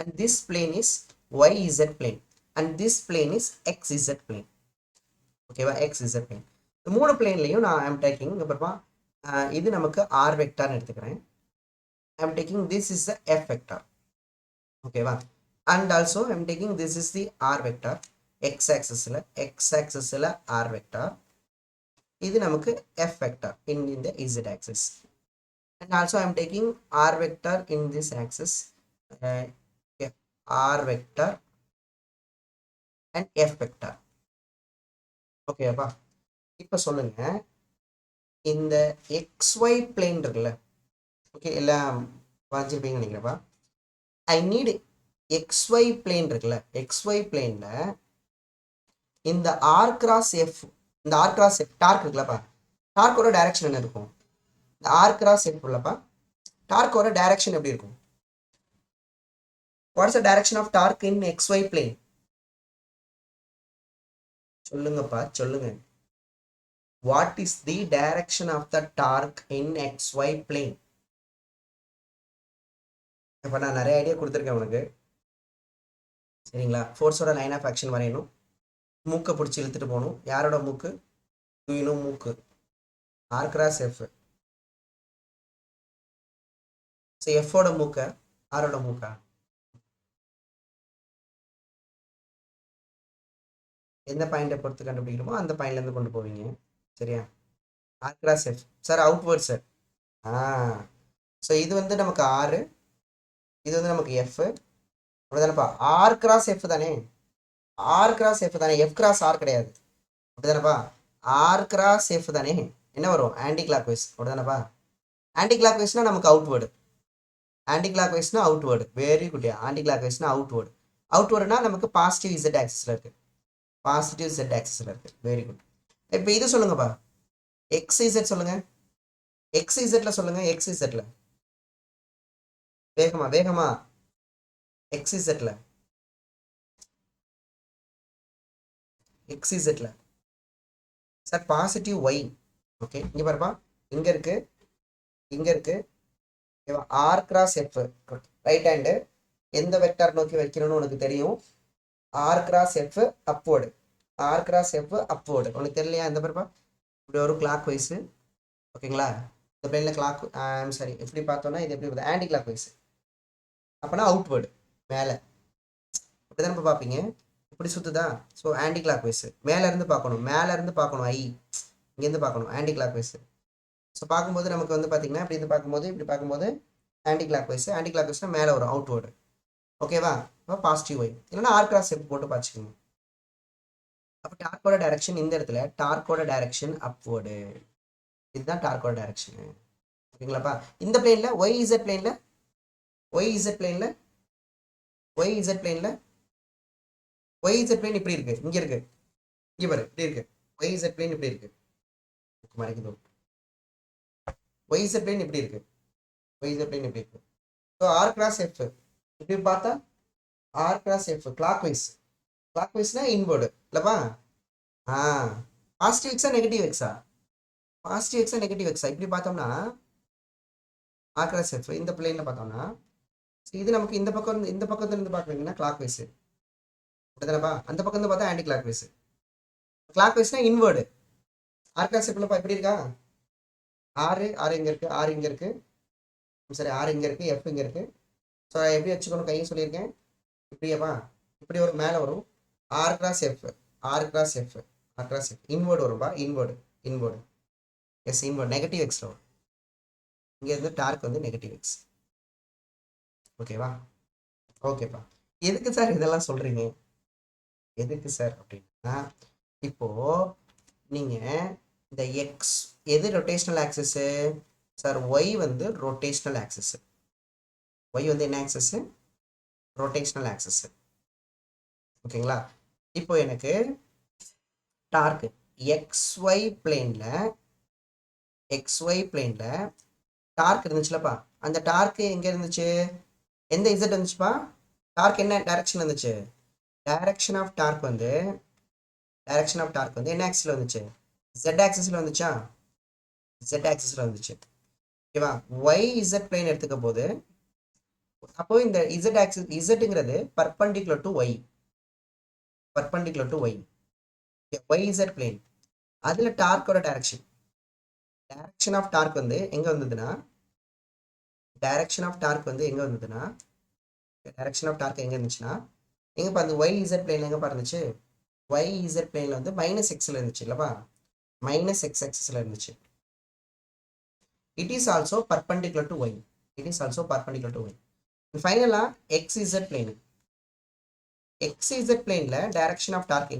And this plane is YZ plane and this plane is XZ plane. ஓகேவா? XZ plane. இந்த 3 பிளேன்லையும் நான் ஐம் டேக்கிங், அப்புறமா இது நமக்கு R வெக்டார்னு எடுத்துக்கிறேன். I'm taking this is the F vector. ஓகேவா? And also I'm taking this is the R vector. x ஆக்சிஸில் r வெக்டார். இது நமக்கு f vector in the z axis. And also I am taking r vector in this axis, r vector and f vector. ஓகேப்பா? இப்போ சொல்லுங்க, இந்த xy plane இருக்குல்ல, ஓகே, எல்லாம் வரைஞ்சிருப்பீங்கன்னு நினைக்கிறப்பா. ஐ நீட் xy plane இருக்குல்ல, xy planeல இந்த r cross f, இந்த r cross f டார்க் இருக்குல்லப்பா, டார்க்கோட டைரக்ஷன் என்ன இருக்கும்? இந்த r cross f உள்ளப்பா, டார்க்கோட டைரக்ஷன் எப்படி இருக்கும்? What is the direction of torque in xy plane? சொல்லுங்கப்பா, சொல்லுங்க. What is the direction of the torque in xy plane? இப்போ நான் நிறைய ஐடியா கொடுத்துருக்கேன் உனக்கு, சரிங்களா? ஃபோர்ஸோட லைன் ஆஃப் ஆக்ஷன் வரையணும், மூக்கை பிடிச்சி இழுத்துட்டு போகணும். யாரோட மூக்கு? தூயினும் மூக்கு. R cross F. ஸோ எஃபோட மூக்க, ஆரோட மூக்கா? எந்த பாயிண்டை பொறுத்து கண்டுபிடிக்கணுமோ அந்த பாயிண்ட்லேருந்து கொண்டு போவீங்க, சரியா? R cross F sir, outward sir. So இது வந்து நமக்கு ஆறு, இது வந்து நமக்கு எஃப், அப்படிதானப்பா? ஆர் கிராஸ் எஃப் தானே, ஆர் கிராஸ் எஃப் தானே, எஃப் கிராஸ் ஆர் கிடையாது, அப்படிதானப்பா? ஆர் கிராஸ் எஃப் தானே. என்ன வரும்? ஆன்டி கிளாக் வைஸ், அப்படிதானப்பா? ஆன்டி கிளாக் வைஸ்னா நமக்கு அவுட்வேர்டு, ஆன்டி கிளாக் வைஸ்னா அவுட்வேர்டு. Very good. ஆன்டி கிளாக் வைஸ்னா அவுட்வேர்டு. அவுட்வேர்டுனா நமக்கு பாசிட்டிவ் இசட் ஆக்சிஸில் இருக்கு, பாசிட்டிவ் இசட் ஆக்சிஸில் இருக்கு. Very good. இப்போ இது சொல்லுங்கப்பா, எக்ஸ் இசட் சொல்லுங்க, எக்ஸ் இசட்ல சொல்லுங்க, எக்ஸ் இசட்ல வேகமா வேகமா, எக்ஸ் இசட்ல, எக்ஸ் இசட்ல சார் பாசிட்டிவ் ஒய். ஓகே, இங்கே பாருப்பா, இங்கே இருக்கு, இங்கே இருக்கு, ஓகேவா? R cross F, right hand எந்த வெக்டார் நோக்கி வைக்கணும்னு உனக்கு தெரியும். R cross F upward, R cross F upward. உனக்கு தெரியலையா? இந்த பாருப்பா, இப்படி ஒரு கிளாக் வைஸு, ஓகேங்களா? இந்த பிளேனில் கிளாக், சாரி, எப்படி பார்த்தோன்னா இது எப்படி ஆன்டி கிளாக் வைஸ், அப்போனா அவுட்வேர்டு மேலே, இப்படி தான் நம்ம பார்ப்பீங்க. இப்படி சுற்றுதா? So anticlockwise. மேலேருந்து பார்க்கணும், மேலேருந்து பார்க்கணும், ஐ இங்கேருந்து பார்க்கணும், ஆன்டி கிளாக் வைஸ். ஸோ பார்க்கும்போது நமக்கு வந்து பார்த்தீங்கன்னா இப்படி இருந்து பார்க்கும்போது, இப்படி பார்க்கும்போது ஆன்டி கிளாக் வைஸ், ஆன்டி கிளாக் வைஸ்னால் மேலே வரும், அவுட்வேர்டு. ஓகேவா? அப்போ பாசிட்டிவ் ஒய், இல்லைன்னா ஆர் கிராஸ் எஃப் போட்டு பார்த்துக்கோங்க. அப்போ டார்க்கோட டைரக்ஷன் இந்த இடத்துல, டார்க்கோட டைரக்ஷன் அப்வேர்டு, இதுதான் டார்க்கோட டைரக்ஷன். ஓகேங்களாப்பா? இந்த பிளேனில் ஒய் இசட் பிளேனில் YZ பிளேன்ல YZ பிளேன்ல YZ பிளேன் இப்படி இருக்கு, இங்க இருக்கு, இங்க பாரு இப்படி இருக்கு. YZ பிளேன் இப்படி இருக்கு, மறைக்குது. YZ பிளேன் இப்படி இருக்கு, YZ பிளேன் இப்படி இருக்கு. ஸோ R கிராஸ் F இப்படி பார்த்தா R கிராஸ் F கிளாக் வைஸ்னா இன்வர்டு இல்லப்பா. பாசிட்டிவ் எக்ஸா நெகட்டிவ் எக்ஸா? பாசிட்டிவ் எக்ஸா நெகட்டிவ் எக்ஸா? இப்படி பார்த்தோம்னா R கிராஸ் F இந்த பிளேன்ல பார்த்தோம்னா இது நமக்கு இந்த பக்கம் இந்த பக்கத்துல இருந்து பார்க்குறீங்கன்னா கிளாக் வைஸ் அப்படிதானப்பா. அந்த பக்கம் இருந்து பார்த்தா ஆன்டி கிளாக் வைஸ். கிளாக் வைஸ்னா இன்வர்டு. ஆர் கிராஸ் Fலப்பா எப்படி இருக்கா? ஆறு இங்க இருக்கு, ஆறு இங்க இருக்கு, சரி ஆறு இங்க இருக்கு, எஃப் இங்க இருக்கு. ஸோ எப்படி வச்சுக்கணும் கையை சொல்லியிருக்கேன் இப்படியாப்பா. இப்படி ஒரு மேலே வரும் R cross F, R cross F, R cross F inward வரும்பா. இன்வர்டு எஸ் இன்வர்டு நெகட்டிவ் எக்ஸ்ல வரும். இங்கே இருந்து டார்க் வந்து நெகட்டிவ் எக்ஸ். ஓகேவா? ஓகேப்பா. எதுக்கு சார் இதெல்லாம் சொல்றீங்க? எதுக்கு சார் அப்படின்னா இப்போ நீங்க இந்த எக்ஸ் எது ரொட்டேஷனல் ஆக்சிஸ் சார்? ஒய் வந்து ரொட்டேஷனல் ஆக்சிஸ். ஒய் வந்து என்ன ஆக்சிஸ்? Rotational axis. ஓகேங்களா? இப்போ எனக்கு டார்க் XY பிளேன்ல டார்க் இருந்துச்சுலப்பா. அந்த டார்க் எங்க இருந்துச்சு? எந்த இசட் இருந்துச்சுப்பா? டார்க் என்ன டைரக்ஷன் இருந்துச்சு? டைரக்ஷன் ஆஃப் டார்க் வந்து என்ன ஆக்சிஸ்ல வந்துச்சு? Z ஆக்சிஸ்ல வந்துச்சா? Z ஆக்சிஸ்ல வந்துச்சு. ஓகேவா? YZ பிளேன் எடுத்துக்க போது அப்போ இந்த Z ஆக்சிஸ் Zங்கிறது perpendicular to Y. YZ plane அதுல டார்க்கோட டைரக்ஷன் ஆஃப் டார்க் வந்து எங்க வந்ததுன்னா டைரக்ஷன் ஆஃப் டார்க் எங்க இருந்துச்சுன்னா எங்க பாருங்க YZ பிளேன்ல எங்க இருந்துச்சு? YZ பிளேன்ல வந்து மைனஸ் எக்ஸ்ல இருந்துச்சு இல்லப்பா. மைனஸ் எக்ஸ் ஆக்சிஸ்ல இருந்துச்சு. It is also perpendicular to Y. ஃபைனலா XZ பிளேன்ல டைரக்ஷன் ஆஃப் டார்க்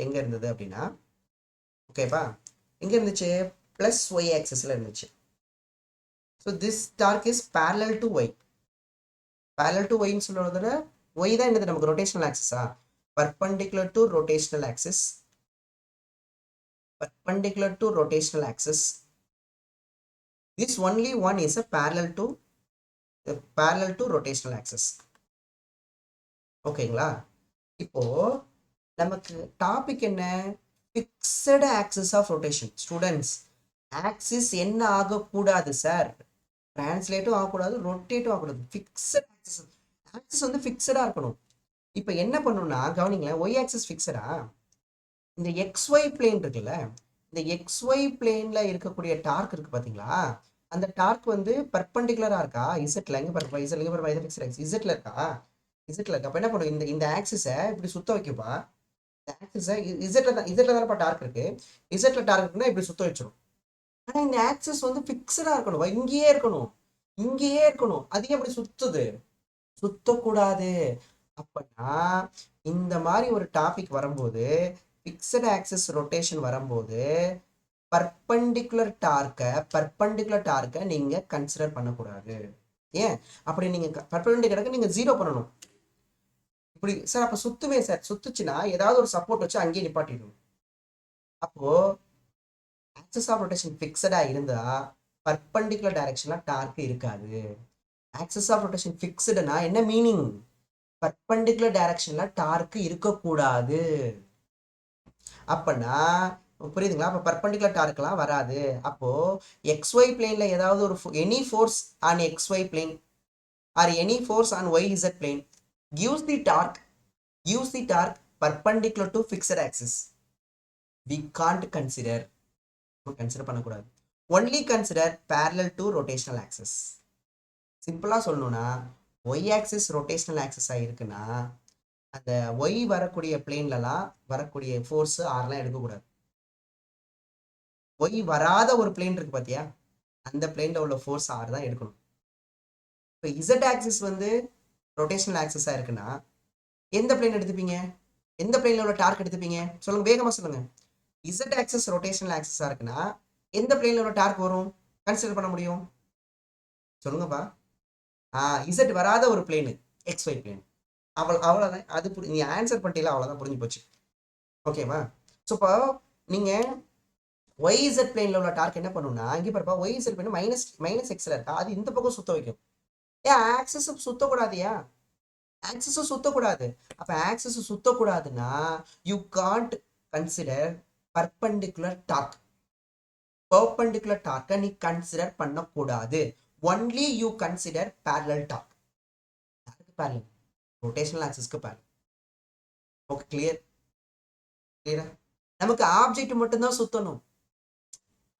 எங்க இருந்தது அப்படின்னா ஓகேப்பா எங்க இருந்துச்சு? பிளஸ் ஒய் ஆக்சிஸ்ல இருந்துச்சு. So this torque is parallel to Y. ஒய்ன்னு சொல்றத ஒய் தான் என்னது நமக்கு ரொட்டேஷனல் ஆக்சிஸா? Perpendicular to rotational axis. This only one is a parallel to rotational axis. ஓகேங்களா? இப்போ நமக்கு டாபிக் என்ன? Fixed axis of rotation. Students axis என்ன ஆகக்கூடாது சார்? டிரான்ஸ்லேட்டும் ஆகக்கூடாது, ரொட்டேட்டும் ஆகக்கூடாது. ஃபிக்ஸட் ஆக்சிஸ் வந்து ஃபிக்ஸடா இருக்கணும். இப்போ என்ன பண்ணணும்னா கவனிங்களேன், ஒய் ஆக்சிஸ் ஃபிக்ஸடா? இந்த எக்ஸ்ஒய் பிளேன் இருக்குல்ல, இந்த எக்ஸ்ஒய் பிளேன்ல இருக்கக்கூடிய டார்க் இருக்கு பாத்தீங்களா? அந்த டார்க் வந்து பர்பெண்டிகுலரா இருக்கா? இசட்ல எங்க பாருப்பா, இசட்ல இருக்கா? அப்ப என்ன பண்ணும்? இந்த ஆக்சிஸை இப்படி சுத்த வைக்குப்பா. இந்த ஆக்சிஸை இசட்ல தானப்பா டார்க் இருக்கு. இசட்ல டார்க் இருக்குன்னா இப்படி சுத்த வச்சிடும். ஆனா இந்த ஆக்சிஸ் வந்து ஃபிக்ஸடா இருக்கணும், இங்கேயே இருக்கணும். அது எப்படி சுத்தக்கூடாது. அப்பனா இந்த மாதிரி ஒரு டாபிக் வரும்போது, ஃபிக்ஸட் ஆக்சிஸ் ரொட்டேஷன் வரும்போது பர்பெண்டிகுலர் டார்க்கை நீங்க கன்சிடர் பண்ணக்கூடாது. ஏன் அப்படி? நீங்க பர்பெண்டிகுலருக்கு நீங்க 0 பண்ணணும். இப்படி சார் அப்ப சுத்துவே சார், சுத்துச்சுன்னா ஏதாவது ஒரு சப்போர்ட் வச்சு அங்கேயே நிப்பாட்டிடும். அப்போ ஆக்சிஸ் ஆஃப் ரொட்டேஷன் ஃபிக்ஸடா இருந்தா பர்பெண்டிகுலர் டைரக்ஷன்ல டார்க் இருக்காது. ஆக்சிஸ் ஆஃப் ரொட்டேஷன் ஃபிக்ஸ்டுனா என்ன மீனிங்? பர்பெண்டிகுலர் டைரக்ஷன்ல டார்க் இருக்கக்கூடாது. அப்பனா புரியுதுங்களா? அப்ப பர்பெண்டிகுலர் டார்க்லாம் வராது. அப்போ XY பிளேன்ல ஏதாவது ஒரு any force on XY plane or any force on YZ plane gives the torque perpendicular to fixed axis. We can't consider பண்ணக்கூடாது. only consider parallel to rotational axis. சிம்பிளா சொல்லணும்னா y axis rotational axis இருக்குன்னா அந்த y வரக்கூடிய பிளேன்லலாம் வரக்கூடிய force ஆர்லாம் எடுக்கக்கூடாது. y வராத ஒரு பிளேன் இருக்கு பாத்தியா, அந்த பிளேன்ல உள்ள ஃபோர்ஸ் ஆர் தான் எடுக்கணும். இப்போ z ஆக்சிஸ் வந்து ரொட்டேஷனல் ஆக்சிஸா இருக்குன்னா எந்த பிளேன் எடுத்துப்பீங்க? எந்த பிளேன்ல உள்ள டார்க் எடுத்துப்பீங்க? சொல்லுங்க, வேகமா சொல்லுங்க. z ஆக்சிஸ் ரொட்டேஷனல் ஆக்சிஸா இருக்குன்னா எந்த பிளேன்ல உள்ள டார்க் வரும் கன்சிடர் பண்ண முடியும்? சொல்லுங்கப்பா. இசட் வராத ஒரு பிளேனு, XY பிளேன். அவ்வளோதான். அது நீ ஆன்சர் பண்ணிட்டீங்களா, அவ்வளோதான், புரிஞ்சு போச்சு. ஓகேவா? ஸோ இப்போ நீங்கள் YZ பிளேனில் உள்ள டார்க் என்ன பண்ணுன்னா, இங்கே பாருப்பா, YZ பிளேன் மைனஸ் எக்ஸில் இருக்கா, அது இந்த பக்கம் சுத்த வைக்கும். ஆக்சஸ் சுத்தக்கூடாதியா? ஆக்சஸும் சுத்தக்கூடாது. அப்போ ஆக்சஸ் சுத்தக்கூடாதுன்னா you can't consider perpendicular torque. Perpendicular டார்க்கை நீ கன்சிடர் பண்ணக்கூடாது. Only you consider parallel torque. யாருக்கு parallel? ரொட்டேஷனல் ஆக்சிஸ்க்கு parallel. ஓகே, கிளியரா? நமக்கு ஆப்ஜெக்ட் மட்டும்தான் சுத்தணும்.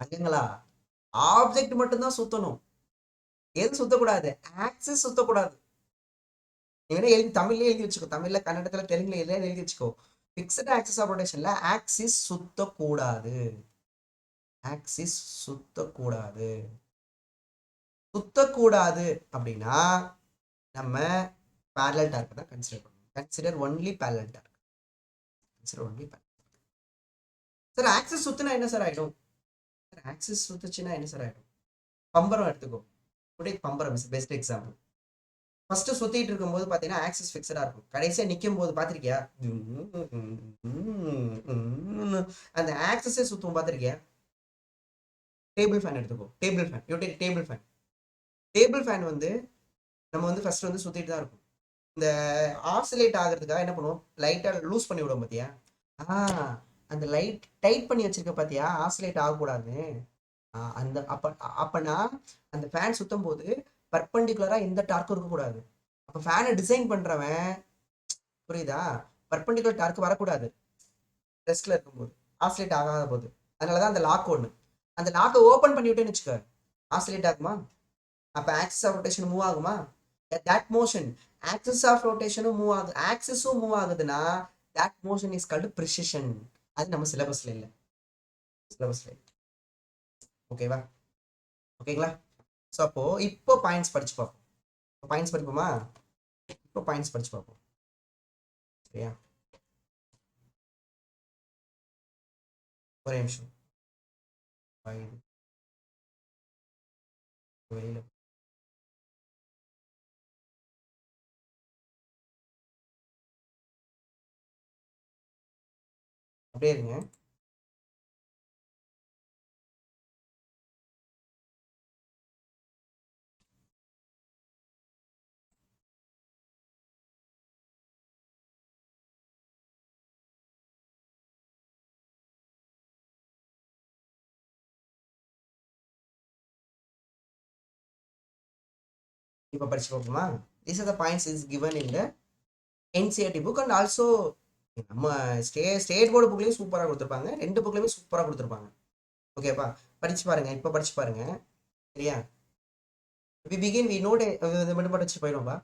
அங்கங்களா? ஆப்ஜெக்ட் மட்டும்தான் சுத்தணும். எது சுத்தக்கூடாது? ஆக்சிஸ் சுத்தக்கூடாது. நீங்க எழுதி தமிழ்ல எழுதி வச்சுக்கோ, தமிழ்ல, கன்னடத்துல, தெலுங்குல எல்லாம் எழுதி வச்சுக்கோ. பிக்சட் ஆக்சிஸ் ஆஃப் ரொட்டேஷன்ல ஆக்சிஸ் சுத்தக்கூடாது. ஆக்சிஸ் சுத்தக்கூடாது. சுத்தக்கூடாது அப்படின்னா நம்ம parallel டார்க் தான் கன்சிடர் பண்ணணும். Consider only parallel torque. Consider only parallel. Sir axis சுத்தினா என்ன சார் ஆயிடும்? ஆக்சிஸ் சுத்துச்சுன்னா என்ன சார் ஆயிடும்? பம்பரம் எடுத்துக்கோ. பம்பரம் இஸ் பெஸ்ட் எக்ஸாம்பிள். ஃபர்ஸ்ட் சுத்திட்டு இருக்கும்போது பாத்தீங்கன்னா ஆக்சிஸ் ஃபிக்ஸடா இருக்கும். கடைசியா நிக்கும் போது பாத்திருக்கியா, அந்த ஆக்சிஸே சுத்தும், பாத்திருக்கியா? டேபிள் ஃபேன் எடுத்துக்கோ. Table fan, you take table fan. Table fan வந்து நம்ம வந்து ஃபர்ஸ்ட் வந்து சுத்திட்டு தான் இருக்கும். இந்த ஆக்சிலேட் ஆகிறதுக்காக என்ன பண்ணுவோம், லைட்டா லூஸ் பண்ணி விடுவோம், பாத்தியா? அந்த லைட் டைட் பண்ணி வச்சிருக்க பாத்தியா, ஆக்சிலேட் ஆகக்கூடாது. அந்த அப்பனா அந்த ஃபேன் சுத்தும் போது பர்பண்டிகுலரா எந்த டார்க்கும் இருக்கக்கூடாது. அப்ப ஃபேனை டிசைன் பண்றவன், புரியுதா, பர்பண்டிகுலர் டார்க் வரக்கூடாது ரெஸ்ட்ல இருக்கும்போது, ஆக்சிலேட் ஆகாத போது. அதனாலதான் அந்த லாக் ஒண்ணு. அந்த லாக்கை ஓபன் பண்ணி விட்டேன்னு வச்சுக்க, ஆக்சிலேட் ஆகுமா? அப்ப ஆக்சிஸ் ஆஃப் ரொட்டேஷன் மூவ் ஆகுமா? தட் மோஷன், ஆக்சிஸ் ஆஃப் ரொட்டேஷனும் மூவ் ஆகுது, ஆக்சிஸும் மூவ் ஆகுதுன்னா that motion is called precession. அது நம்ம சிலபஸ்ல இல்லை. சிலபஸ்ல ஓகேவா? ஓகேங்களா? ஸோ அப்போ இப்போ பாயிண்ட்ஸ் படிச்சு பார்ப்போம். பாயிண்ட்ஸ் படிப்போமா? இப்போ பாயிண்ட்ஸ் படிச்சு பார்ப்போம். சரியா? ஒரே நிமிஷம். வெளியில அப்படியே இருங்க. இப்போ படிச்சு பார்ப்போமா? These are the points is given in the NCERT book and also நம்ம ஸ்டேட் போர்டு புக்லேயும் சூப்பராக கொடுத்துருப்பாங்க, ரெண்டு புக்லையுமே சூப்பராக கொடுத்துருப்பாங்க. ஓகேப்பா? படிச்சு பாருங்க, இப்போ படிச்சு பாருங்க. சரியா? we begin, we know இது மட்டும் படிச்சு போயிடும்பா.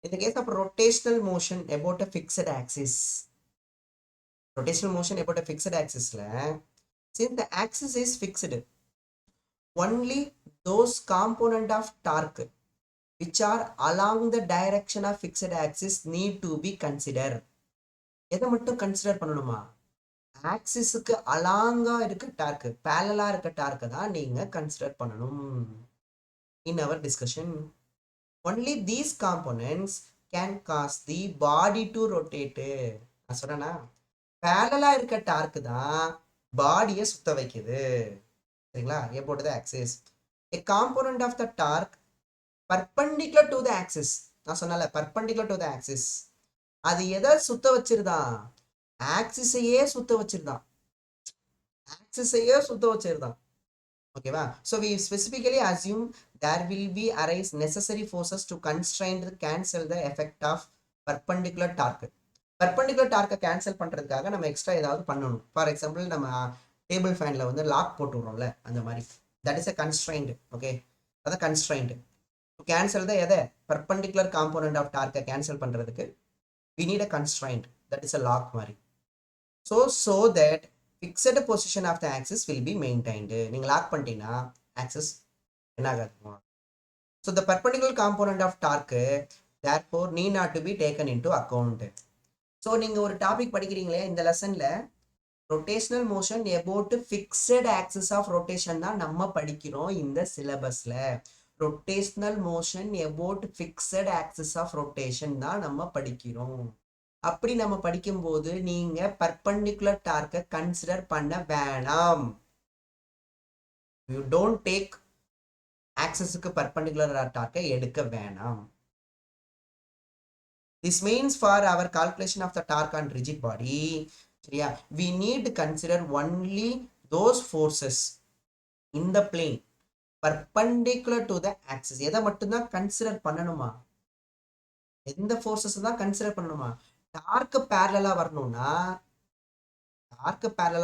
In the case of rotational motion about a fixed axis, rotational motion about a fixed axis la, since the axis is fixed, only those component of torque which are along the direction of fixed axis need to be considered. எதை மட்டும் consider பண்ணணுமா? ஆக்சிஸுக்கு அலாங்கா இருக்க torque, பேரலா இருக்க டார்க்கை தான் நீங்க consider பண்ணணும். In our discussion, only these components can cause the body to rotate. நான் சொன்னேன்னா, பேரலா இருக்க டார்க்கு தான் பாடியை சுத்த வைக்குது. சரிங்களா? about the axis, a component of the torque perpendicular to the axis. நான் சொன்னல perpendicular to the axis, அது எதை சுத்த வச்சிருதான்? ஆக்சிஸையே சுத்த வச்சிருதான். ஆக்சிஸையே சுத்த வச்சிருதான். ஓகேவா? So we specifically assume there will be arise necessary forces to constrain the cancel the effect of perpendicular torque. perpendicular torque cancel பண்றதுக்காக நம்ம எக்ஸ்ட்ரா ஏதாவது பண்ணணும். ஃபார் எக்ஸாம்பிள் நம்ம டேபிள் ஃபேன்ல வந்து லாக் போட்டு விடுறோம்ல, அந்த மாதிரி. That is a constraint. Okay, அதான் constraint. கேன்சல் தான் எதை? perpendicular component of torque cancel பண்றதுக்கு we need a constraint, that is a lock மாதிரி. so that fixed position of the axis will be maintained. நீங்க lock பண்ணிட்டீங்கன்னா axis என்ன ஆகாது. so the perpendicular component of torque therefore need not to be taken into account. so நீங்க ஒரு topic படிக்கிறீங்களே இந்த லெசன்ல, rotational motion about fixed axis of rotation தான் நம்ம படிக்கிறோம் இந்த சிலபஸ்ல. Rotational motion about fixed axis of rotation தான் நம்ம படிக்கிறோம். அப்படி நம்ம படிக்கும்போது நீங்க பர்பண்டிகுலர் டார்க்கை கன்சிடர் பண்ண வேணாம். யூ டோன்ட் டேக் ஆக்சிஸுக்கு பர்பண்டிகுலர் டார்க்கை எடுக்க வேணாம். This means for our calculation of the torque on rigid body, சரியா, we need to consider only those forces in the plane perpendicular to the axis. எதை மட்டும்தான் consider பண்ணணுமா? எந்த forces தான் consider பண்ணணுமா? Torque பேரலா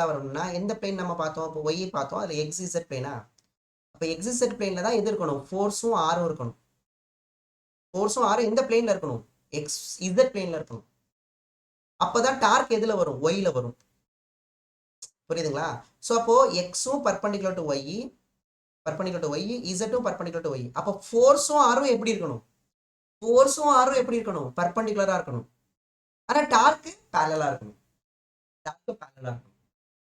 வரணும்னா எந்த பிளேன் நம்ம பார்த்தோம்? இப்போ ஒய் பார்த்தோம், அதில் எக்ஸிசட் பிளேனா? அப்போ எக்ஸிசட் பிளேன்ல தான் எது இருக்கணும்? ஃபோர்ஸும் ஆரும் இருக்கணும். ஃபோர்ஸும் ஆரும் எந்த பிளேன்ல இருக்கணும்? எக்ஸ் இசட் பிளேன்ல இருக்கணும். அப்போதான் டார்க் எதுல வரும்? ஒய்ல வரும். புரியுதுங்களா? ஸோ அப்போ எக்ஸும் பர்பண்டிகுலர் டு ஒய், இசட்டும் பர்பண்டிகுலர் டு ஒய். அப்போ ஃபோர்ஸும் ஆரும் எப்படி இருக்கணும்? பர்பண்டிகுலரா இருக்கணும். ஆனா டார்க்கு பேரலா இருக்கணும்.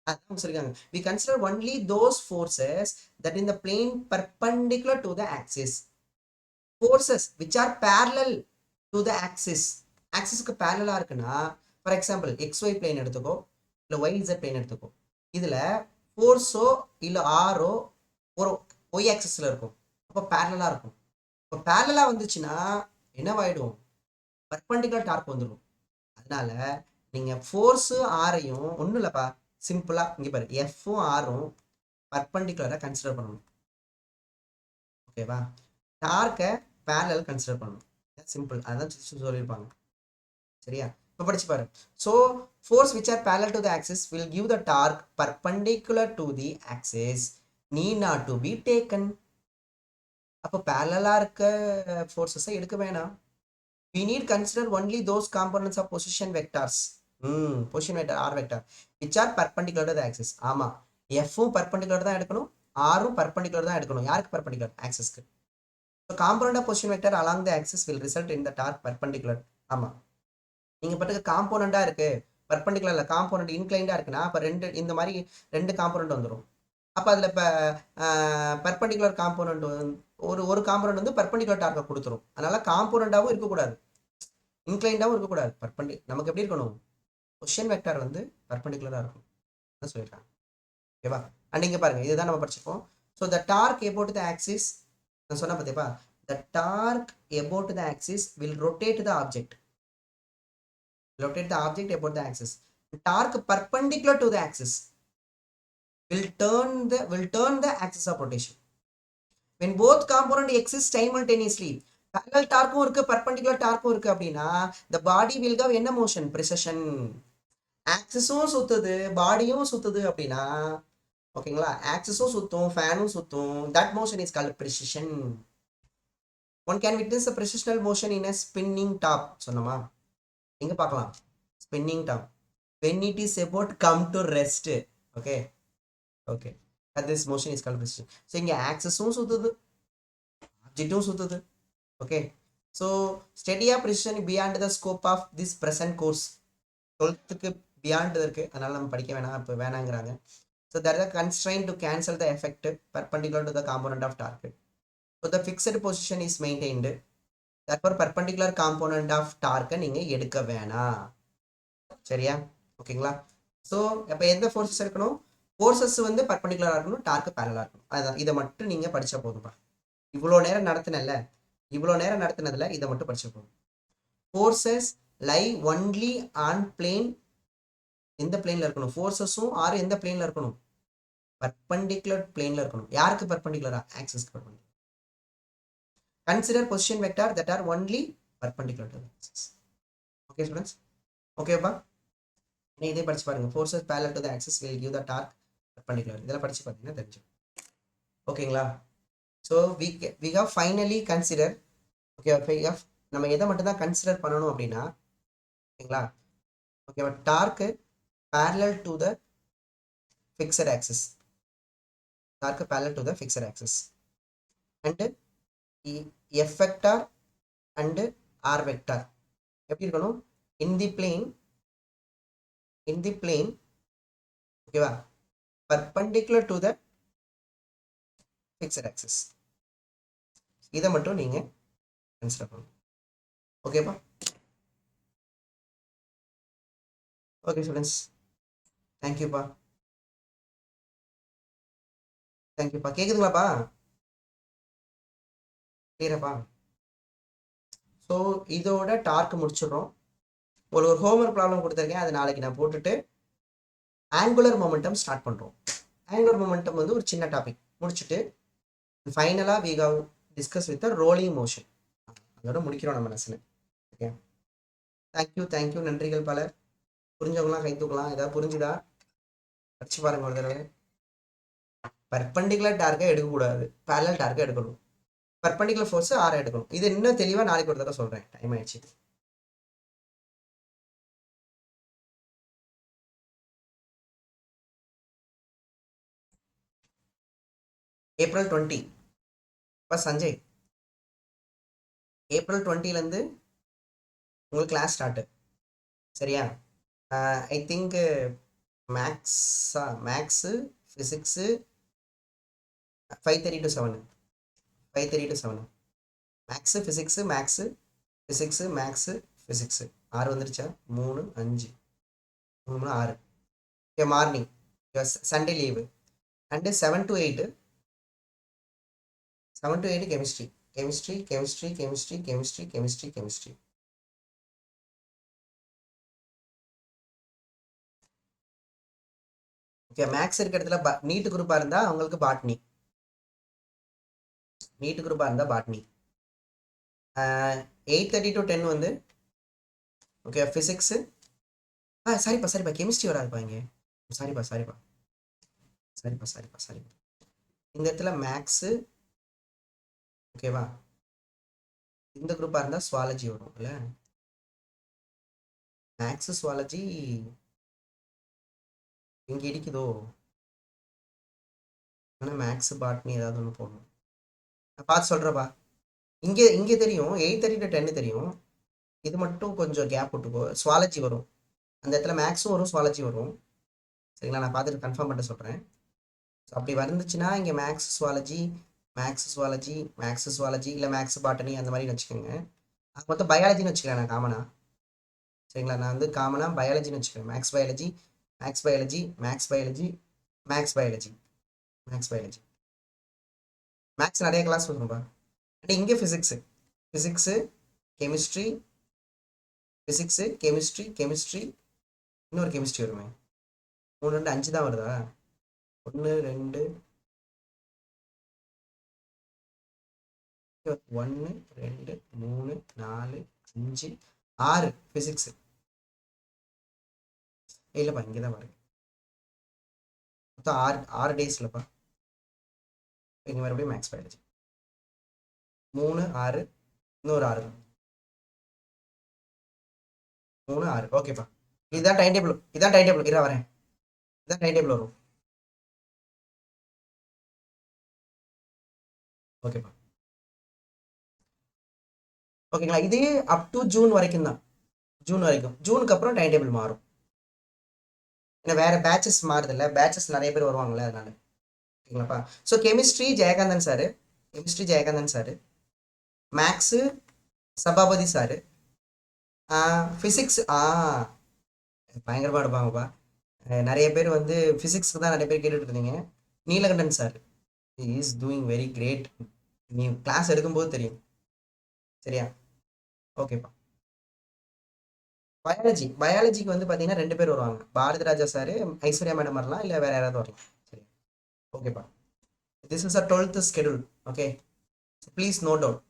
அதான் சொல்லிருக்காங்க. We consider only those forces that in the plane perpendicular to the axis. Forces which are parallel to the axis. ஆக்சிஸ்க்கு பேரலா இருக்குன்னா, ஃபார் எக்ஸாம்பிள் XY பிளேன் எடுத்துக்கோ, இல்லை YZ பிளேன் எடுத்துக்கோ. இதுல ஃபோர்ஸோ இல்லை ஆரோ ஒரு ஒய் ஆக்சிஸ்ல இருக்கும். அப்போ பேரலா இருக்கும். இப்போ பேரலா வந்துச்சுன்னா என்னவாயிடும்? பர்பண்டிகுலர் டார்க் வந்துடும். அதனால நீங்க ஃபோர்ஸு ஆரையும் ஒன்றும் இல்லைப்பா, சிம்பிளா இங்கே பாரு, எஃப்பும் ஆரும் பர்பண்டிகுலராக கன்சிடர் பண்ணணும். ஓகேவா? டார்க்கை பேரலல் கன்சிடர் பண்ணணும். சிம்பிள். அதான் சொல்லியிருப்பாங்க. சரியா? இப்போ படிச்சு பாரு. So force which are parallel to the axis will give the torque perpendicular to the axis need not to be taken. அப்போ பேரலாக இருக்க ஃபோர்ஸஸை எடுக்க வேணாம். we need consider only those components of position vectors. Position vector r vector which are perpendicular to the axis. ஆமா, f-ம் perpendicular தான் எடுக்கணும், r-ம் perpendicular தான் எடுக்கணும். யாருக்கு perpendicular? axis-க்கு. so component of position vector along the axis will result in the torque perpendicular. ஆமா, நீங்க பட்டுக்கு காம்போனண்டா இருக்கு, பர்பண்டிகுலர்ல component இன்க்ளைண்டா இருக்குன்னா அப்ப இந்த மாதிரி ரெண்டு காம்போனண்ட் வந்துடும். அப்ப அதுல இப்ப பர்பண்டிகுலர் காம்போனண்ட் ஒரு காம்போனண்ட் வந்து பர்பண்டிகுலர் டார்க்கை கொடுத்துரும். அதனால காம்போனண்டாவும் இருக்கக்கூடாது, இன்க்ளைண்டாவும் இருக்கக்கூடாது. நமக்கு எப்படி இருக்கணும்? பொசிஷன் வெக்டார் வந்து பர்பண்டிகுலரா இருக்கும் சொல்லியிருக்காங்க. ஓகேவா? அண்ட் இங்க பாருங்க, இதுதான் நம்ம படிச்சிருப்போம். So the torque about the axis, நான் சொன்ன பார்த்தேப்பா, the torque about the axis will rotate the object. about the axis. Torque perpendicular to the axis will turn the axis of rotation. When both components exist simultaneously, parallel டார்க்கும் இருக்கு, perpendicular டார்க்கும் இருக்கு அப்படின்னா the body will have என்ன motion? precession. ஆக்சிஸும் சுத்துது, பாடியும் சுத்துது அப்படின்னா, ஓகேங்களா, ஆக்சிஸும் சுத்தும், ஃபேனும் சுத்தும். that motion is called precession. One can witness a precessional motion in a spinning top. சொன்னமா, எங்க பார்க்கலாம்? spinning top when it is about come to rest. okay this motion is called precession. so இங்க ஆக்சிஸும் சுத்துது, ஆப்ஜெக்டும் சுத்துது. okay so study of precision beyond the scope of this present course. 12th beyond இருக்கு, அதனால நம்ம படிக்க வேணாம், இப்போ வேணாங்கிறாங்க. so there is a constraint to cancel the effect perpendicular to the component of torque. so the fixed position is maintained. therefore perpendicular component of torque நீங்க எடுக்க வேணாம். சரியா? ஓகேங்களா? ஸோ அப்போ எந்த ஃபோர்ஸஸ் இருக்கணும்? ஃபோர்ஸஸ் வந்து பர்பண்டிகுலராக இருக்கணும், டார்க்கு பேரலாக இருக்கணும். அதுதான், இதை மட்டும் நீங்கள் படித்தா போதும்பா. இவ்வளோ நேரம் நடத்தினதில் இதை மட்டும் படிச்ச போதும். Forces lie only on plane. எந்த பிளேனில் இருக்கணும்? ஃபோர்ஸஸும் ஆறு எந்த பிளேனில் இருக்கணும்? பர்பண்டிகுலர் பிளேனில் இருக்கணும். யாருக்கு பர்பண்டிகுலரா? ஆக்சிஸ்க்கு perpendicular. Consider position vector that are only perpendicular to axis. Okay students? ஓகேப்பா? இதே படிச்சு பாருங்க. Forces parallel to the axis will give the torque perpendicular. இதெல்லாம் படிச்சு பார்த்தீங்கன்னா தெரிஞ்சிடும். ஓகேங்களா? So we have finally consider. Okay, நம்ம எதை மட்டும் தான் கன்சிடர் பண்ணணும் அப்படின்னா, ஓகேங்களா, ஓகேவா, torque parallel to the fixed axis. and F vector and R vector எப்படி இருக்கணும்? in the plane ஓகேவா, perpendicular to the fixed axis. இதை மட்டும் நீங்கள் கன்சிடர் பண்ணணும். ஓகேப்பா? ஓகே ஸ்டூடெண்ட்ஸ், தேங்க்யூப்பா. தேங்க்யூப்பா. கேட்குதுங்களாப்பா? கிளியராப்பா? ஸோ இதோட டார்க் முடிச்சிடுறோம். உங்களுக்கு ஒரு ஹோம்ஒர்க் ப்ராப்ளம் கொடுத்துருக்கேன், அது நாளைக்கு நான் போட்டுட்டு ஆங்குலர் மொமெண்டம் ஸ்டார்ட் பண்ணுறோம். ஆங்குலர் மொமெண்டம் வந்து ஒரு சின்ன டாபிக் முடிச்சுட்டு ஃபைனலாக we have discuss with rolling motion. அதோட முடிக்கிறோம் நம்ம லெசனை. ஓகே, தேங்க்யூ, நன்றிகள் பல. புரிஞ்சவங்களாம் கை தூக்கலாம். ஏதாவது புரிஞ்சுதா படிச்சு பாருங்க ஒரு தடவை. பர்பண்டிகுலர் டார்க்கை எடுக்கக்கூடாது, பேரலல் டார்க்கை எடுக்கணும். பர்பண்டிகுலர் ஃபோர்ஸ் 6 எடுக்கணும். இது இன்னும் தெளிவாக நாளைக்கு ஒரு தடவை சொல்கிறேன். டைம் ஆயிடுச்சு. ஏப்ரல் 20 இப்போ சஞ்சய், ஏப்ரல் 20லேருந்து உங்களுக்கு கிளாஸ் ஸ்டார்ட்டு. சரியா? I think maths physics 5:30 to 7. 5:30 to 7. Maths physics 6 வந்துருச்சா? 3 5 3 6. Okay, morning Sunday leave. And 7 to 8 chemistry. Okay, maths இருக்கிற இடத்துல நீட்டு குரூப்பாக இருந்தால் அவங்களுக்கு பாட்னி. 8:30 to 10 வந்து ஓகே ஃபிசிக்ஸு. சரிப்பா கெமிஸ்ட்ரி வராதுப்பா இங்கே. சாரிப்பா. இந்த இடத்துல மேக்ஸு. ஓகேவா? இந்த குரூப்பாக இருந்தால் சுவாலஜி வரும் இல்லை? மேக்ஸு சுவாலஜி இங்கே இடிக்குதோ? ஆனால் மேக்ஸு பாட்னி ஏதாவது ஒன்று போடணும். நான் பார்த்து சொல்கிறேப்பா. இங்கே தெரியும், 8:30 to 10 தெரியும். இது மட்டும் கொஞ்சம் கேப் விட்டுக்கோ. சுவாலஜி வரும் அந்த இடத்துல, மேக்ஸும் வரும் சுவாலஜி வரும். சரிங்களா? நான் பார்த்துட்டு கன்ஃபார்ம் பண்ணிட்டு சொல்கிறேன். ஸோ அப்படி வந்துச்சுன்னா இங்கே மேக்ஸ் சுவாலஜி இல்லை மேக்ஸ் பாட்டனி அந்த மாதிரி வச்சுக்கோங்க. அது மொத்தம் பயாலஜின்னு வச்சுக்கிறேன் நான் காமனாக. சரிங்களா? நான் வந்து காமனாக பயாலஜின்னு வச்சுக்கிறேன். Maths biology. மேக்ஸ் நிறைய கிளாஸ் வரும்ப்பா. அண்ட் இங்கே ஃபிசிக்ஸு கெமிஸ்ட்ரி இன்னொரு கெமிஸ்ட்ரி வருமே. 3 2 5 தான் வருதா? 1 2 1 2 3 4 5 6 ஃபிசிக்ஸு. இல்லைப்பா, இங்கே தான் பாருங்க. மொத்தம் 6 டேஸ் இல்லைப்பா. இங்கே மறுபடியும் மேக்ஸ் பயாலஜி 3 6 இன்னொரு 6 3 6. ஓகேப்பா, இதுதான் டைம் டேபிள். இரா வரேன். இதான் டைம் டேபிள் வரும். ஓகேப்பா, ஓகேங்களா? இது அப் டு ஜூன் வரைக்கும் தான். ஜூனுக்கு அப்புறம் டைம் டேபிள் மாறும். ஏன்னா வேற பேட்சஸ் மாறுது இல்லை, பேட்சஸ் நிறைய பேர் வருவாங்களே அதனால. ஓகேங்களாப்பா? So chemistry Jayakanthan sir, maths Sabapathy sir, physics பயங்கரமாக எடுப்பாங்கப்பா. நிறைய பேர் வந்து ஃபிசிக்ஸ்க்கு தான் நிறைய பேர் கேட்டுட்டு இருந்தீங்க. Neelakandan sir is doing very great. நீ கிளாஸ் எடுக்கும்போது தெரியும். சரியா? ஓகேப்பா. பயாலஜிக்கு வந்து பார்த்தீங்கன்னா 2 பேர் வருவாங்க. பாரதி ராஜா சார், ஐஸ்வர்யா மேடம் வரலாம், இல்லை வேற யாராவது வரலாம். சரி, ஓகேப்பா. This is a 12th schedule. Okay, please note down.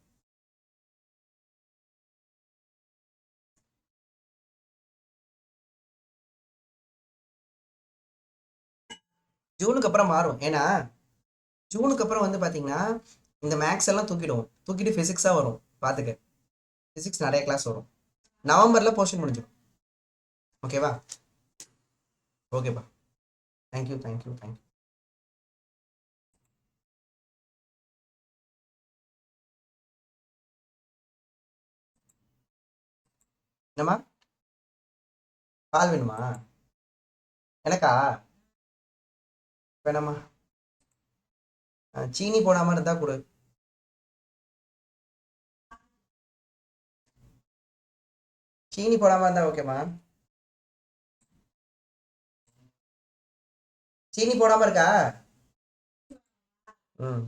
ஜூனுக்கு அப்புறம் மாறும். ஏன்னா ஜூனுக்கு அப்புறம் வந்து பார்த்தீங்கன்னா இந்த மேக்ஸ் எல்லாம் தூக்கிட்டு ஃபிசிக்ஸாக வரும். பார்த்துக்க, ஃபிசிக்ஸ் நிறைய கிளாஸ் வரும். நவம்பரில் போர்ஷன் முடிஞ்சிடும். ஓகேவா? ஓகேப்பா, தேங்க்யூ. என்னம்மா, பால் வேணுமா? எனக்கா? வேணாமா? சீனி போடாமல் இருந்தால் கொடு. சீனி போடாம இருந்தா ஓகேம்மா. சீனி போடாம இருக்கா? ம்